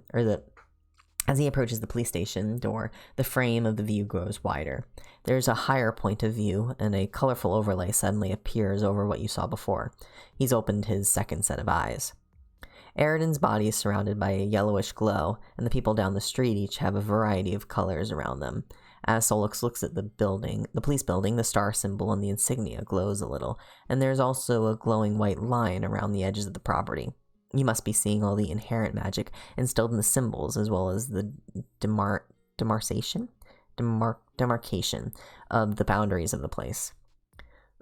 of the view grows wider. There's a higher point of view, and a colorful overlay suddenly appears over what you saw before. He's opened his second set of eyes. Aridin's body is surrounded by a yellowish glow, and the people down the street each have a variety of colors around them. As Solux looks at the police building, the star symbol and the insignia glows a little, and there's also a glowing white line around the edges of the property. You must be seeing all the inherent magic instilled in the symbols, as well as the demarcation of the boundaries of the place.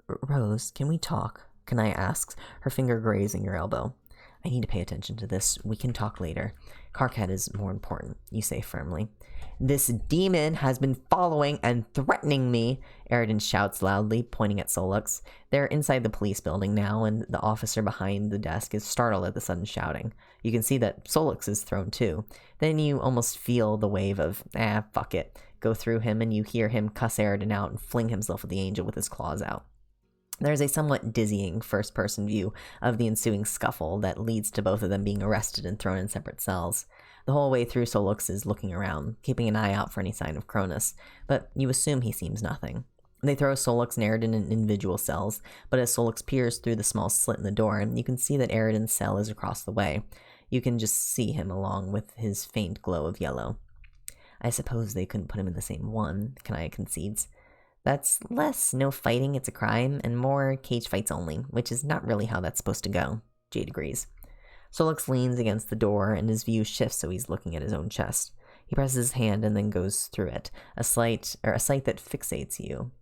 Rose, can we talk? Kanaya asks, her finger grazing your elbow. I need to pay attention to this. We can talk later. Karkat is more important, you say firmly. This demon has been following and threatening me, Aridin shouts loudly, pointing at Solux. They're inside the police building now, and the officer behind the desk is startled at the sudden shouting. You can see that Solux is thrown too. Then you almost feel the wave of, fuck it, go through him, and you hear him cuss Aridin out and fling himself at the angel with his claws out. There's a somewhat dizzying first-person view of the ensuing scuffle that leads to both of them being arrested and thrown in separate cells. The whole way through, Solux is looking around, keeping an eye out for any sign of Cronus, but you assume he seems nothing. They throw Solux and Aridin in individual cells, but as Solux peers through the small slit in the door, you can see that Aridin's cell is across the way. You can just see him along with his faint glow of yellow. I suppose they couldn't put him in the same one, Kanaya concedes. That's less no fighting, it's a crime, and more cage fights only, which is not really how that's supposed to go, Jade agrees. Solux leans against the door, and his view shifts so he's looking at his own chest. He presses his hand and then goes through it, a sight that fixates you.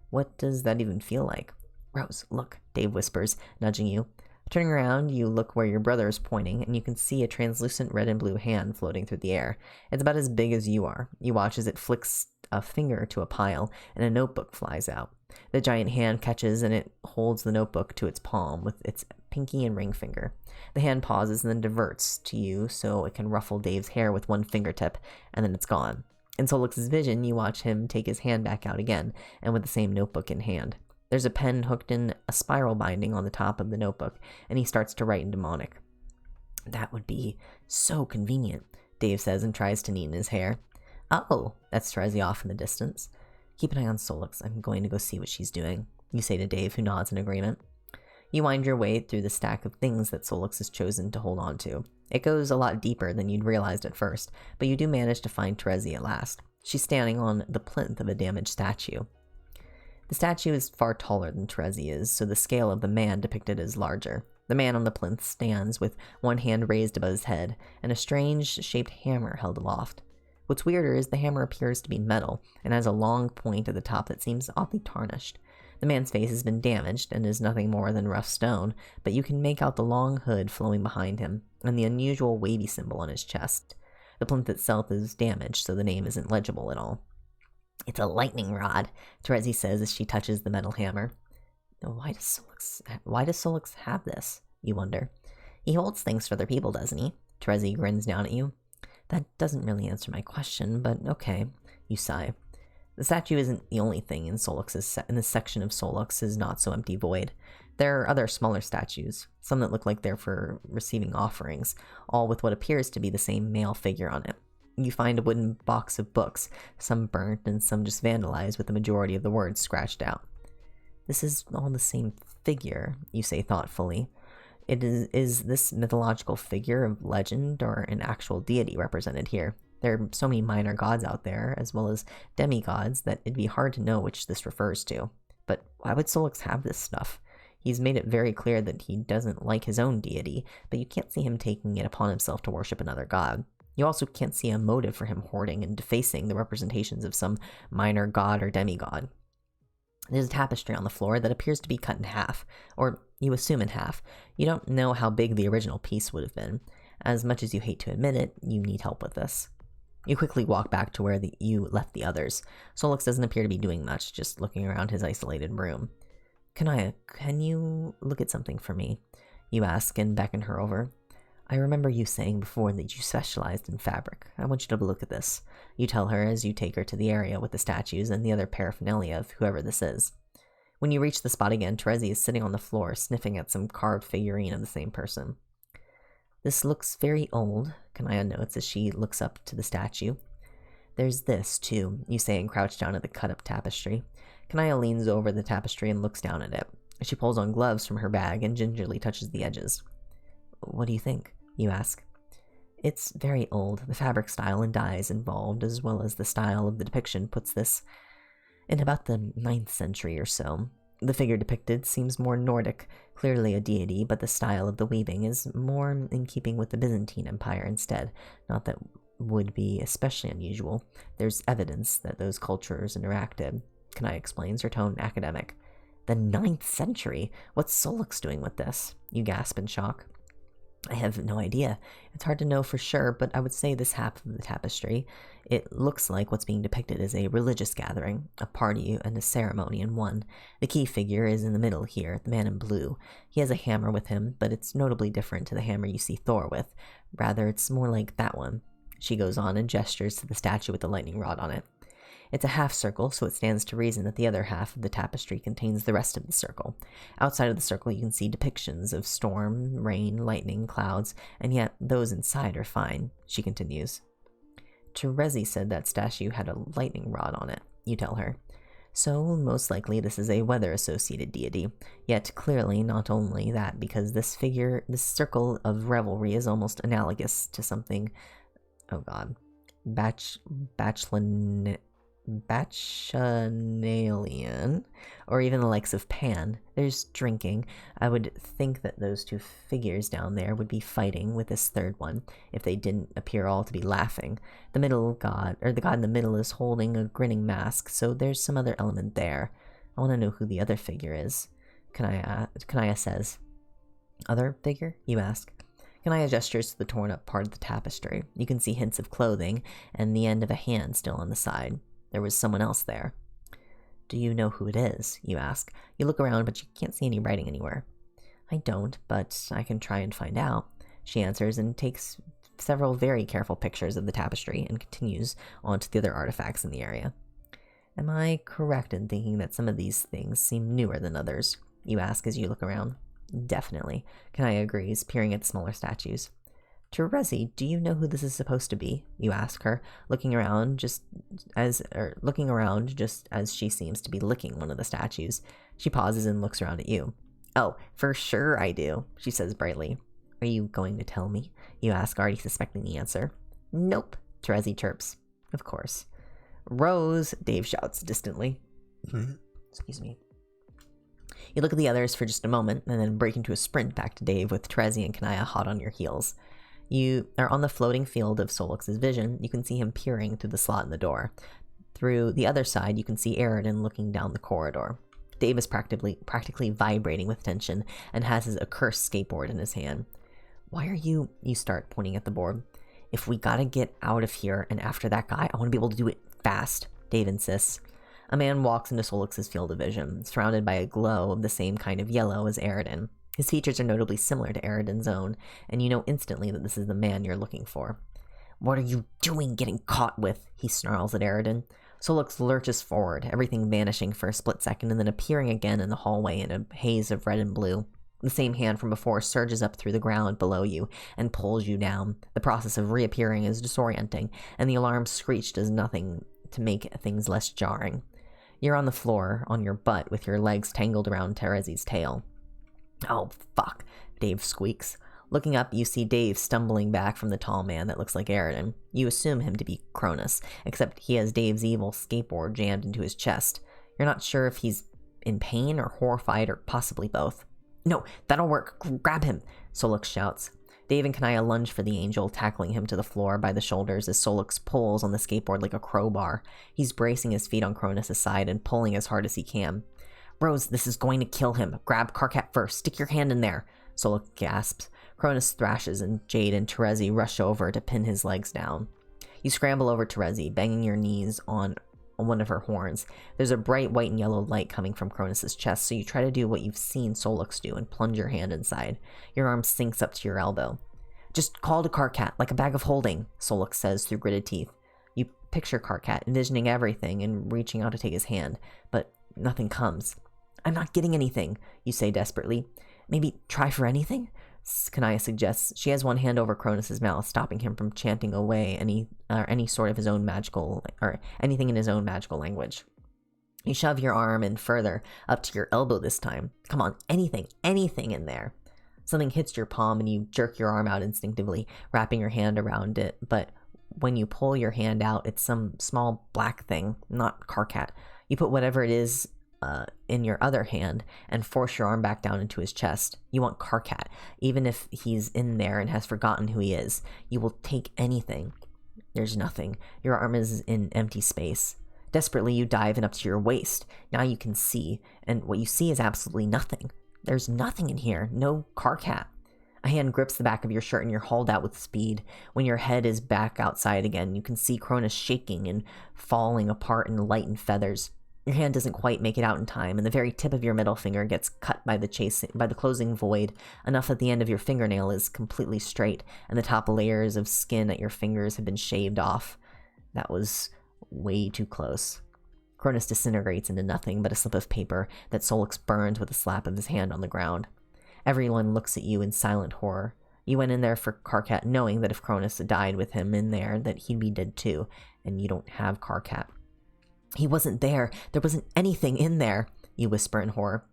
What does that even feel like? Rose, look, Dave whispers, nudging you. Turning around, you look where your brother is pointing, and you can see a translucent red and blue hand floating through the air. It's about as big as you are. You watch as it flicks a finger to a pile, and a notebook flies out. The giant hand catches, and it holds the notebook to its palm with its pinky and ring finger. The hand pauses and then diverts to you so it can ruffle Dave's hair with one fingertip, and then it's gone. In Solix's vision, you watch him take his hand back out again, and with the same notebook in hand. There's a pen hooked in a spiral binding on the top of the notebook, and he starts to write in demonic. That would be so convenient, Dave says and tries to neaten his hair. Oh, that's Terezi off in the distance. Keep an eye on Solix. I'm going to go see what she's doing, you say to Dave, who nods in agreement. You wind your way through the stack of things that Solix has chosen to hold on to. It goes a lot deeper than you'd realized at first, but you do manage to find Terezi at last. She's standing on the plinth of a damaged statue. The statue is far taller than Terezi is, so the scale of the man depicted is larger. The man on the plinth stands with one hand raised above his head, and a strange-shaped hammer held aloft. What's weirder is the hammer appears to be metal, and has a long point at the top that seems oddly tarnished. The man's face has been damaged, and is nothing more than rough stone, but you can make out the long hood flowing behind him, and the unusual wavy symbol on his chest. The plinth itself is damaged, so the name isn't legible at all. It's a lightning rod, Terezi says as she touches the metal hammer. Why does Solix have this, you wonder? He holds things for other people, doesn't he? Terezi grins down at you. That doesn't really answer my question, but okay, you sigh. The statue isn't the only thing in this section of Solix's not-so-empty void. There are other smaller statues, some that look like they're for receiving offerings, all with what appears to be the same male figure on it. You find a wooden box of books, some burnt and some just vandalized with the majority of the words scratched out. This is all the same figure, you say thoughtfully. Is this mythological figure of legend or an actual deity represented here? There are so many minor gods out there, as well as demigods, that it'd be hard to know which this refers to. But why would Solix have this stuff? He's made it very clear that he doesn't like his own deity, but you can't see him taking it upon himself to worship another god. You also can't see a motive for him hoarding and defacing the representations of some minor god or demigod. There's a tapestry on the floor that appears to be cut in half, or you assume in half. You don't know how big the original piece would have been. As much as you hate to admit it, you need help with this. You quickly walk back to where you left the others. Solix doesn't appear to be doing much, just looking around his isolated room. Kanaya, can you look at something for me? You ask and beckon her over. I remember you saying before that you specialized in fabric. I want you to look at this. You tell her as you take her to the area with the statues and the other paraphernalia of whoever this is. When you reach the spot again, Terezi is sitting on the floor, sniffing at some carved figurine of the same person. This looks very old, Kanaya notes as she looks up to the statue. There's this, too, you say and crouch down at the cut-up tapestry. Kanaya leans over the tapestry and looks down at it. She pulls on gloves from her bag and gingerly touches the edges. What do you think? You ask. It's very old. The fabric style and dyes involved, as well as the style of the depiction, puts this in about the 9th century or so. The figure depicted seems more Nordic, clearly a deity, but the style of the weaving is more in keeping with the Byzantine Empire instead. Not that would be especially unusual. There's evidence that those cultures interacted. Kanaya explains, her tone academic. The 9th century? What's Solix doing with this? You gasp in shock. I have no idea. It's hard to know for sure, but I would say this half of the tapestry. It looks like what's being depicted is a religious gathering, a party and a ceremony in one. The key figure is in the middle here, the man in blue. He has a hammer with him, but it's notably different to the hammer you see Thor with. Rather, it's more like that one. She goes on and gestures to the statue with the lightning rod on it. It's a half circle, so it stands to reason that the other half of the tapestry contains the rest of the circle. Outside of the circle, you can see depictions of storm, rain, lightning, clouds, and yet those inside are fine, she continues. Terezi said that statue had a lightning rod on it, you tell her. So, most likely this is a weather-associated deity, yet clearly not only that, because this circle of revelry is almost analogous to something... Oh god. Bacchanalian, or even the likes of Pan. There's drinking. I would think that those two figures down there would be fighting with this third one, if they didn't appear all to be laughing. The middle god, or the god in the middle, is holding a grinning mask, so there's some other element there. I want to know who the other figure is. Kanaya says. Other figure? You ask. Kanaya gestures to the torn up part of the tapestry. You can see hints of clothing, and the end of a hand still on the side. There was someone else there. Do you know who it is? You ask. You look around, but you can't see any writing anywhere. I don't, but I can try and find out, she answers, and takes several very careful pictures of the tapestry and continues on to the other artifacts in the area. Am I correct in thinking that some of these things seem newer than others? You ask as you look around. Definitely, Kanaya agrees, peering at the smaller statues. Terezi, do you know who this is supposed to be? You ask her, looking around just as she seems to be licking one of the statues. She pauses and looks around at you. Oh, for sure I do, she says brightly. Are you going to tell me? You ask, already suspecting the answer. Nope, Terezi chirps. Of course. Rose, Dave shouts distantly. Excuse me. You look at the others for just a moment, and then break into a sprint back to Dave with Terezi and Kanaya hot on your heels. You are on the floating field of Solix's vision. You can see him peering through the slot in the door. Through the other side, you can see Aridin looking down the corridor. Dave is practically vibrating with tension and has his accursed skateboard in his hand. Why are you start, pointing at the board. If we gotta get out of here and after that guy, I want to be able to do it fast, Dave insists. A man walks into Solix's field of vision, surrounded by a glow of the same kind of yellow as Aridin. His features are notably similar to Aridin's own, and you know instantly that this is the man you're looking for. What are you doing getting caught with? He snarls at Aridin. Solix lurches forward, everything vanishing for a split second and then appearing again in the hallway in a haze of red and blue. The same hand from before surges up through the ground below you and pulls you down. The process of reappearing is disorienting, and the alarm screech does nothing to make things less jarring. You're on the floor, on your butt, with your legs tangled around Terezi's tail. Oh, fuck, Dave squeaks. Looking up, you see Dave stumbling back from the tall man that looks like Aridin. You assume him to be Cronus, except he has Dave's evil skateboard jammed into his chest. You're not sure if he's in pain or horrified or possibly both. No, that'll work. Grab him, Solix shouts. Dave and Kanaya lunge for the angel, tackling him to the floor by the shoulders as Solix pulls on the skateboard like a crowbar. He's bracing his feet on Cronus' side and pulling as hard as he can. Rose, this is going to kill him. Grab Karkat first. Stick your hand in there, Solix gasps. Cronus thrashes, and Jade and Terezi rush over to pin his legs down. You scramble over Terezi, banging your knees on one of her horns. There's a bright white and yellow light coming from Cronus' chest, so you try to do what you've seen Solix do and plunge your hand inside. Your arm sinks up to your elbow. Just call to Karkat, like a bag of holding, Solix says through gritted teeth. You picture Karkat, envisioning everything and reaching out to take his hand, but nothing comes. I'm not getting anything, you say desperately. Maybe try for anything? Kanaya suggests. She has one hand over Cronus' mouth, stopping him from chanting away any sort of his own magical, or anything in his own magical language. You shove your arm in further, up to your elbow this time. Come on, anything in there. Something hits your palm and you jerk your arm out instinctively, wrapping your hand around it, but when you pull your hand out, it's some small black thing, not Karkat. You put whatever it is in your other hand and force your arm back down into his chest. You want Karkat, even if he's in there and has forgotten who he is. You will take anything. There's nothing. Your arm is in empty space. Desperately, you dive in up to your waist. Now you can see, and what you see is absolutely nothing. There's nothing in here. No Karkat. A hand grips the back of your shirt and you're hauled out with speed. When your head is back outside again, you can see Cronus shaking and falling apart in light and feathers. Your hand doesn't quite make it out in time, and the very tip of your middle finger gets cut by the closing void, enough that the end of your fingernail is completely straight, and the top layers of skin at your fingers have been shaved off. That was way too close. Cronus disintegrates into nothing but a slip of paper that Solix burns with a slap of his hand on the ground. Everyone looks at you in silent horror. You went in there for Karkat knowing that if Cronus died with him in there, that he'd be dead too, and you don't have Karkat. He wasn't there. There wasn't anything in there, you whisper in horror.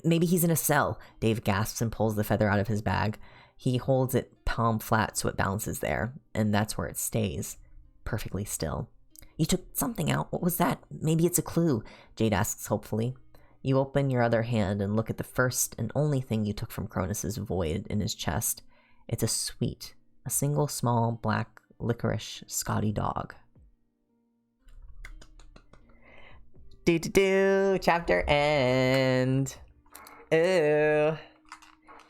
Maybe he's in a cell, Dave gasps and pulls the feather out of his bag. He holds it palm flat so it bounces there, and that's where it stays, perfectly still. You took something out. What was that? Maybe it's a clue, Jade asks hopefully. You open your other hand and look at the first and only thing you took from Cronus's void in his chest. It's a sweet, a single small black licorice Scotty dog. Chapter end. Ew.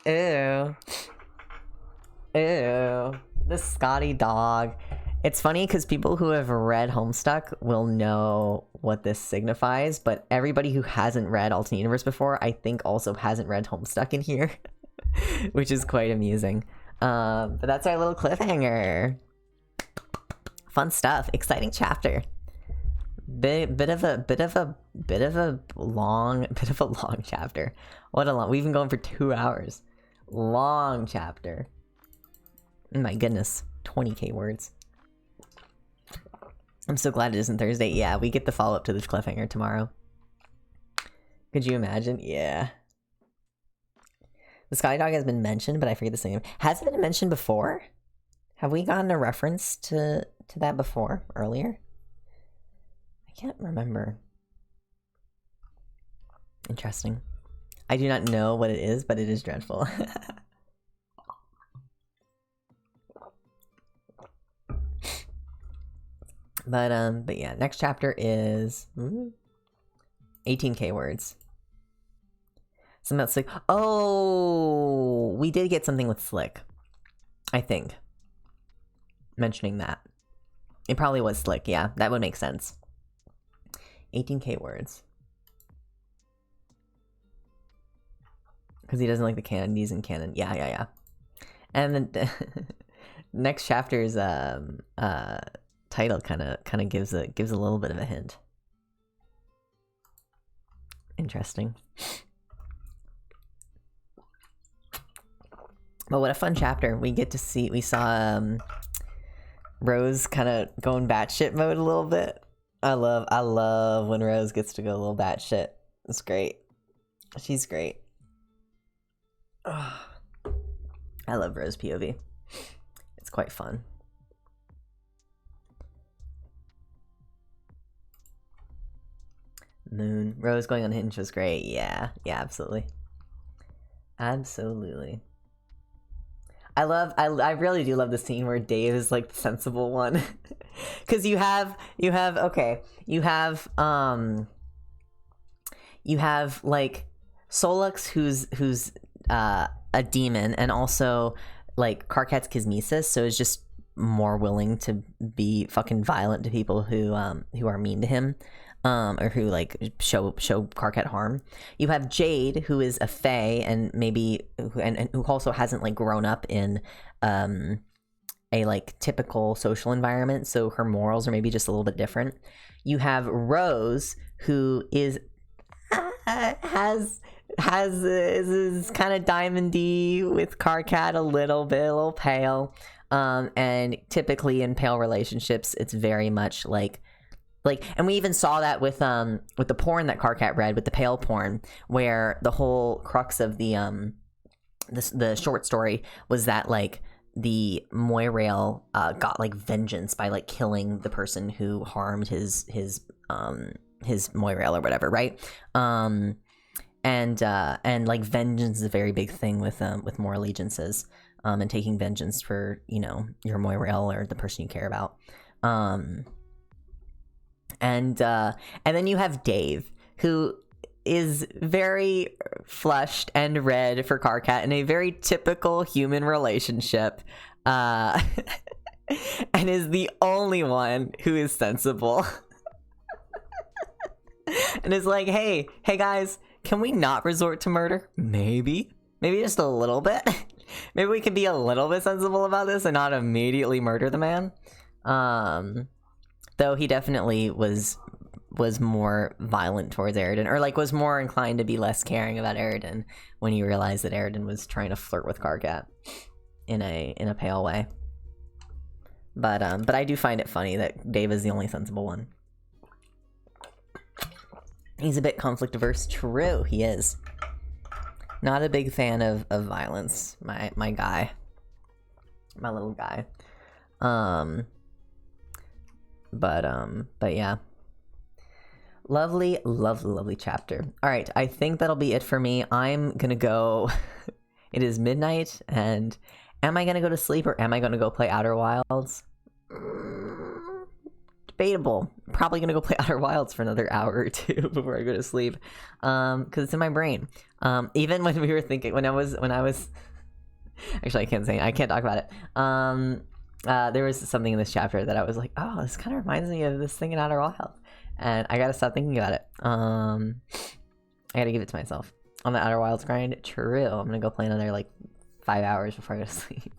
Ew. Ew. The Scotty dog. It's funny because people who have read Homestuck will know what this signifies, but everybody who hasn't read Alternate Universe before, I think also hasn't read Homestuck in here, which is quite amusing. But that's our little cliffhanger. Fun stuff. Exciting chapter. Bit of a long chapter. We've been going for 2 hours. Long chapter. My goodness, 20k words. I'm so glad it isn't Thursday. Yeah, we get the follow-up to this cliffhanger tomorrow. Could you imagine? Yeah. The Sky Dog has been mentioned, but I forget the name. Has it been mentioned before? Have we gotten a reference to that before, earlier? I can't remember. Interesting. I do not know what it is, but it is dreadful. But yeah, next chapter is 18k words. Something about Slick. Oh, we did get something with Slick, I think. Mentioning that. It probably was Slick, yeah, that would make sense. 18k words. Because he doesn't like the candies in canon. Yeah. And then next chapter's title kind of gives a little bit of a hint. Interesting. But what a fun chapter. We saw Rose kind of going batshit mode a little bit. I love when Rose gets to go a little batshit. It's great. She's great. Oh, I love Rose POV. It's quite fun. Moon. Rose going on Hinge was great. Yeah, absolutely. Absolutely. I really do love the scene where Dave is like the sensible one. Cause you have like Solux who's a demon, and also like Karkat's Kismesis, so is just more willing to be fucking violent to people who are mean to him. Or who like show Karkat harm. You have Jade, who is a fae and who also hasn't like grown up in a like typical social environment, so her morals are maybe just a little bit different. You have Rose, who is is kind of diamondy with Karkat, a little pale. And typically in pale relationships, it's very much like, and we even saw that with the porn that Karkat read, with the pale porn, where the whole crux of the short story was that like the Moirail got like vengeance by like killing the person who harmed his Moirail or whatever, right? And like vengeance is a very big thing with more allegiances, and taking vengeance for, you know, your Moirail or the person you care about. And then you have Dave, who is very flushed and red for Karkat in a very typical human relationship, and is the only one who is sensible. And is like, hey guys, can we not resort to murder? Maybe just a little bit. Maybe we can be a little bit sensible about this and not immediately murder the man. Though he definitely was more violent towards Eridan, or like was more inclined to be less caring about Eridan when he realized that Eridan was trying to flirt with Karkat in a pale way. But I do find it funny that Dave is the only sensible one. He's a bit conflict averse. True, he is. Not a big fan of violence, my guy. My little guy. But yeah. Lovely, lovely, lovely chapter. All right, I think that'll be it for me. I'm gonna go. It is midnight, and am I gonna go to sleep or am I gonna go play Outer Wilds? Debatable. Probably gonna go play Outer Wilds for another hour or two before I go to sleep, because it's in my brain. Even when we were thinking, when I was, actually, I can't talk about it. There was something in this chapter that I was like, oh, this kind of reminds me of this thing in Outer Wilds. And I gotta stop thinking about it. I gotta give it to myself. On the Outer Wilds grind, true. I'm gonna go play another, like, 5 hours before I go to sleep.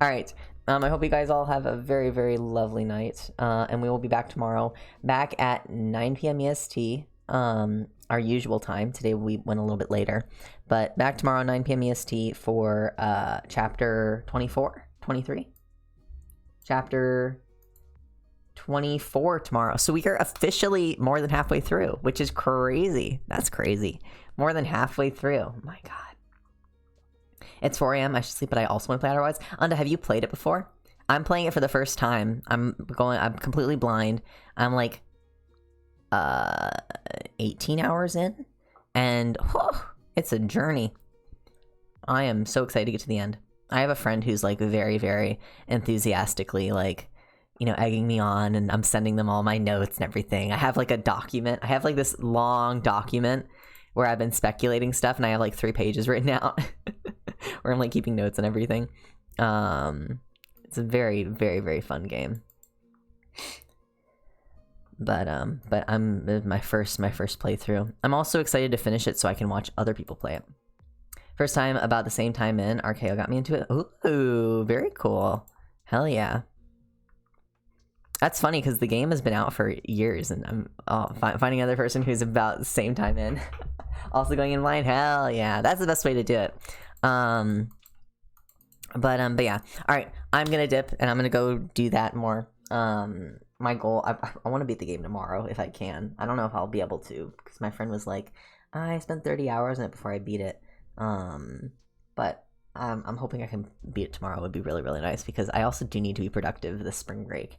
Alright. I hope you guys all have a very, very lovely night. And we will be back tomorrow. Back at 9 p.m. EST. Our usual time. Today we went a little bit later. But back tomorrow, 9 p.m. EST for chapter 24? 23? Chapter 24 tomorrow. So we are officially more than halfway through, which is crazy. That's crazy. More than halfway through. My god. It's 4 a.m. I should sleep, but I also want to play Outer Wilds. Unda, have you played it before? I'm playing it for the first time. I'm completely blind. I'm like 18 hours in, and it's a journey. I am so excited to get to the end. I have a friend who's like very, very enthusiastically like, you know, egging me on, and I'm sending them all my notes and everything. I have like a document. I have like this long document where I've been speculating stuff, and I have like 3 pages written out where I'm like keeping notes and everything. It's a very, very, very fun game. But I'm my first playthrough. I'm also excited to finish it so I can watch other people play it. First time about the same time in. RKO got me into it. Ooh, very cool. Hell yeah. That's funny because the game has been out for years, and I'm finding another person who's about the same time in. Also going in blind. Hell yeah, that's the best way to do it. But yeah. All right, I'm gonna dip, and I'm gonna go do that more. My goal, I want to beat the game tomorrow if I can. I don't know if I'll be able to because my friend was like, I spent 30 hours on it before I beat it. But I'm hoping I can beat it tomorrow. It would be really, really nice because I also do need to be productive this spring break.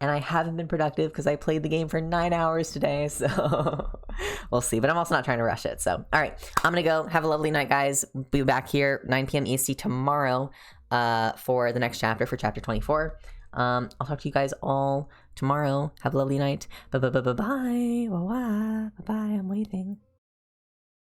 And I haven't been productive because I played the game for 9 hours today, so we'll see. But I'm also not trying to rush it, so. All right, I'm going to go. Have a lovely night, guys. Be back here 9 p.m. EST tomorrow for the next chapter, for chapter 24. I'll talk to you guys all tomorrow. Have a lovely night. Bye-bye. Bye-bye. I'm waving.